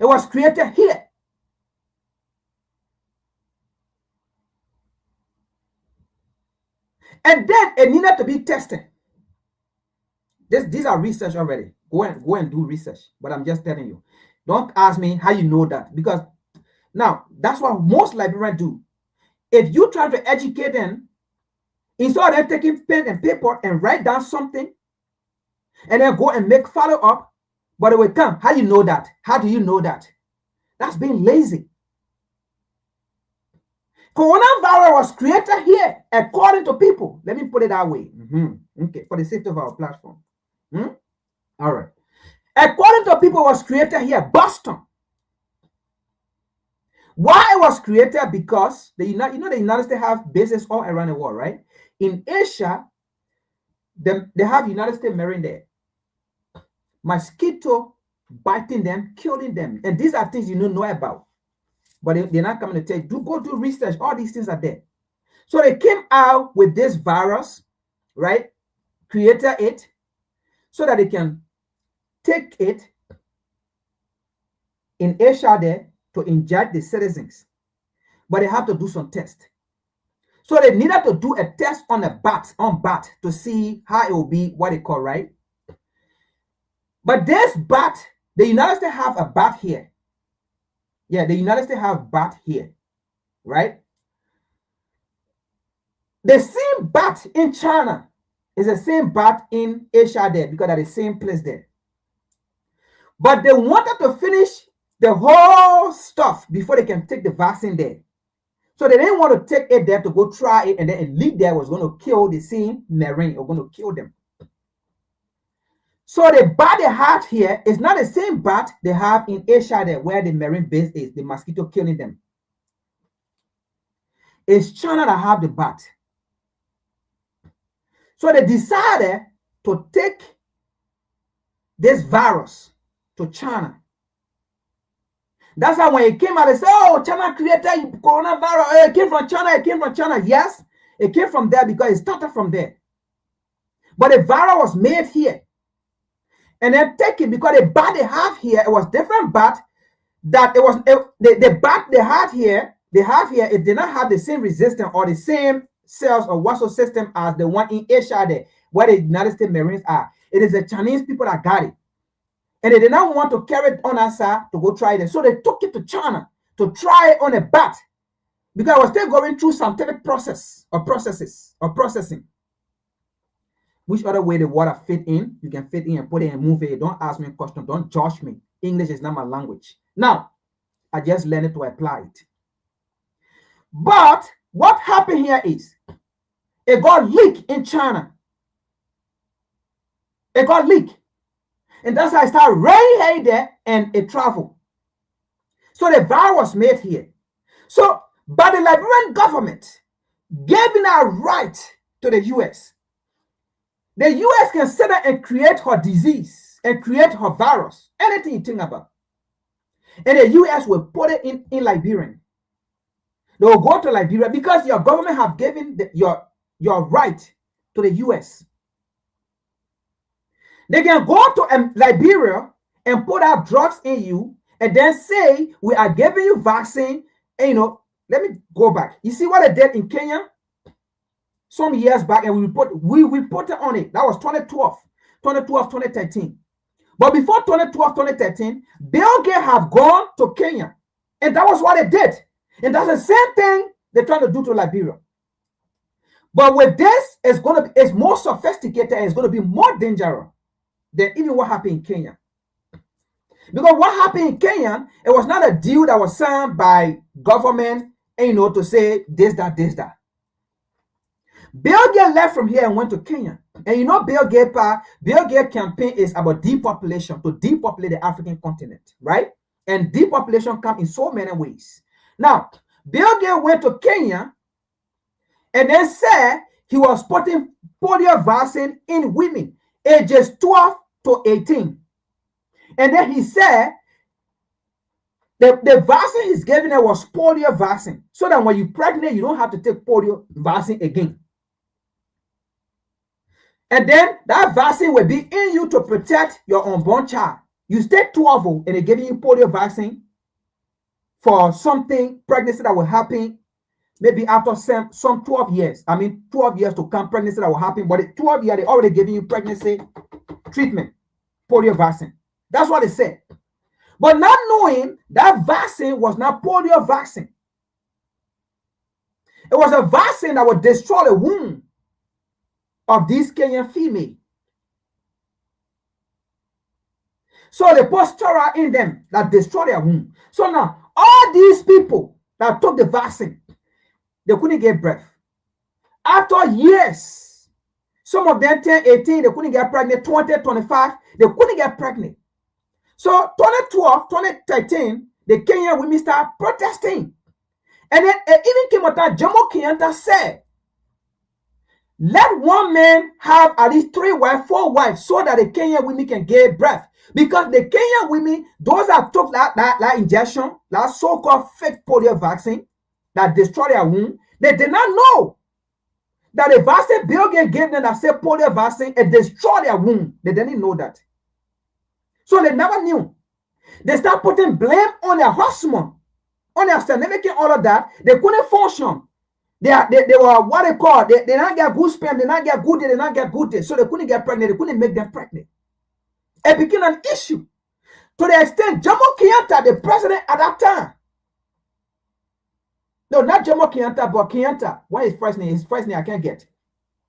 Speaker 4: It was created here. And then it needed to be tested. These are research already. Go and do research. But I'm just telling you. Don't ask me how you know that. Because now, that's what most Liberians do. If you try to educate them, instead of them taking pen and paper and write down something, and then go and make follow-up, but it will come. How you know that? How do you know that? That's being lazy. Coronavirus was created here, according to people. Let me put it that way. Okay, for the safety of our platform. All right. According to people, was created here, Boston. Why it was created? Because the United States have bases all around the world, right? In Asia, they have United States Marine there. Mosquito biting them, killing them, and these are things you don't know about. But they're not coming to tell you, go do research. All these things are there. So they came out with this virus, right? Created it so that they can take it in Asia there to inject the citizens. But they have to do some tests. So they needed to do a test on bat to see how it will be, what they call, right? But this bat, the United States have a bat here. Yeah, the United States have bat here, right? The same bat in China is the same bat in Asia there because they're the same place there. But they wanted to finish the whole stuff before they can take the vaccine there. So they didn't want to take it there to go try it, and then a lead there was going to kill the same marine or going to kill them. So the bat they have here is not the same bat they have in Asia there, where the marine base is, the mosquito killing them. It's China that have the bat. So they decided to take this virus to China. That's why when it came out, they said, oh, China created coronavirus. It came from China. It came from China. Yes, it came from there because it started from there. But the virus was made here. And then taken because the bat they have here, it was different bat that it was the bat they have here, it did not have the same resistance or the same cells or muscle system as the one in Asia there, where the United States Marines are. It is the Chinese people that got it. And they did not want to carry it on us to go try it. So they took it to China to try it on a bat because I was still going through scientific processing. Which other way the water fit in, you can fit in and put it and move it. Don't ask me a question. Don't judge me. English is not my language. Now, I just learned it to apply it. But what happened here is it got leaked in China. It got leaked. And that's how it started raining there and it traveled. So the virus was made here. So, but the Liberian government gave it a right to the US. The US can sit there and create her disease and create her virus, anything you think about. And the US will put it in Liberia. They will go to Liberia because your government have given your right to the US. They can go to Liberia and put out drugs in you and then say, we are giving you vaccine. And, let me go back. You see what they did in Kenya? Some years back, and we reported on it. That was 2012, 2013. But before 2012, 2013, Bill Gates have gone to Kenya. And that was what they did. And that's the same thing they're trying to do to Liberia. But with this, it's more sophisticated and it's going to be more dangerous than even what happened in Kenya. Because what happened in Kenya, it was not a deal that was signed by government, to say this, that, this, that. Bill Gates left from here and went to Kenya. And Bill Gates campaign is about depopulation, to depopulate the African continent, right? And depopulation comes in so many ways. Now, Bill Gates went to Kenya and then said he was putting polio vaccine in women ages 12 to 18. And then he said the vaccine he's giving her was polio vaccine, so that when you're pregnant, you don't have to take polio vaccine again. And then that vaccine will be in you to protect your unborn child. You stay 12 and they're giving you polio vaccine for something, pregnancy that will happen maybe after some 12 years. 12 years to come, pregnancy that will happen. But at 12 years, they're already giving you pregnancy treatment, polio vaccine. That's what they said. But not knowing that vaccine was not polio vaccine. It was a vaccine that would destroy the womb of this Kenyan female. So they put steroid in them that destroy their womb. So now, all these people that took the vaccine, they couldn't get birth. After years, some of them 10, 18, they couldn't get pregnant, 20, 25, they couldn't get pregnant. So 2012, 2013, the Kenyan women started protesting. And then it even came out that Jomo Kenyatta said, let one man have at least 3 wives, 4 wives, so that the Kenyan women can give birth. Because the Kenyan women, those that took that injection, that so-called fake polio vaccine that destroyed their womb, they did not know that the vaccine Bill Gates gave them that said polio vaccine, it destroyed their womb. They didn't know that. So they never knew. They start putting blame on their husband, on their certificate, all of that. They couldn't function. They were what they call, they did not get good sperm, they did not get good day, they did not get good day. So they couldn't get pregnant, they couldn't make them pregnant. It became an issue to the extent Jomo Kenyatta, the president at that time. No, not Jomo Kenyatta, but Kenyatta. What is his first name? His first name I can't get.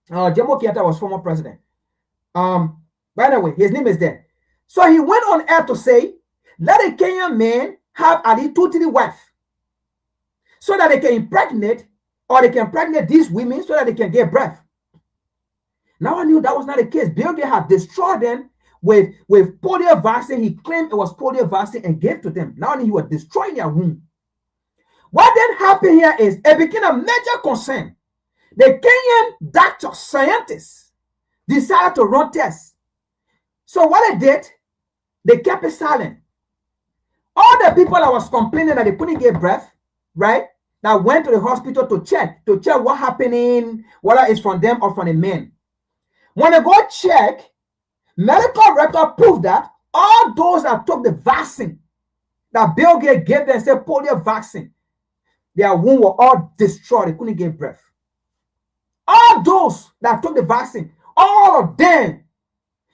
Speaker 4: Jomo Kenyatta was former president. By the way, his name is there. So he went on air to say, let a Kenyan man have at least 2 to 3 wives so that they can impregnate or they can pregnate these women so that they can get birth. Now I knew that was not the case. Bill Gates had destroyed them with polio vaccine. He claimed it was polio vaccine and gave to them. Not only he was destroying their womb. What then happened here is it became a major concern. The Kenyan doctors, scientists, decided to run tests. So what they did, they kept it silent. All the people that was complaining that they couldn't get breath, right, that went to the hospital to check what happening, whether it's from them or from the men. When they go check, medical record proved that all those that took the vaccine that Bill Gates gave them, said polio vaccine, their womb were all destroyed. They couldn't get breath. All those that took the vaccine, all of them.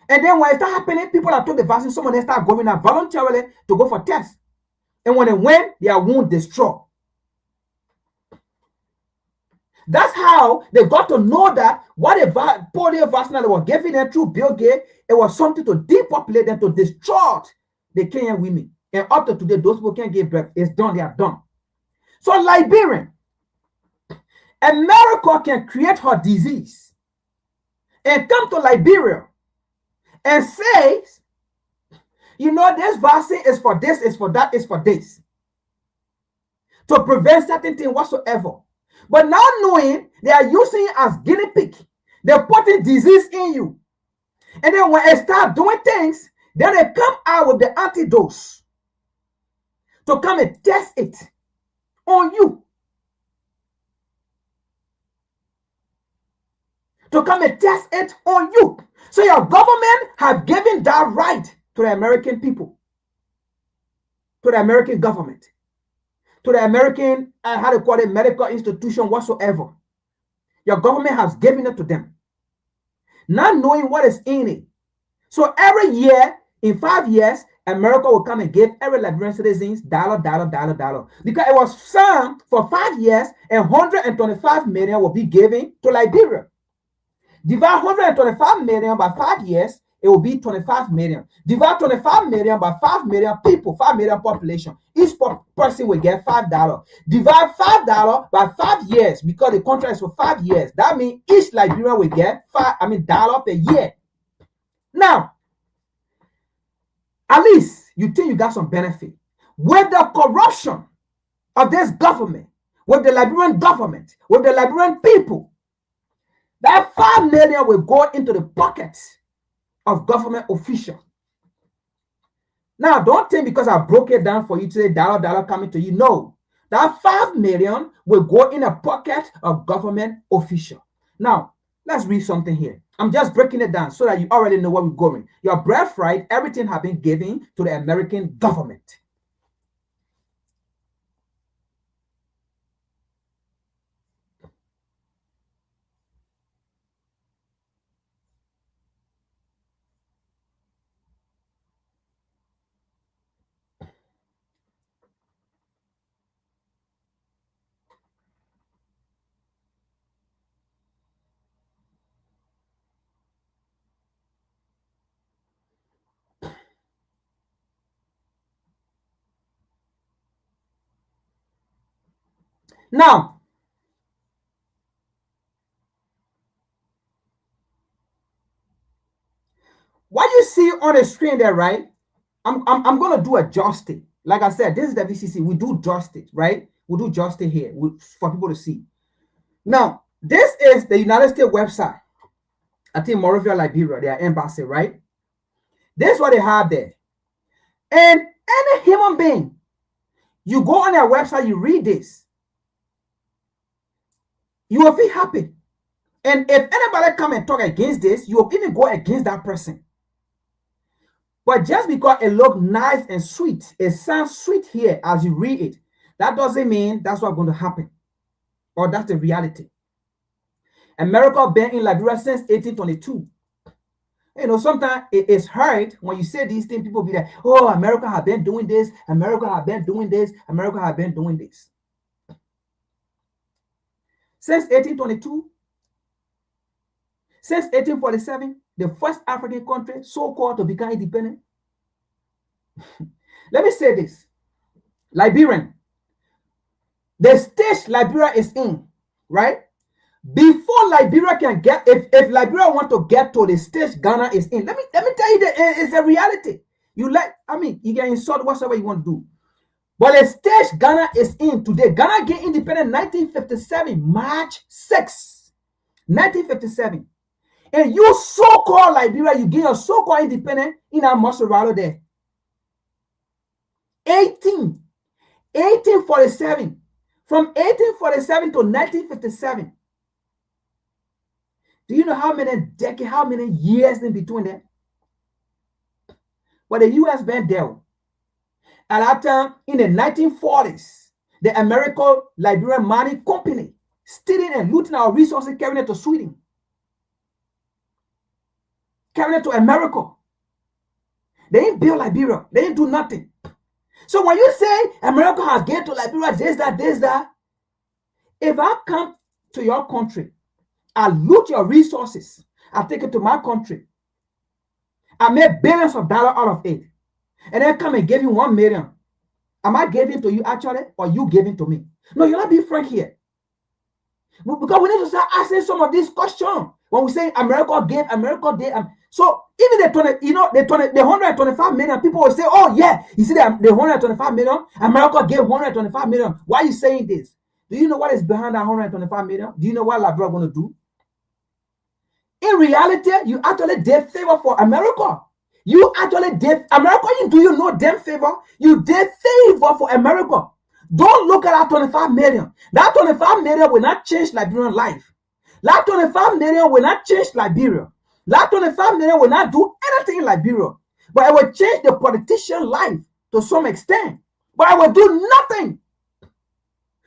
Speaker 4: And then when it started happening, people that took the vaccine, some of them start going out voluntarily to go for tests. And when they went, their womb destroyed. That's how they got to know that what a polio vaccine they were giving them through Bill Gates, it was something to depopulate them, to destroy the Kenyan women. And up to today, those people can't get breath. It's done. They are done. So Liberian, America can create her disease and come to Liberia and say, you know, this vaccine is for this, is for that, is for this, to prevent certain things whatsoever. But now knowing they are using it as guinea pig, they're putting disease in you. And then when they start doing things, then they come out with the antidotes to come and test it on you. To come and test it on you. So your government have given that right to the American people, to the American government, to the American, how to call it, medical institution whatsoever. Your government has given it to them, not knowing what is in it. So every year, in 5 years, America will come and give every Liberian citizens $, because it was signed for 5 years, and 125 million will be given to Liberia. Divide 125 million by 5 years, it will be 25 million. Divide 25 million by 5 million people, 5 million population. Each person will get $5. Divide $5 by 5 years, because the contract is for 5 years. That means each Liberian will get $5 per year. Now, at least you think you got some benefit. With the corruption of this government, with the Liberian government, with the Liberian people, that 5 million will go into the pockets of government officials. Now, don't think because I broke it down for you today, $, coming to you. No, that 5 million will go in a pocket of government official. Now, let's read something here. I'm just breaking it down so that you already know where we're going. Your birthright, everything has been given to the American government. Now, what you see on the screen there, right? I'm going to do a justice. Like I said, this is the VCC. We do justice, right? We do justice here for people to see. Now, this is the United States website. I think Monrovia, Liberia, their embassy, right? This is what they have there. And any human being, you go on their website, you read this, you will feel happy. And if anybody come and talk against this, you will even go against that person. But just because it looks nice and sweet, it sounds sweet here as you read it, that doesn't mean that's what's going to happen, or that's the reality. America been in Liberia since 1822. You know, sometimes it's hard when you say these things, people be like, oh, America have been doing this, America have been doing this, America have been doing this. Since 1822, since 1847, the first African country so-called to become independent. Let me say this. Liberian, the stage Liberia is in, right? Before Liberia can get, if Liberia want to get to the stage Ghana is in, let me tell you that it's a reality. You can insult whatever you want to do. But the stage Ghana is in today, Ghana get independent 1957, March 6, 1957. And you so-called Liberia, you get your so-called independent in a Maserado there. 1847. From 1847 to 1957. Do you know how many decades, how many years in between them? But the U.S. been there. At that time, in the 1940s, the American Liberian Mining Company stealing and looting our resources, carrying it to Sweden, carrying it to America. They ain't build Liberia. They ain't do nothing. So when you say America has gained to Liberia, this, that, if I come to your country, I loot your resources, I take it to my country, I make billions of dollars out of it, and then come and give you 1 million. Am I giving to you actually, or you giving to me? No, you're not being frank here. Because we need to start asking some of these questions. When we say America gave, America did. So even the 125 million, people will say, oh yeah, you see the 125 million, America gave 125 million. Why are you saying this? Do you know what is behind that 125 million? Do you know what Liberia going to do? In reality, you actually did favor for America. You actually did America. Do you know them favor? You did favor for America. Don't look at that 25 million. That 25 million will not change Liberian life. That 25 million will not change Liberia. That 25 million will not do anything in Liberia. But it will change the politician life to some extent. But it will do nothing.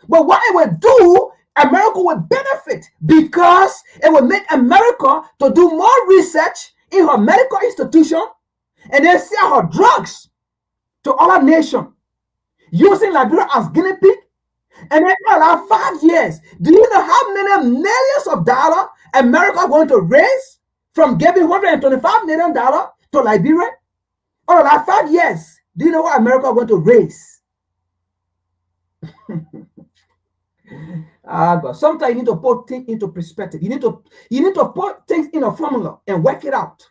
Speaker 4: But what it will do, America will benefit because it will make America to do more research in her medical institution and then sell her drugs to other nations using Liberia as guinea pig. And then in like 5 years, do you know how many millions of dollars America is going to raise from giving $125 million to Liberia? Or like 5 years, do you know what America is going to raise? But sometimes you need to put things into perspective. You need to put things in a formula and work it out.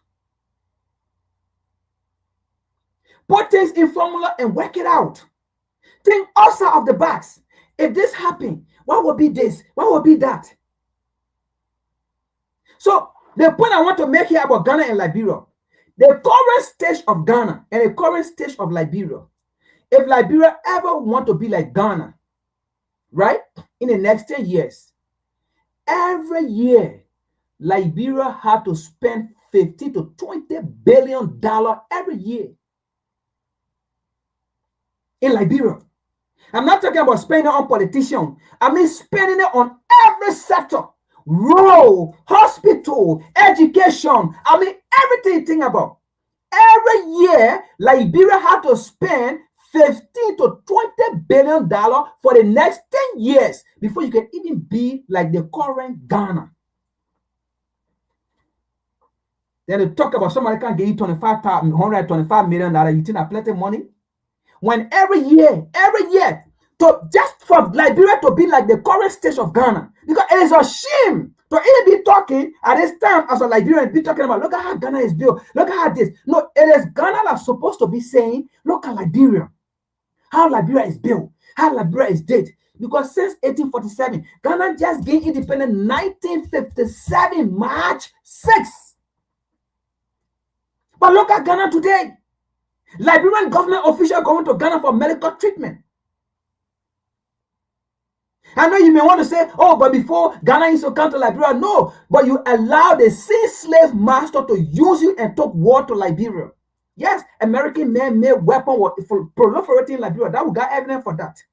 Speaker 4: Put things in formula and work it out. Think outside of the box. If this happened, what would be this? What would be that? So the point I want to make here about Ghana and Liberia, the current stage of Ghana and the current stage of Liberia, if Liberia ever want to be like Ghana, right, in the next 10 years, every year, Liberia have to spend $50 to $20 billion every year in Liberia. I'm not talking about spending it on politicians. I mean spending it on every sector. Road, hospital, education. I mean everything you think about. Every year, Liberia have to spend $15 to $20 billion for the next 10 years before you can even be like the current Ghana. Then they talk about somebody can give you $125 million. You think that's plenty of money? When every year, to just for Liberia to be like the current stage of Ghana, because it is a shame to even be talking at this time as a Liberian, be talking about, look at how Ghana is built, look at how this. No, it is Ghana that's supposed to be saying, look at Liberia, how Liberia is built, how Liberia is dead. Because since 1847, Ghana just gained independence 1957, March 6. But look at Ghana today. Liberian government officials going to Ghana for medical treatment. I know you may want to say, oh, but before Ghana used to come to Liberia. No, but you allow the same slave master to use you and took war to Liberia. Yes, American man-made weapon for proliferating in Liberia. That we got evidence for that.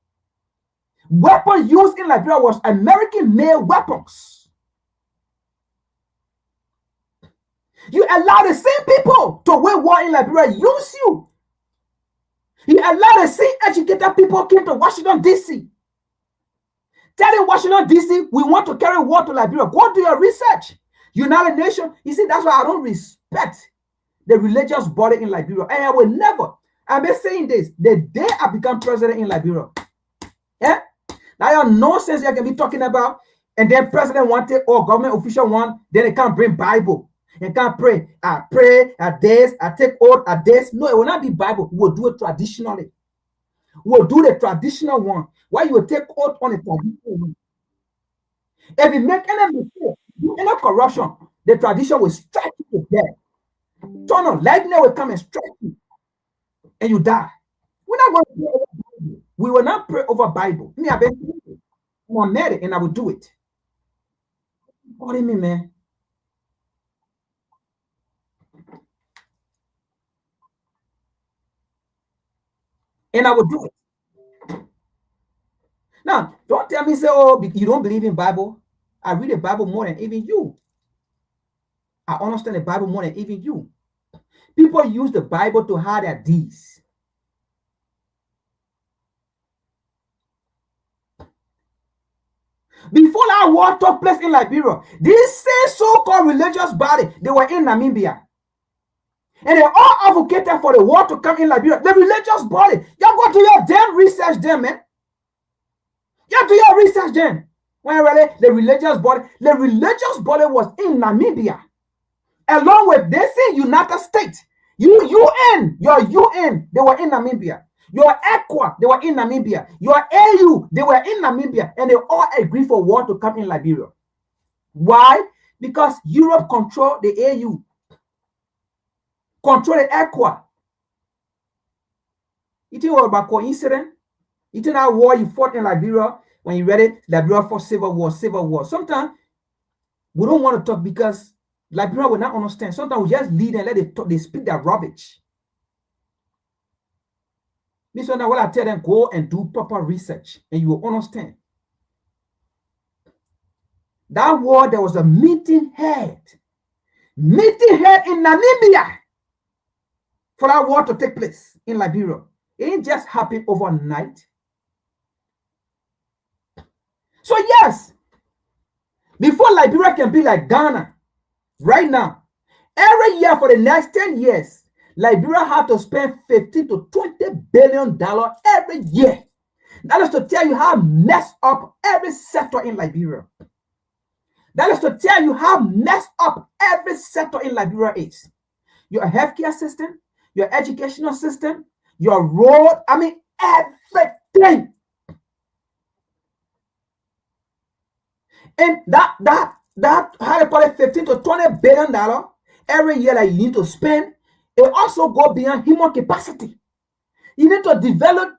Speaker 4: Weapons used in Liberia was American-made weapons. You allow the same people to wage war in Liberia, use you. You allow the same educated people came to Washington, D.C. Telling Washington, D.C., we want to carry war to Liberia. Go do your research. United Nations. You see, that's why I don't respect the religious body in Liberia. And I will never. I've been saying this. The day I become president in Liberia. Yeah? Now, your nonsense you can be talking about And then president wanted or government official want, then they can't bring Bible. They can't pray. I pray at this, I take oath at this. No, it will not be Bible. We'll do it traditionally. We'll do the traditional one. Why you will take oath on the traditional one? If you make any mistake, do any corruption, the tradition will strike you to death. Turn on, lightning will come and strike you, and you die. We're not going to pray over Bible. We will not pray over Bible. Me, I've been doing it. I'm married and I will do it. What do you mean, man? And I will do it. Now, don't tell me, say, oh, you don't believe in Bible. I read the Bible more than even you. I understand the Bible more than even you. People use the Bible to hide their deeds. Before that war took place in Liberia, these same so-called religious body, they were in Namibia. And they all advocated for the war to come in Liberia. The religious body, y'all go to your damn research then, man. You do your research then. When really the religious body was in Namibia, along with this United States. Your UN, they were in Namibia. Your ECWA, they were in Namibia. Your AU, they were in Namibia, and they all agreed for war to come in Liberia. Why? Because Europe controlled the AU, controlled the ECWA. You think it was about coincidence? You think that war you fought in Liberia, when you read it, Liberia fought civil war. Sometimes we don't want to talk because Liberia will not understand. Sometimes we just lead and let them talk, they speak their rubbish. This one, what I tell them, go and do proper research and you will understand. That war, there was a meeting held in Namibia for that war to take place in Liberia. It didn't just happen overnight. So yes, before Liberia can be like Ghana, right now, every year for the next 10 years, Liberia have to spend $15 to $20 billion every year. That is to tell you how messed up every sector in Liberia. That is to tell you how messed up every sector in Liberia is. Your healthcare system, your educational system, your road, I mean, everything. And that how they call it, $15 to $20 billion every year that you need to spend. It also go beyond human capacity. You need to develop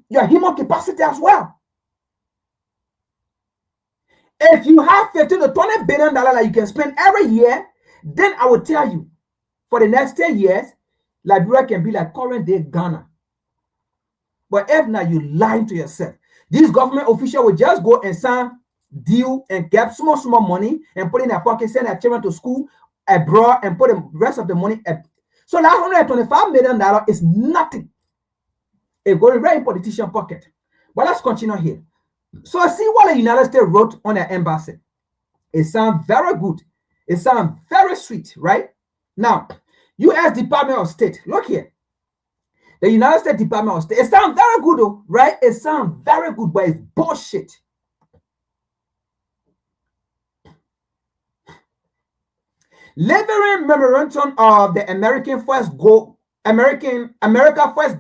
Speaker 4: your human capacity as well. If you have $15 to $20 billion that you can spend every year, then I will tell you, for the next 10 years, Liberia can be like current day Ghana. But if not, you lying to yourself. This government official will just go and sign deal and get small money and put in their pocket, send their children to school abroad and put the rest of the money. So that $125 million is nothing. It goes right in politician pocket. But let's continue here. So see what the United States wrote on their embassy. It sounds very good. It sounds very sweet, right? Now, U.S. Department of State. Look here. The United States Department of State. It sounds very good, though, right? It sounds very good, but it's bullshit. Labeling memorandum of the America First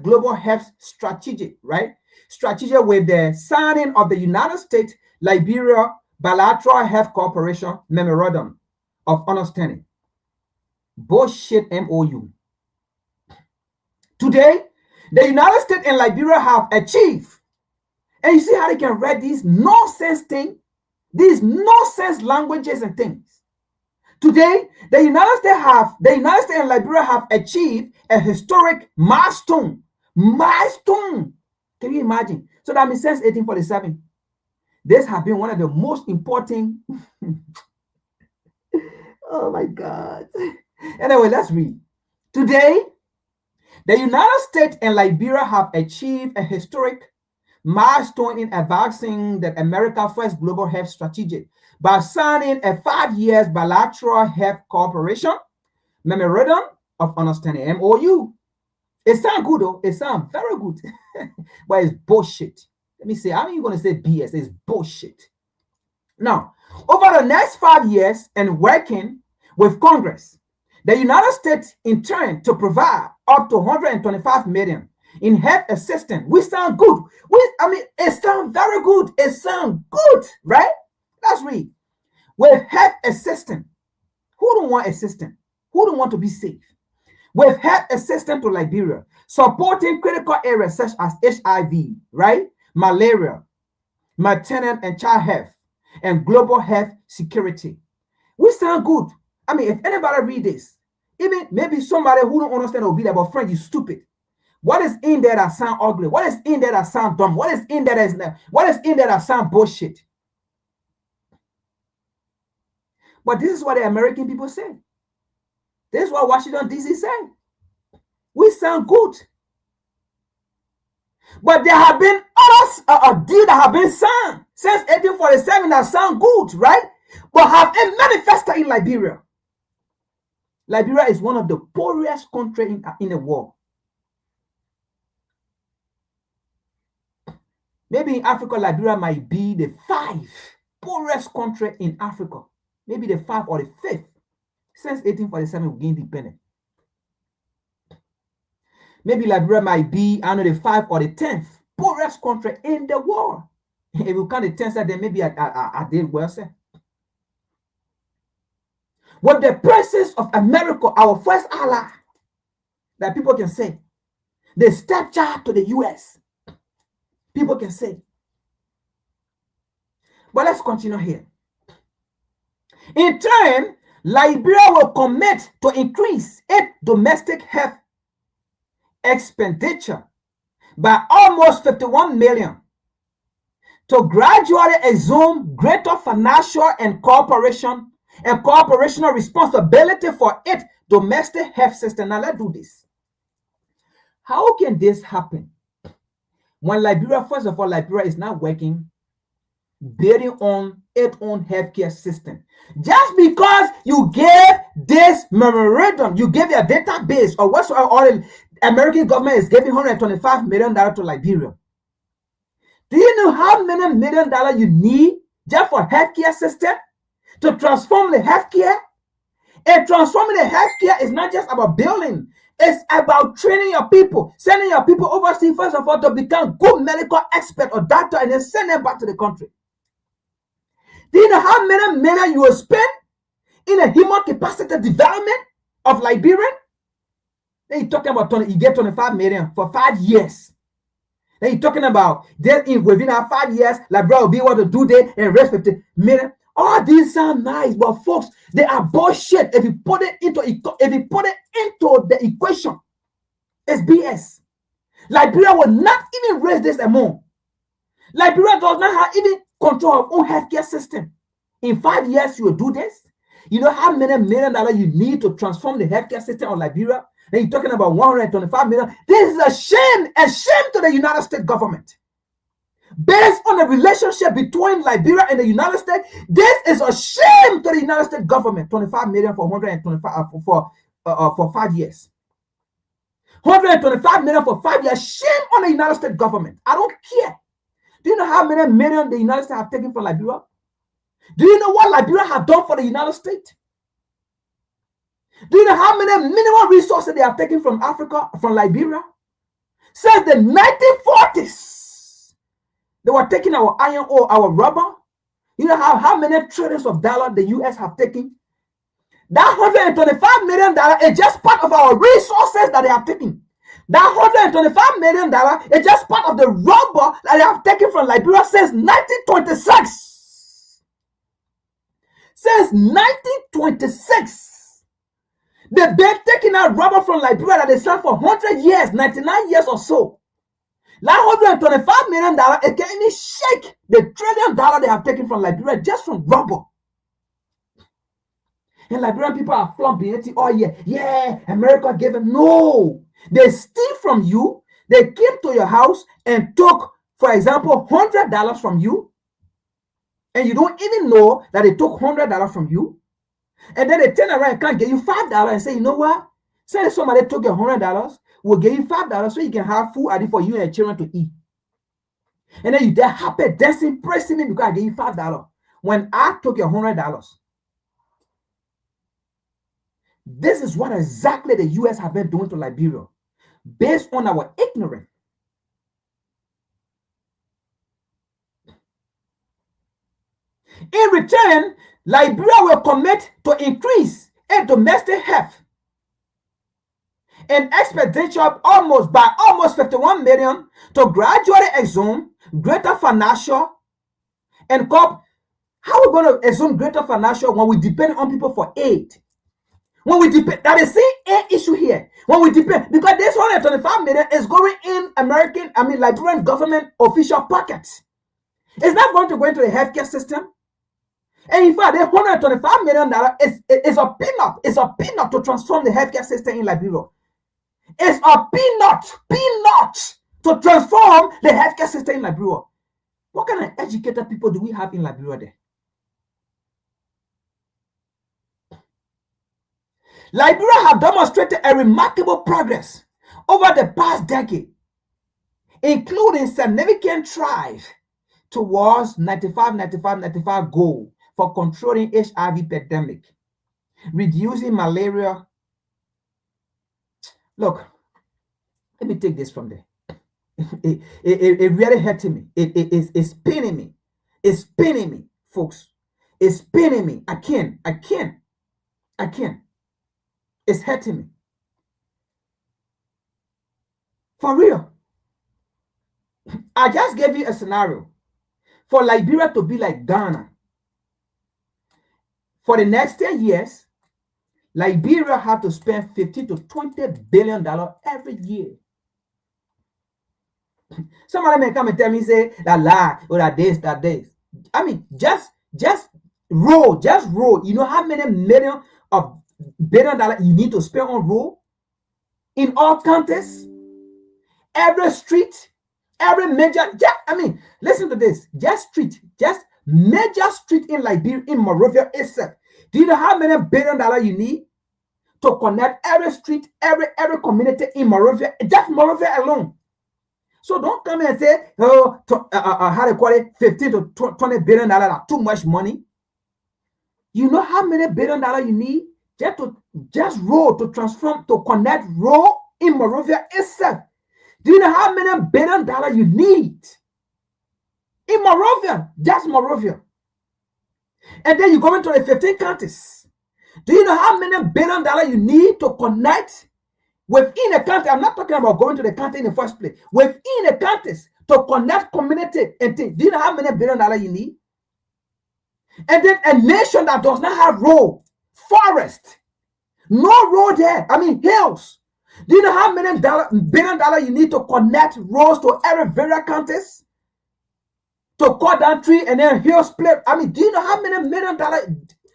Speaker 4: Global Health Strategy, right? Strategy with the signing of the United States Liberia Bilateral Health Cooperation Memorandum of Understanding. Bullshit MOU. Today, the United States and Liberia have achieved, and you see how they can read these nonsense things, these nonsense languages and things. Today, the United States and Liberia have achieved a historic milestone. Milestone. Can you imagine? So that means since 1847, this has been one of the most important. Oh my God. Anyway, let's read. Today, the United States and Liberia have achieved a historic milestone in advancing the America First Global Health Strategy by signing a 5-year bilateral health cooperation memorandum of understanding, MOU. It sounds good, though. It sounds very good, but it's bullshit. Let me say, how are you going to say BS? It's bullshit. Now, over the next 5 years and working with Congress, the United States in turn to provide up to $125 million in health assistance. We sound good. It sounds very good. It sounds good, right? Let's read. With health assistance. Who don't want assistance? Who don't want to be safe? With health assistance to Liberia, supporting critical areas such as HIV, right? Malaria, maternal and child health, and global health security. We sound good. If anybody read this, even maybe somebody who don't understand will be like, but friend, you stupid. What is in there that sound ugly? What is in there that sound dumb? What is in there that sound bullshit? But this is what the American people say. This is what Washington, D.C. say. We sound good. But there have been other deals that have been signed since 1847 that sound good, right? But have it manifested in Liberia. Liberia is one of the poorest countries in the world. Maybe in Africa, Liberia might be the 5th poorest country in Africa. Maybe the 5th or the 5th since 1847 we gained independence. Maybe Liberia might be, the 5th or the 10th poorest country in the world. If you count the 10th, then maybe I did well, sir. With the presence of America, our first ally, that people can say, the stepchild to the US, people can say. But let's continue here. In turn, Liberia will commit to increase its domestic health expenditure by almost 51 million to gradually assume greater financial and corporational responsibility for its domestic health system. Now let's do this. How can this happen? When Liberia, first of all, Liberia is not working, building on its own healthcare system. Just because you gave this memorandum, you gave your database or whatsoever, all the American government is giving $125 million to Liberia. Do you know how many $1 million you need just for healthcare system to transform the healthcare? And transforming the healthcare is not just about building. It's about training your people, sending your people overseas, first of all, to become good medical expert or doctor, and then send them back to the country. Do you know how many million you will spend in a human capacity development of Liberian? Then you're talking about you get 25 million for 5 years. Then you're talking about within our 5 years, Liberia will be able to do that and rest 50 million. All these sound nice, but folks, they are bullshit. If you put it into the equation, it's BS. Liberia will not even raise this amount. Liberia does not have even control of own healthcare system. In 5 years, you will do this. You know how many $1 million you need to transform the healthcare system of Liberia? Then you're talking about 125 million. This is a shame to the United States government. Based on the relationship between Liberia and the United States, this is a shame to the United States government. 25 million for 125 for 5 years. 125 million for 5 years. Shame on the United States government. I don't care. Do you know how many million the United States have taken from Liberia? Do you know what Liberia have done for the United States? Do you know how many minimum resources they have taken from Africa, from Liberia? Since the 1940s. They were taking our iron ore, our rubber. You know how many trillions of dollars the US have taken? That $125 million is just part of our resources that they have taken. That $125 million is just part of the rubber that they have taken from Liberia since 1926. Since 1926. They've been taking out rubber from Liberia that they sell for 100 years, 99 years or so. That $125 million, it can't even shake the $1 trillion they have taken from Liberia just from rubber. And Liberian people are flumping it. Oh, yeah, America gave them. No. They steal from you. They came to your house and took, for example, $100 from you. And you don't even know that they took $100 from you. And then they turn around and can't give you $5 and say, you know what? Say somebody took your $100. We'll give you $5 so you can have food ready for you and your children to eat. And then you're there happy, dancing, praising me because I gave you $5. when I took your $100, this is what exactly the US have been doing to Liberia based on our ignorance. In return, Liberia will commit to increase its domestic health and expenditure by almost 51 million to gradually assume greater financial and how are we going to assume greater financial when we depend on people for aid? When we depend, that is the same issue here. When we depend, because this 125 million is going in Liberian government official pockets. It's not going to go into the healthcare system. And in fact, the $125 million is a peanut. It's a peanut to transform the healthcare system in Liberia. It's a peanut to transform the healthcare system in Liberia. What kind of educated people do we have in Liberia there? Liberia have demonstrated a remarkable progress over the past decade, including significant strides towards 95 goal for controlling HIV epidemic, reducing malaria. Look, let me take this from there. It really hurting me. It's pinning me. It's pinning me, folks. It's pinning me. I can't. It's hurting me. For real. I just gave you a scenario for Liberia to be like Ghana. For the next 10 years, Liberia have to spend $50 to $20 billion every year. Somebody may come and tell me, say, that or that this. I mean, just roll. You know how many million of $1 billion you need to spend on road in all counties, every street, every major. Listen to this. Just major street in Liberia, in Monrovia itself. Do you know how many $1 billion you need to connect every street, every community in Monrovia? Just Monrovia alone. So don't come and say, how they call it, $15 to $20 billion are too much money. You know how many $1 billion you need just road to transform, to connect road in Monrovia itself? Do you know how many $1 billion you need in Monrovia? Just Monrovia. And then you go into the 15 counties. Do you know how many $1 billion you need to connect within a country? I'm not talking about going to the country in the first place. Within the countries to connect community and things. Do you know how many $1 billion you need? And then a nation that does not have road, forest, no road there. Hills. Do you know how many $1 billion you need to connect roads to every various counties? To cut down tree and then hill split. Do you know how many $1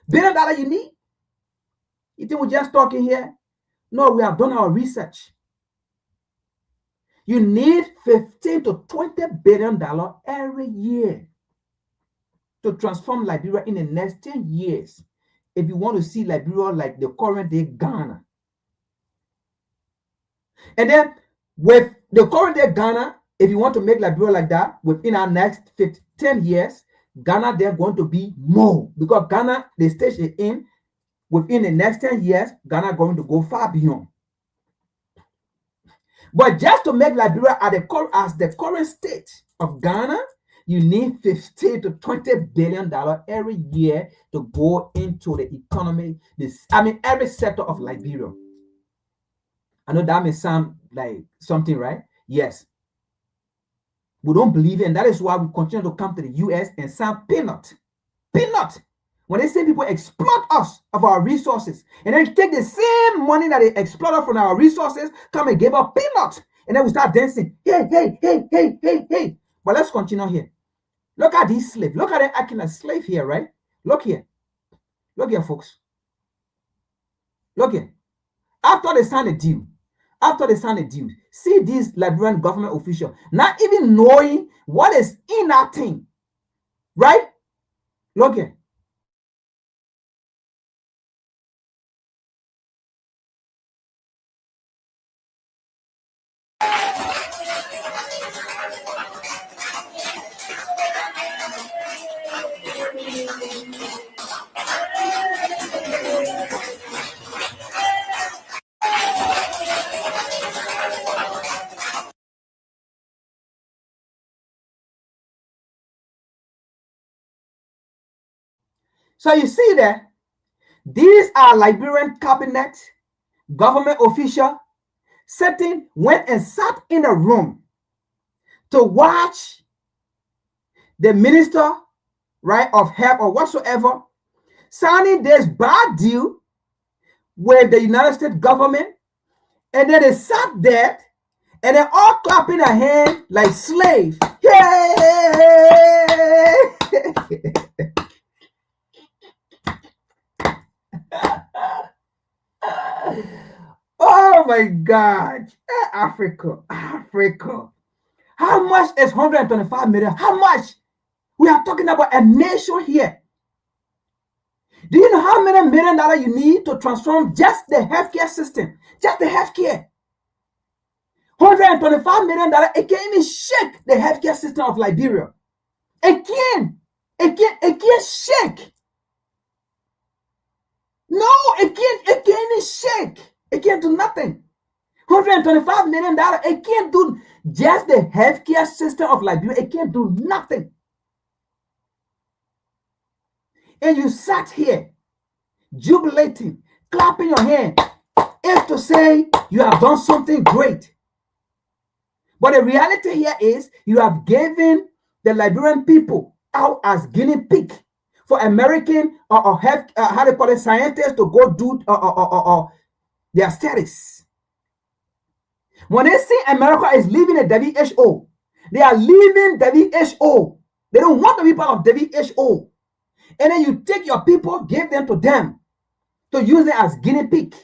Speaker 4: billion you need? You think we're just talking here? No, we have done our research. You need $15 to $20 billion every year to transform Liberia in the next 10 years. If you want to see Liberia like the current day Ghana. And then with the current day Ghana, if you want to make Liberia like that, within our next 10 years, Ghana, they're going to be more. Because Ghana, the stage is in, within the next 10 years, Ghana going to go far beyond. But just to make Liberia as the current state of Ghana, you need $15 to $20 billion every year to go into the economy. Every sector of Liberia. I know that may sound like something, right? Yes. We don't believe it, and that is why we continue to come to the US and sound peanut. When they say people exploit us of our resources, and then take the same money that they exploit from our resources, come and give us peanut, and then we start dancing. Hey. But let's continue here. Look at these slaves. Look at them acting as slave here, right? Look here, folks. Look here. After they sign a deal, see these Liberian government officials not even knowing what is in that thing, right? Look here. So you see that these are Liberian cabinet, government official, went and sat in a room to watch the minister, right, of health or whatsoever, signing this bad deal with the United States government, and then they sat there and they're all clapping their hands like slaves. Yay! Oh my God. Africa. How much is 125 million? How much? We are talking about a nation here. Do you know how many $1 million you need to transform just the healthcare system? Just the healthcare. $125 million, it can't even shake the healthcare system of Liberia. It can't shake. No, it can't even shake. It can't do nothing. $125 million, it can't do just the healthcare system of Liberia. It can't do nothing. And you sat here jubilating, clapping your hand, if to say you have done something great. But the reality here is you have given the Liberian people out as guinea pig for American or how they call it, scientists to go do their studies. When they see America is leaving the WHO, they are leaving WHO. They don't want to be part of WHO. And then you take your people, give them to them to use it as guinea pig.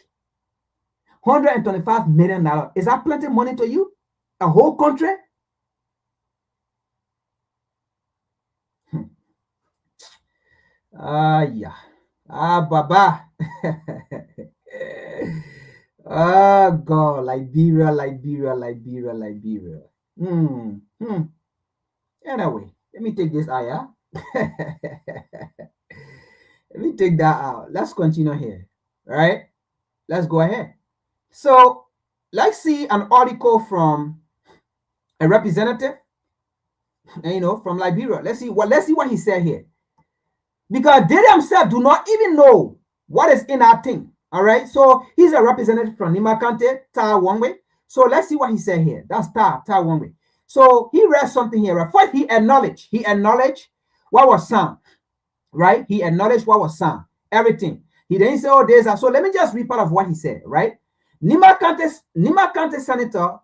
Speaker 4: $125 million. Is that plenty of money to you? A whole country? Yeah. Baba. Oh, God. Liberia. Anyway, let me take this ayah. Let me take that out. Let's continue here. All right? Let's go ahead. So, let's see an article from a representative, from Liberia. Let's see what he said here. Because they themselves do not even know what is in that thing. All right. So he's a representative from Nimakante, Ta Wangwe. So let's see what he said here. That's Ta Wangwe. So he read something here. First, he acknowledged what was sung. Right? He acknowledged what was sung. Everything. He didn't say, oh, there's a. So let me just read part of what he said. Right? Nimakante Senator,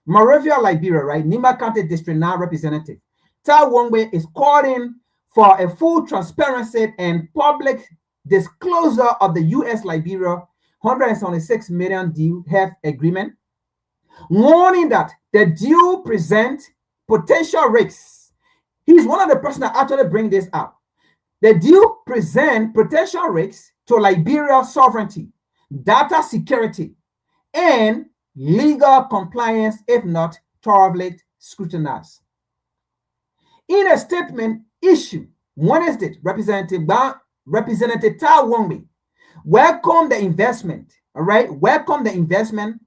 Speaker 4: Moravia, Liberia, right? Nimakante District now representative. Ta Wangwe is calling for a full transparency and public disclosure of the US-Liberia $176 million deal health agreement, warning that the deal presents potential risks. He's one of the persons that actually bring this up. The deal presents potential risks to Liberia's sovereignty, data security, and legal compliance if not thoroughly scrutinized. In a statement issued Wednesday, Representative Ta Wangwe welcomed the investment, all right? Welcomed the investment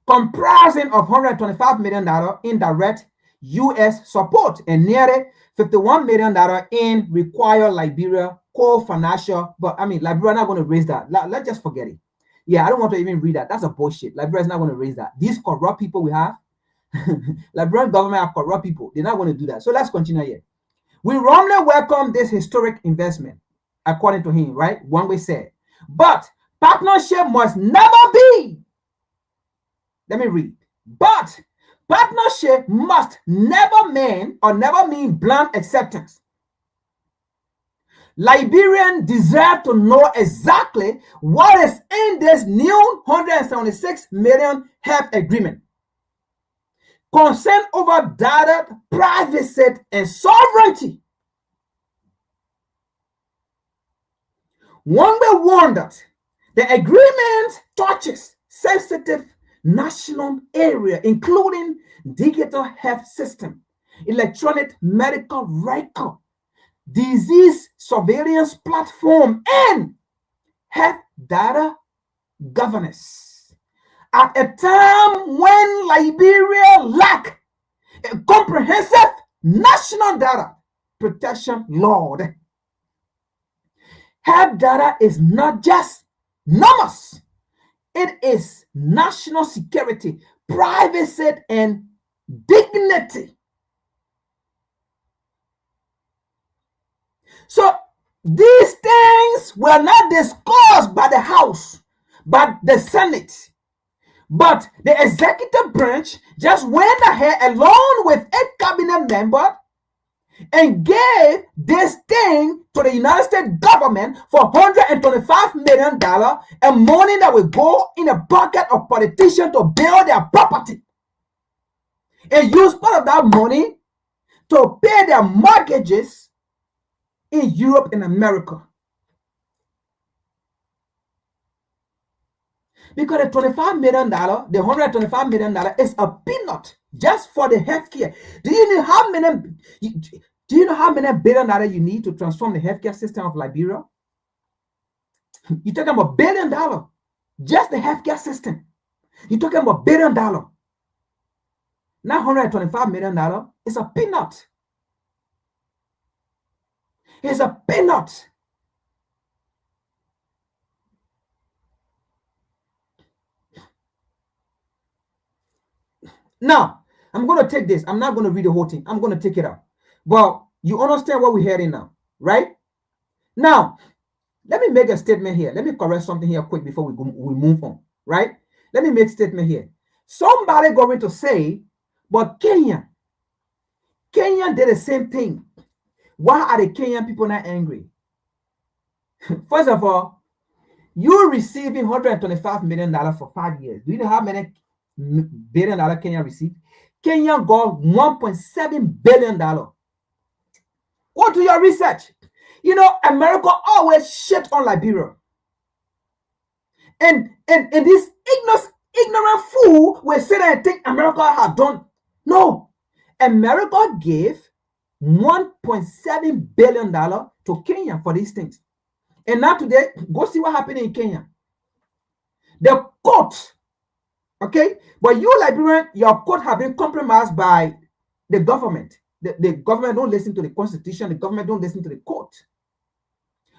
Speaker 4: comprising of $125 million in direct U.S. support and nearly $51 million in required Liberia core financial. But I mean, Liberia not going to raise that. Let's just forget it. Yeah, I don't want to even read that. That's a bullshit. Liberia is not going to raise that. These corrupt people we have, Liberian government are corrupt people. They're not going to do that. So let's continue here. We warmly welcome this historic investment, according to him, right? Wangwe said. But partnership must never be. Let me read. But partnership must never mean blunt acceptance. Liberians deserve to know exactly what is in this new $176 million health agreement. Concern over data, privacy, and sovereignty. Wangwe warned that the agreement touches sensitive national area, including digital health system, electronic medical record, disease surveillance platform, and health data governance. At a time when Liberia lack a comprehensive national data protection law. Health data is not just numbers. It is national security, privacy, and dignity. So these things were not discussed by the House, but the Senate. But the executive branch just went ahead along with 8 cabinet members and gave this thing to the United States government for $125 million, and money that will go in the pocket of politicians to build their property, and use part of that money to pay their mortgages in Europe and America. Because the $25 million, the $125 million is a peanut just for the healthcare. Do you know how many $1 billion you need to transform the healthcare system of Liberia? You're talking about $1 billion, just the healthcare system. You're talking about $1 billion. Now $125 million is a peanut. It's a peanut. Now, I'm going to take this. I'm not going to read the whole thing. I'm going to take it out. But you understand what we're hearing now, right? Now, let me make a statement here. Let me correct something here quick before we move on, right? Let me make a statement here. Somebody going to say, but Kenya did the same thing. Why are the Kenyan people not angry? First of all, you're receiving $125 million for 5 years. Do you know how many $1 billion Kenya received? Kenya got $1.7 billion. Go do your research. You know, America always shit on Liberia. And this ignorant fool will sit there and think America have done. No. America gave $1.7 billion to Kenya for these things. And now today, go see what happened in Kenya. The court, okay? But you Liberian, your court have been compromised by the government. The government don't listen to the constitution. The government don't listen to the court.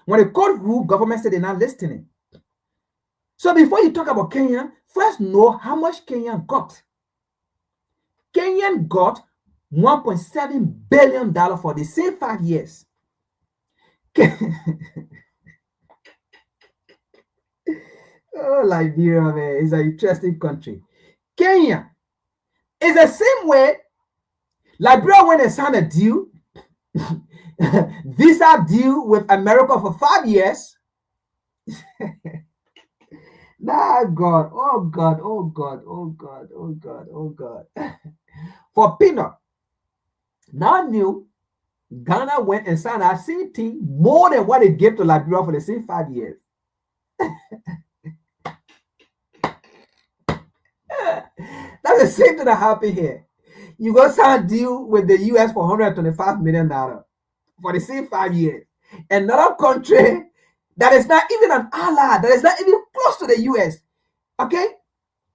Speaker 4: When the court rule, government said they're not listening. So before you talk about Kenya, first know how much Kenya got. Kenyan got $1.7 billion for the same 5 years. Oh, Liberia, man, is an interesting country. Kenya is the same way Liberia when they signed a deal, visa deal with America for 5 years. Nah, God, oh God, oh God, oh God, oh God, oh God. For peanut. Now new, Ghana went and signed that same thing more than what they gave to Liberia for the same 5 years. That's the same thing that happened here. You go sign a deal with the US for $125 million for the same 5 years. Another country that is not even an ally, that is not even close to the US, okay,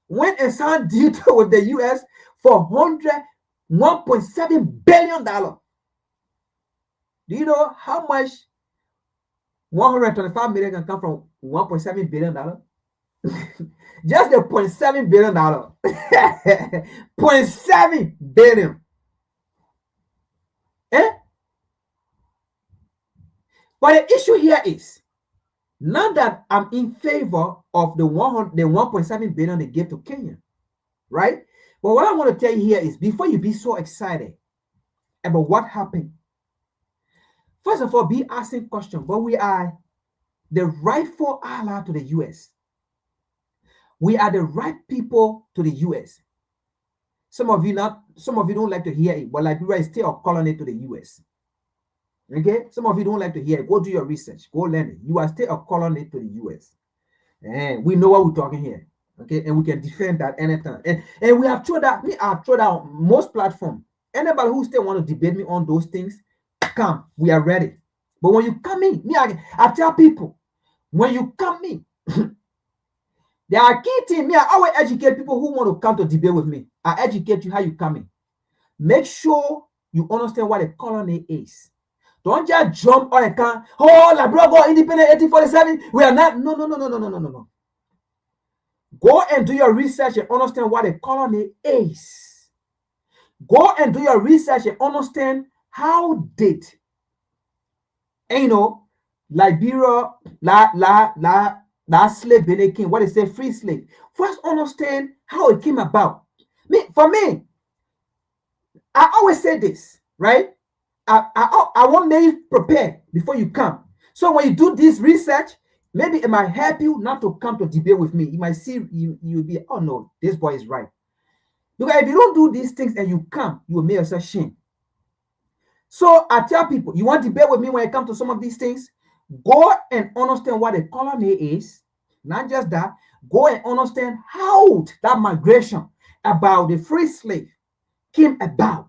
Speaker 4: went and signed a deal with the US for $1.7 billion. Do you know how much 125 million can come from $1.7 billion? Just the $0.7 billion. $0.7 billion. Eh? But the issue here is, not that I'm in favor of the $1.7 billion they gave to Kenya, right? But what I want to tell you here is, before you be so excited about what happened, first of all, be asking questions. But we are the rightful ally to the US. We are the right people to the US. Some of you don't like to hear it, but Liberia is still a colony to the US. Okay? Some of you don't like to hear it. Go do your research. Go learn it. You are still a colony to the US. And we know what we're talking here. Okay? And we can defend that anytime. And we have thrown that. I've thrown out most platforms. Anybody who still want to debate me on those things, come. We are ready. But when you come in, I tell people, when you come in, there are key things. I always educate people who want to come to debate with me. I educate you how you come in. Make sure you understand what a colony is. Don't just jump on a can. Oh, Liberia got independent 1847. We are not. No. Go and do your research and understand what a colony is. Go and do your research and understand how did, Liberia, that slave Benin king, what they say, free slave. First understand how it came about. For me, I always say this, right? I want you prepare before you come. So when you do this research, maybe it might help you not to come to debate with me. You might see, you'll be, oh no, this boy is right. Because if you don't do these things and you come, you will make yourself shame. So I tell people, you want to debate with me when it comes to some of these things? Go and understand what a colony is. Not just that, go and understand how that migration about the free slave came about.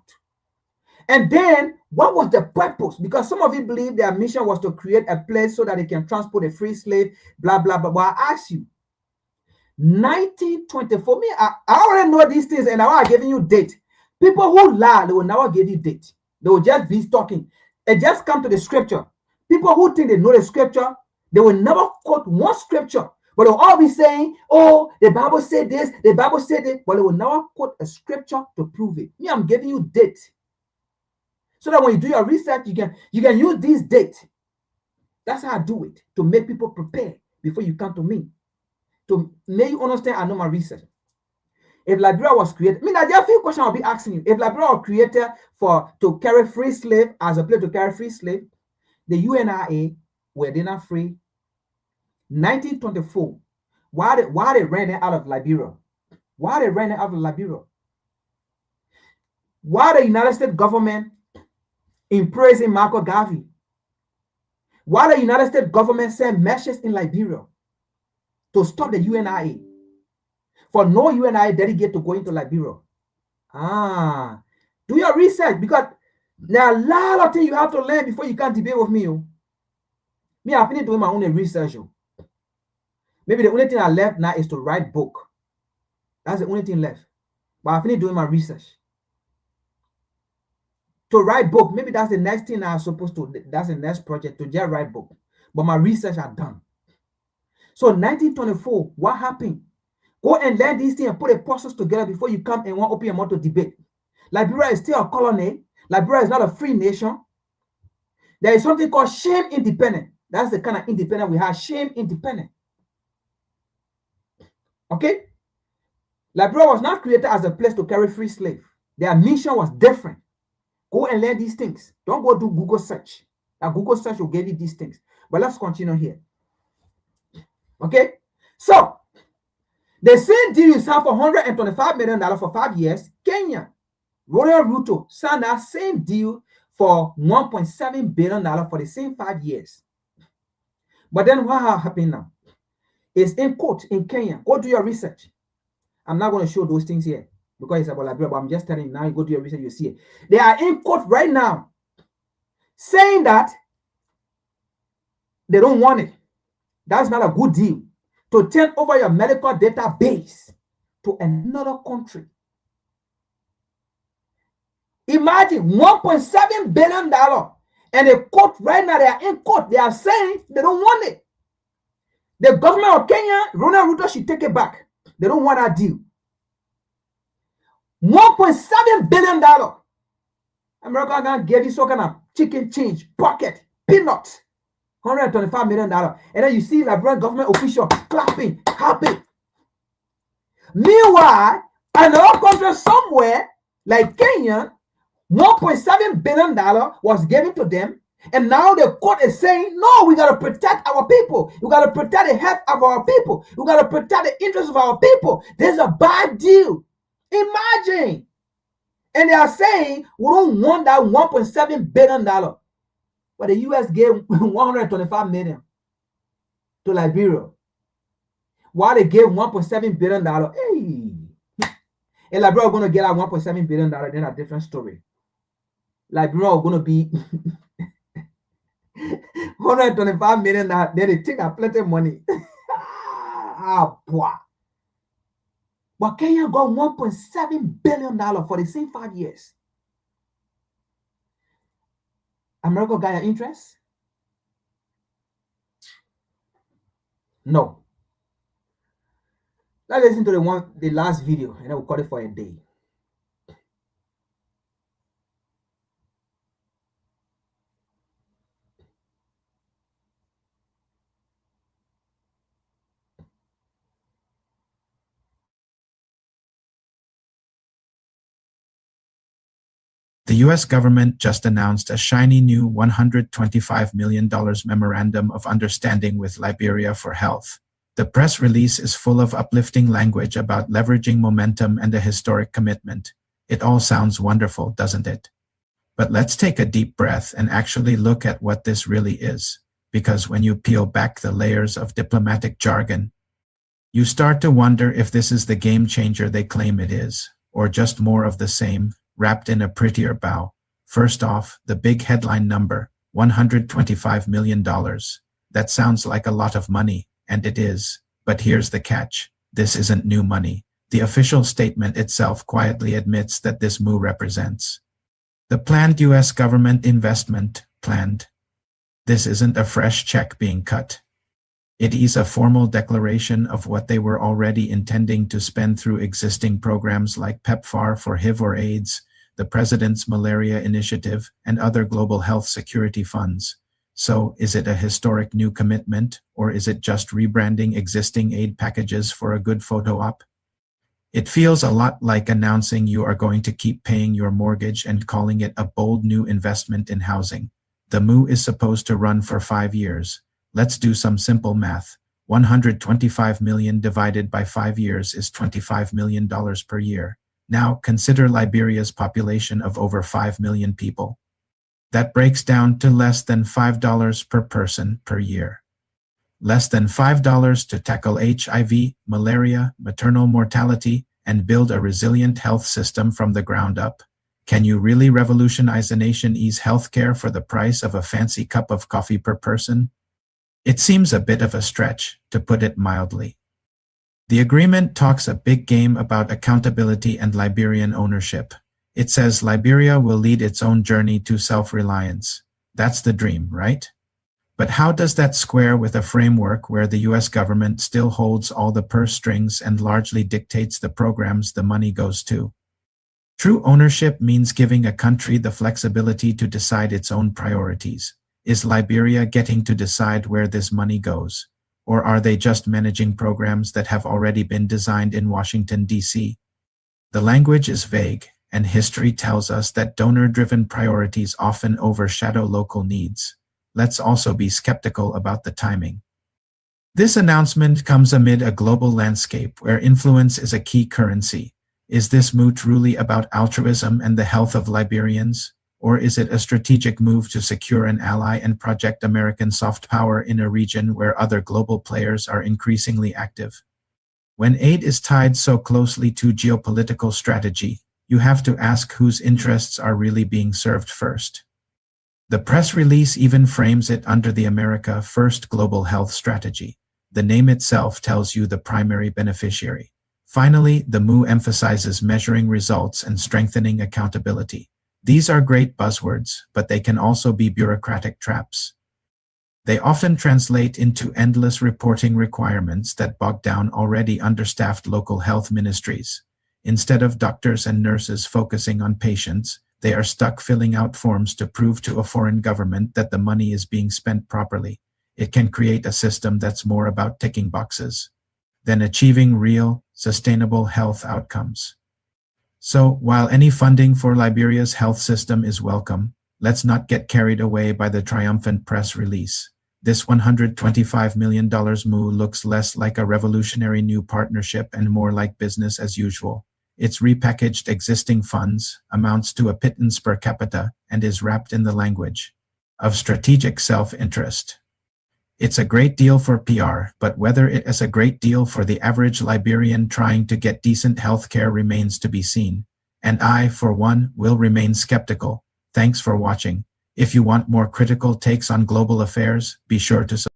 Speaker 4: And then, what was the purpose? Because some of you believe their mission was to create a place so that they can transport a free slave, blah, blah, blah. But I ask you, 1924, me, I already know these things, and now I'm giving you date. People who lie, they will never give you date. They will just be talking. And just come to the scripture. People who think they know the scripture, they will never quote one scripture. But they'll all be saying, oh, the Bible said this, the Bible said it. But they will never quote a scripture to prove it. Me, I'm giving you date. So that when you do your research, you can use this date. That's how I do it, to make people prepare before you come to me. To make you understand, I know my research. If Liberia was created, there are a few questions I'll be asking you. If Liberia was created to carry free slave, as a place to carry free slave, the UNIA were they not free? 1924, why they ran it out of Liberia? Why they ran it out of Liberia? Why the United States government imprisoning Marco Garvey? Why the United States government sent messages in Liberia to stop the UNIA? For no UNIA delegate to go into Liberia. Do your research, because there are a lot of things you have to learn before you can debate with me. Me, I finished doing my own research. Maybe the only thing I left now is to write book. That's the only thing left. But I finished doing my research. To write book, maybe that's the next thing I'm supposed to, that's the next project, to just write book. But my research are done. So 1924, what happened? Go and learn these things and put a process together before you come and want to open your mouth to debate. Liberia is still a colony. Liberia is not a free nation. There is something called shame independent. That's the kind of independent we have, shame independent. Okay? Liberia was not created as a place to carry free slave. Their mission was different. Go and learn these things. Don't go do Google search. Now Google search will give you these things. But let's continue here. Okay? So, the same deal is half $125 million for 5 years. Kenya, Royal Ruto signed that same deal for $1.7 billion for the same 5 years. But then what happened now? It's in court in Kenya. Go do your research. I'm not going to show those things here because it's about Liberia, but I'm just telling you now, you go do your research, you see it. They are in court right now saying that they don't want it. That's not a good deal to turn over your medical database to another country. Imagine $1.7 billion. And the court right now, they are in court. They are saying they don't want it. The government of Kenya, Ronald Ruto, should take it back. They don't want that deal. $1.7 billion. America gonna give you some kind of chicken change, pocket, peanuts. $125 million. And then you see Liberian government official clapping, happy. Meanwhile, another country somewhere, like Kenya, $1.7 billion was given to them. And now the court is saying, no, we got to protect our people. We got to protect the health of our people. We got to protect the interests of our people. This is a bad deal. Imagine. And they are saying, we don't want that $1.7 billion. But the U.S. gave $125 million to Liberia. While they gave $1.7 billion, hey. And Liberia are going to get that $1.7 billion, then a different story. Liberia are going to be $125 million, then they take a plenty of money. Boy. But Kenya got $1.7 billion for the same 5 years. America got your interest? No. Let's listen to the last video, and then we'll call it for a day.
Speaker 8: The US government just announced a shiny new $125 million memorandum of understanding with Liberia for health. The press release is full of uplifting language about leveraging momentum and a historic commitment. It all sounds wonderful, doesn't it? But let's take a deep breath and actually look at what this really is. Because when you peel back the layers of diplomatic jargon, you start to wonder if this is the game changer they claim it is, or just more of the same, wrapped in a prettier bow. First off, the big headline number, $125 million. That sounds like a lot of money, and it is. But here's the catch. This isn't new money. The official statement itself quietly admits that this move represents the planned US government investment. Planned. This isn't a fresh check being cut. It is a formal declaration of what they were already intending to spend through existing programs like PEPFAR for HIV or AIDS, the President's Malaria Initiative, and other global health security funds. So, is it a historic new commitment, or is it just rebranding existing aid packages for a good photo op? It feels a lot like announcing you are going to keep paying your mortgage and calling it a bold new investment in housing. The move is supposed to run for 5 years. Let's do some simple math. 125 million divided by 5 years is $25 million per year. Now, consider Liberia's population of over 5 million people. That breaks down to less than $5 per person per year. Less than $5 to tackle HIV, malaria, maternal mortality, and build a resilient health system from the ground up. Can you really revolutionize a nation's healthcare for the price of a fancy cup of coffee per person? It seems a bit of a stretch, to put it mildly. The agreement talks a big game about accountability and Liberian ownership. It says Liberia will lead its own journey to self-reliance. That's the dream, right? But how does that square with a framework where the US government still holds all the purse strings and largely dictates the programs the money goes to? True ownership means giving a country the flexibility to decide its own priorities. Is Liberia getting to decide where this money goes? Or are they just managing programs that have already been designed in Washington, D.C.? The language is vague, and history tells us that donor-driven priorities often overshadow local needs. Let's also be skeptical about the timing. This announcement comes amid a global landscape where influence is a key currency. Is this move truly about altruism and the health of Liberians? Or is it a strategic move to secure an ally and project American soft power in a region where other global players are increasingly active? When aid is tied so closely to geopolitical strategy, you have to ask whose interests are really being served first. The press release even frames it under the America First Global Health Strategy. The name itself tells you the primary beneficiary. Finally, the MOU emphasizes measuring results and strengthening accountability. These are great buzzwords, but they can also be bureaucratic traps. They often translate into endless reporting requirements that bog down already understaffed local health ministries. Instead of doctors and nurses focusing on patients, they are stuck filling out forms to prove to a foreign government that the money is being spent properly. It can create a system that's more about ticking boxes than achieving real, sustainable health outcomes. So, while any funding for Liberia's health system is welcome, let's not get carried away by the triumphant press release. This $125 million move looks less like a revolutionary new partnership and more like business as usual. It's repackaged existing funds, amounts to a pittance per capita, and is wrapped in the language of strategic self-interest. It's a great deal for PR, but whether it is a great deal for the average Liberian trying to get decent health care remains to be seen. And I, for one, will remain skeptical. Thanks for watching. If you want more critical takes on global affairs, be sure to subscribe.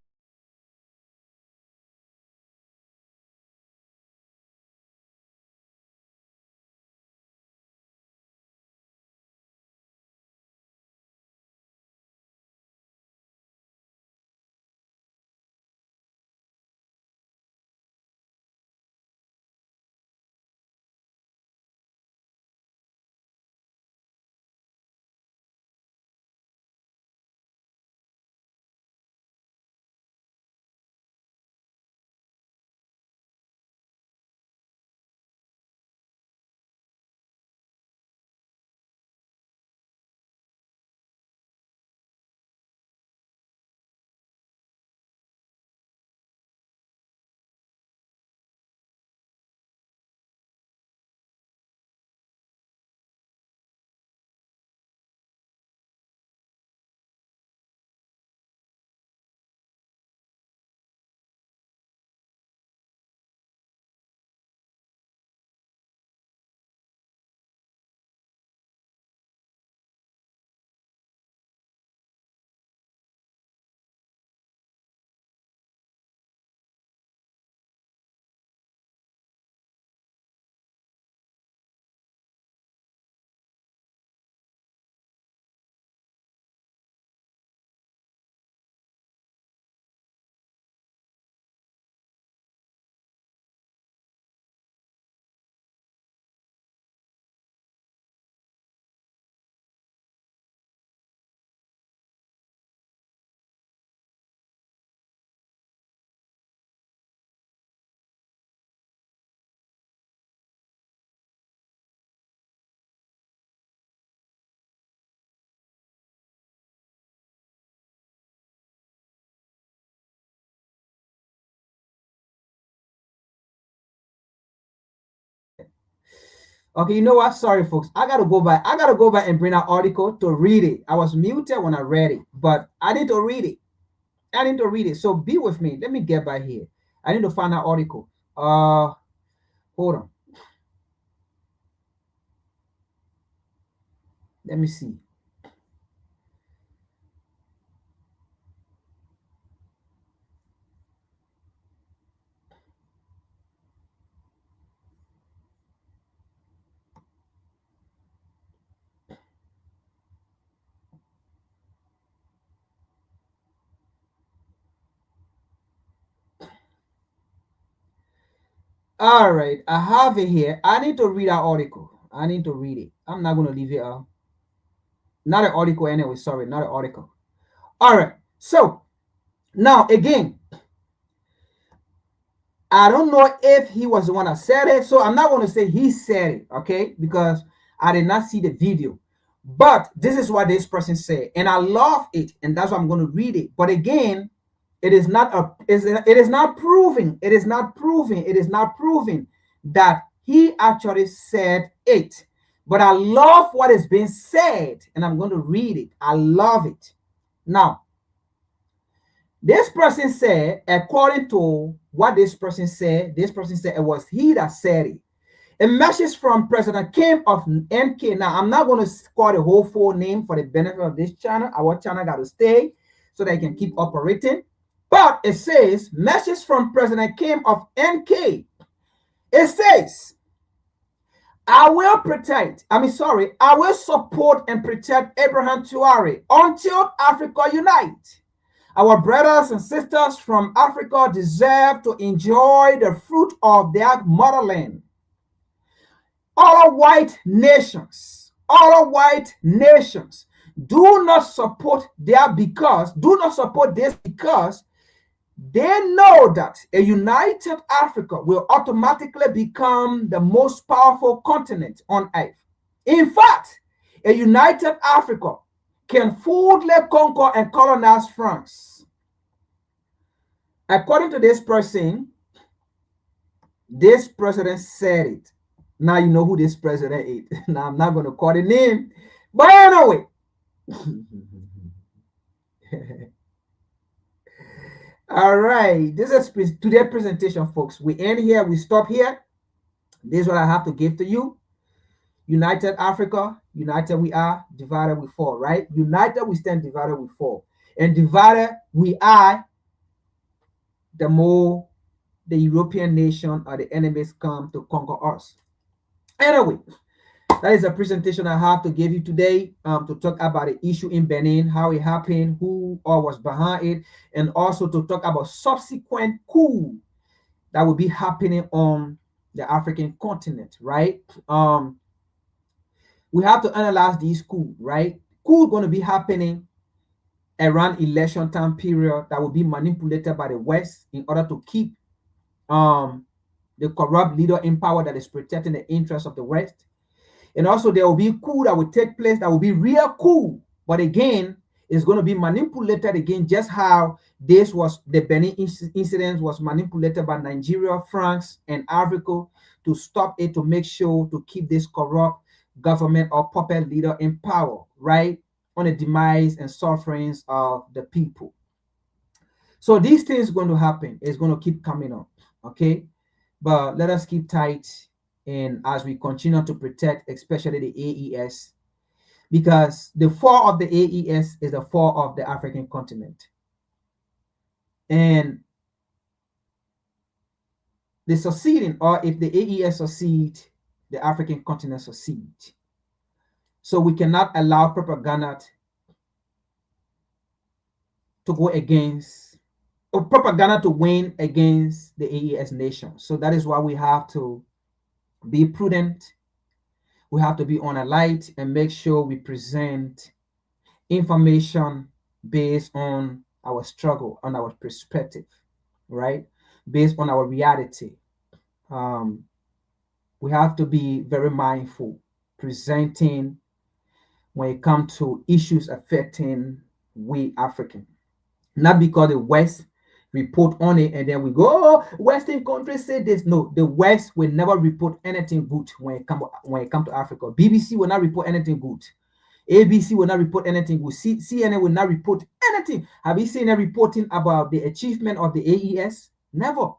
Speaker 4: Okay, you know what? Sorry, folks. I gotta go back. I gotta go back and bring that article to read it. I was muted when I read it, but I need to read it. I need to read it. So be with me. Let me get back here. I need to find that article. Hold on. Let me see. All right, I have it here. I need to read that article. I need to read it. I'm not gonna leave it out. Not an article anyway. Sorry, not an article. All right. So now again, I don't know if he was the one that said it, so I'm not going to say he said it, okay? Because I did not see the video. But this is what this person said, and I love it, and that's why I'm going to read it. But again, it is not proving that he actually said it. But I love what is being said, and I'm going to read it. I love it. Now, this person said, according to what this person said it was he that said it. A message from President Kim of NK. Now, I'm not going to call the whole full name for the benefit of this channel. Our channel got to stay so they can keep operating. But it says, message from President Kim of NK. It says, I will support and protect Abraham Traore until Africa unites. Our brothers and sisters from Africa deserve to enjoy the fruit of their motherland. Other white nations do not support this because they know that a united Africa will automatically become the most powerful continent on earth. In fact, a united Africa can fully conquer and colonize France. According to this person, this president said it. Now you know who this president is. Now I'm not going to call the name, but anyway. All right, this is today's presentation, folks. We end here, we stop here. This is what I have to give to you. United Africa, united we are, divided we fall, right? United we stand, divided we fall. And divided we are, the more the European nation or the enemies come to conquer us. Anyway, that is a presentation I have to give you today to talk about the issue in Benin, how it happened, who all was behind it, and also to talk about subsequent coup that will be happening on the African continent, right? We have to analyze these coups, right? Coup going to be happening around election time period that will be manipulated by the West in order to keep the corrupt leader in power that is protecting the interests of the West. And also there will be a coup that will take place that will be real coup. But again, it's going to be manipulated again, just how this was, the Benin incident was manipulated by Nigeria, France, and Africa to stop it, to make sure to keep this corrupt government or puppet leader in power, right? On the demise and sufferings of the people. So these things are going to happen. It's going to keep coming up, okay? But let us keep tight, and as we continue to protect, especially the AES, because the fall of the AES is the fall of the African continent. And the succeeding, or if the AES succeed, the African continent succeed. So we cannot allow propaganda to go against, or propaganda to win against the AES nation. So that is why we have to be prudent. We have to be on alert and make sure we present information based on our struggle, on our perspective, right? Based on our reality. We have to be very mindful presenting when it comes to issues affecting we African. Not because the West report on it, and then we go, oh, Western countries say this. No, the West will never report anything good when it comes to Africa. BBC will not report anything good. ABC will not report anything good. CNN will not report anything. Have you seen any reporting about the achievement of the AES? Never.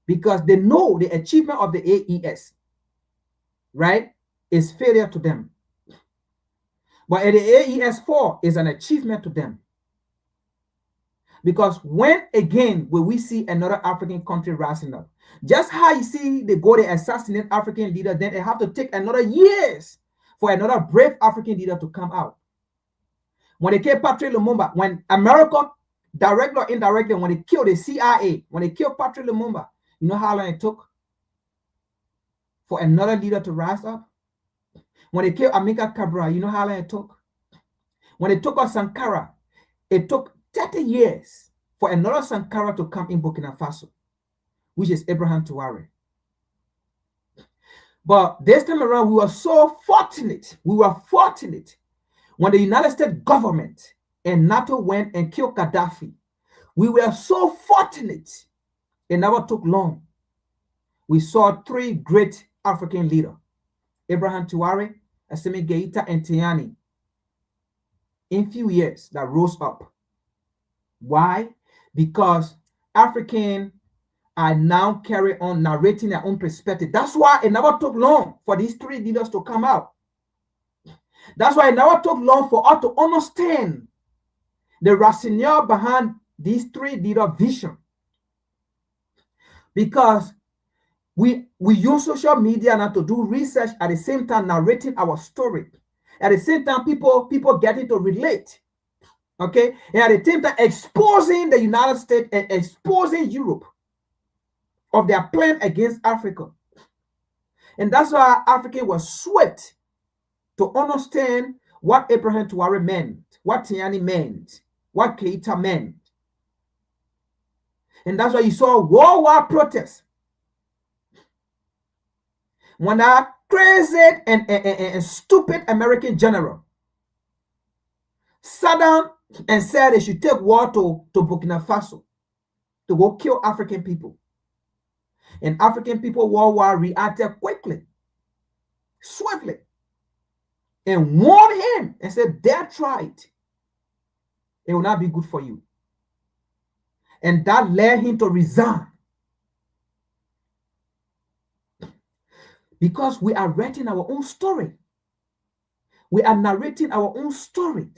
Speaker 4: Because they know the achievement of the AES, right, is failure to them. But the AES-4 is an achievement to them. Because when again will we see another African country rising up? Just how you see they go to assassinate African leader, then they have to take another years for another brave African leader to come out. When they killed Patrice Lumumba, when America, directly or indirectly, when they killed the CIA, when they killed Patrice Lumumba, you know how long it took for another leader to rise up? When they killed Amilcar Cabral, you know how long it took? When they took out Sankara, it took 30 years for another Sankara to come in Burkina Faso, which is Ibrahim Traoré. But this time around, we were so fortunate. We were fortunate when the United States government and NATO went and killed Gaddafi. We were so fortunate. It never took long. We saw three great African leaders, Ibrahim Traoré, Assimi Goïta, and Tiani, in few years that rose up. Why? Because Africans are now carrying on narrating their own perspective. That's why it never took long for these three leaders to come out. That's why it never took long for us to understand the rationale behind these three leaders' vision. Because we use social media now to do research, at the same time narrating our story. At the same time, people getting to relate. Okay? And at the same time, exposing the United States and exposing Europe of their plan against Africa. And that's why Africa was swift to understand what Ibrahim Traoré meant, what Tiani meant, what Keita meant. And that's why you saw worldwide protests. When that crazy and stupid American general sat down and said they should take war to Burkina Faso to go kill African people. And African people worldwide reacted quickly, swiftly, and warned him and said, that's right. It will not be good for you. And that led him to resign. Because we are writing our own story. We are narrating our own story.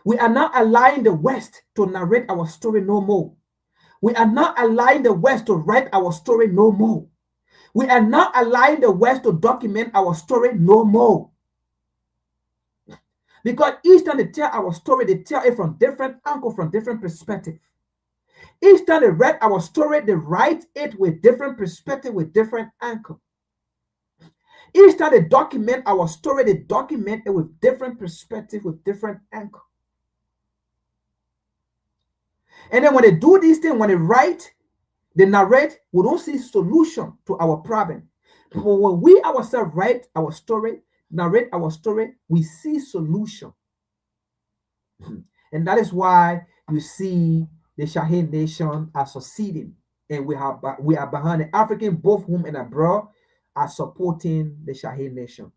Speaker 4: We are not allowing the West to narrate our story no more. We are not allowing the West to write our story no more. We are not allowing the West to document our story no more. Because each time they tell our story, they tell it from different angles, from different perspectives. Each time they write our story, they write it with different perspective, with different angle. Each time they document our story, they document it with different perspective, with different angle. And then when they do these things, when they write, they narrate, we don't see solution to our problem. But when we ourselves write our story, narrate our story, we see solution. And that is why you see the Shahid nation are succeeding. And we are behind the African, both home and abroad, are supporting the Shahid nation.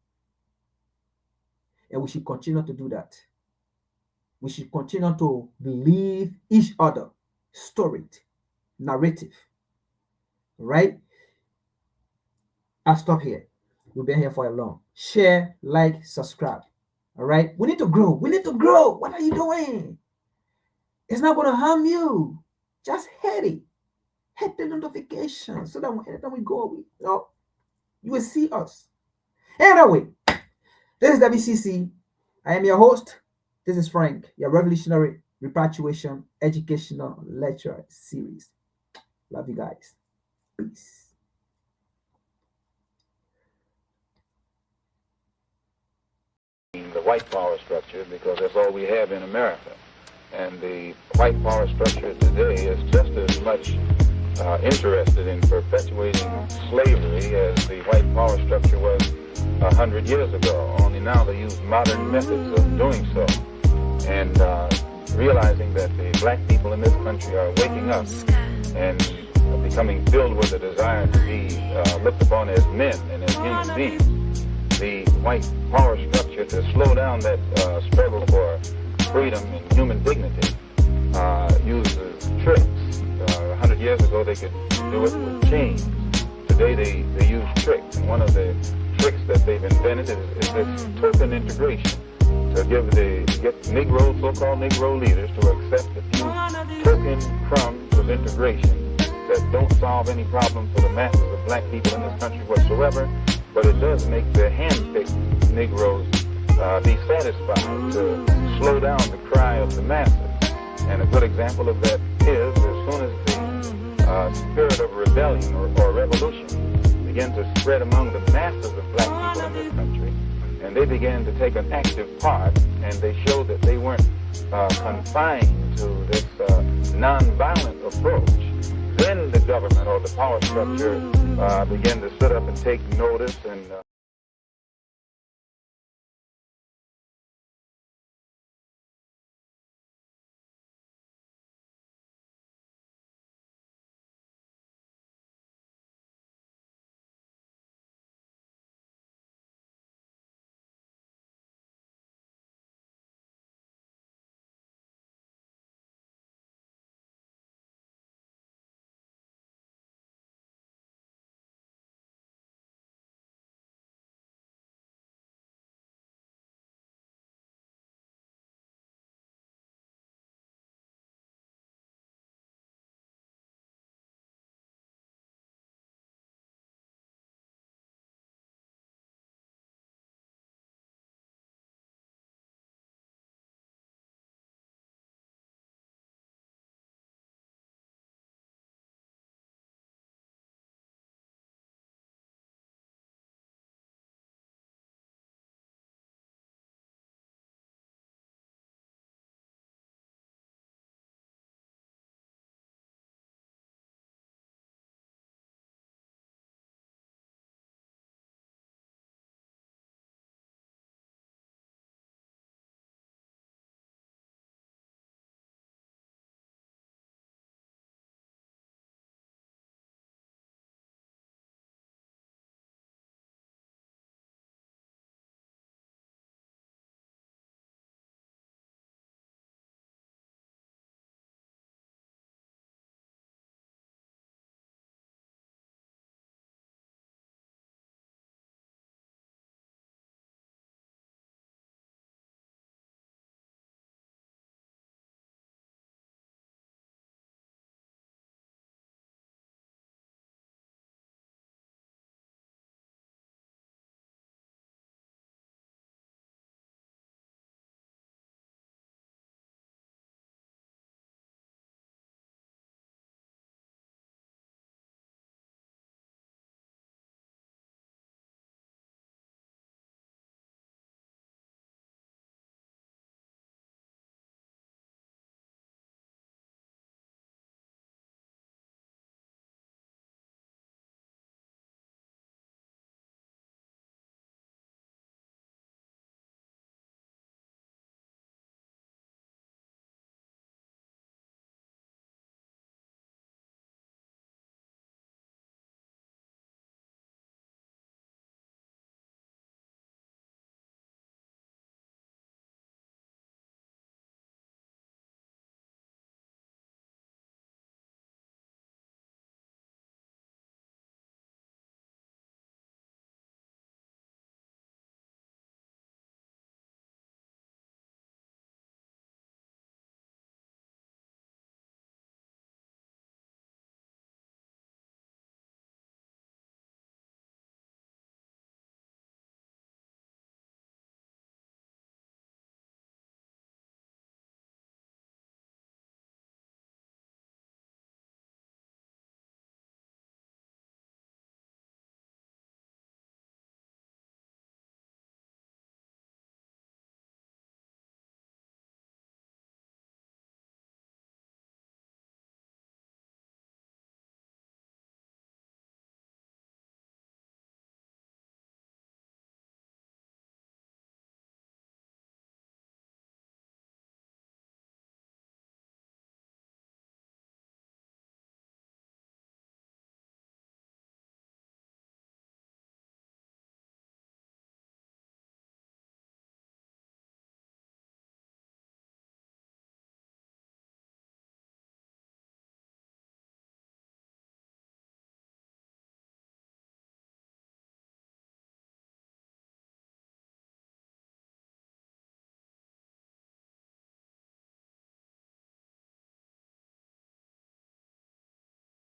Speaker 4: And we should continue to do that. We should continue to believe each other story, narrative. Right? I'll stop here. We've been here for a long. Share, like, subscribe. All right? We need to grow. We need to grow. What are you doing? It's not going to harm you. Just hit it. Hit the notification so that anytime we go, you will see us. Anyway, this is WCC. I am your host. This is Frank, your revolutionary repatriation educational lecture series. Love you guys. Peace.
Speaker 9: The white power structure, because that's all we have in America. And the white power structure today is just as much interested in perpetuating slavery as the white power structure was 100 years ago. Only now they use modern methods of doing so. And realizing that the black people in this country are waking up and becoming filled with a desire to be looked upon as men and as human beings. The white power structure to slow down that struggle for freedom and human dignity uses tricks. 100 years ago, they could do it with chains. Today, they use tricks. And one of the tricks that they've invented is this token integration, to get Negroes, so-called Negro leaders, to accept a few token crumbs of integration that don't solve any problem for the masses of black people in this country whatsoever, but it does make the hand-picked Negroes be satisfied to slow down the cry of the masses. And a good example of that is as soon as the spirit of rebellion or revolution began to spread among the masses of black people in this country, and they began to take an active part, and they showed that they weren't confined to this nonviolent approach, then the government or the power structure began to sit up and take notice and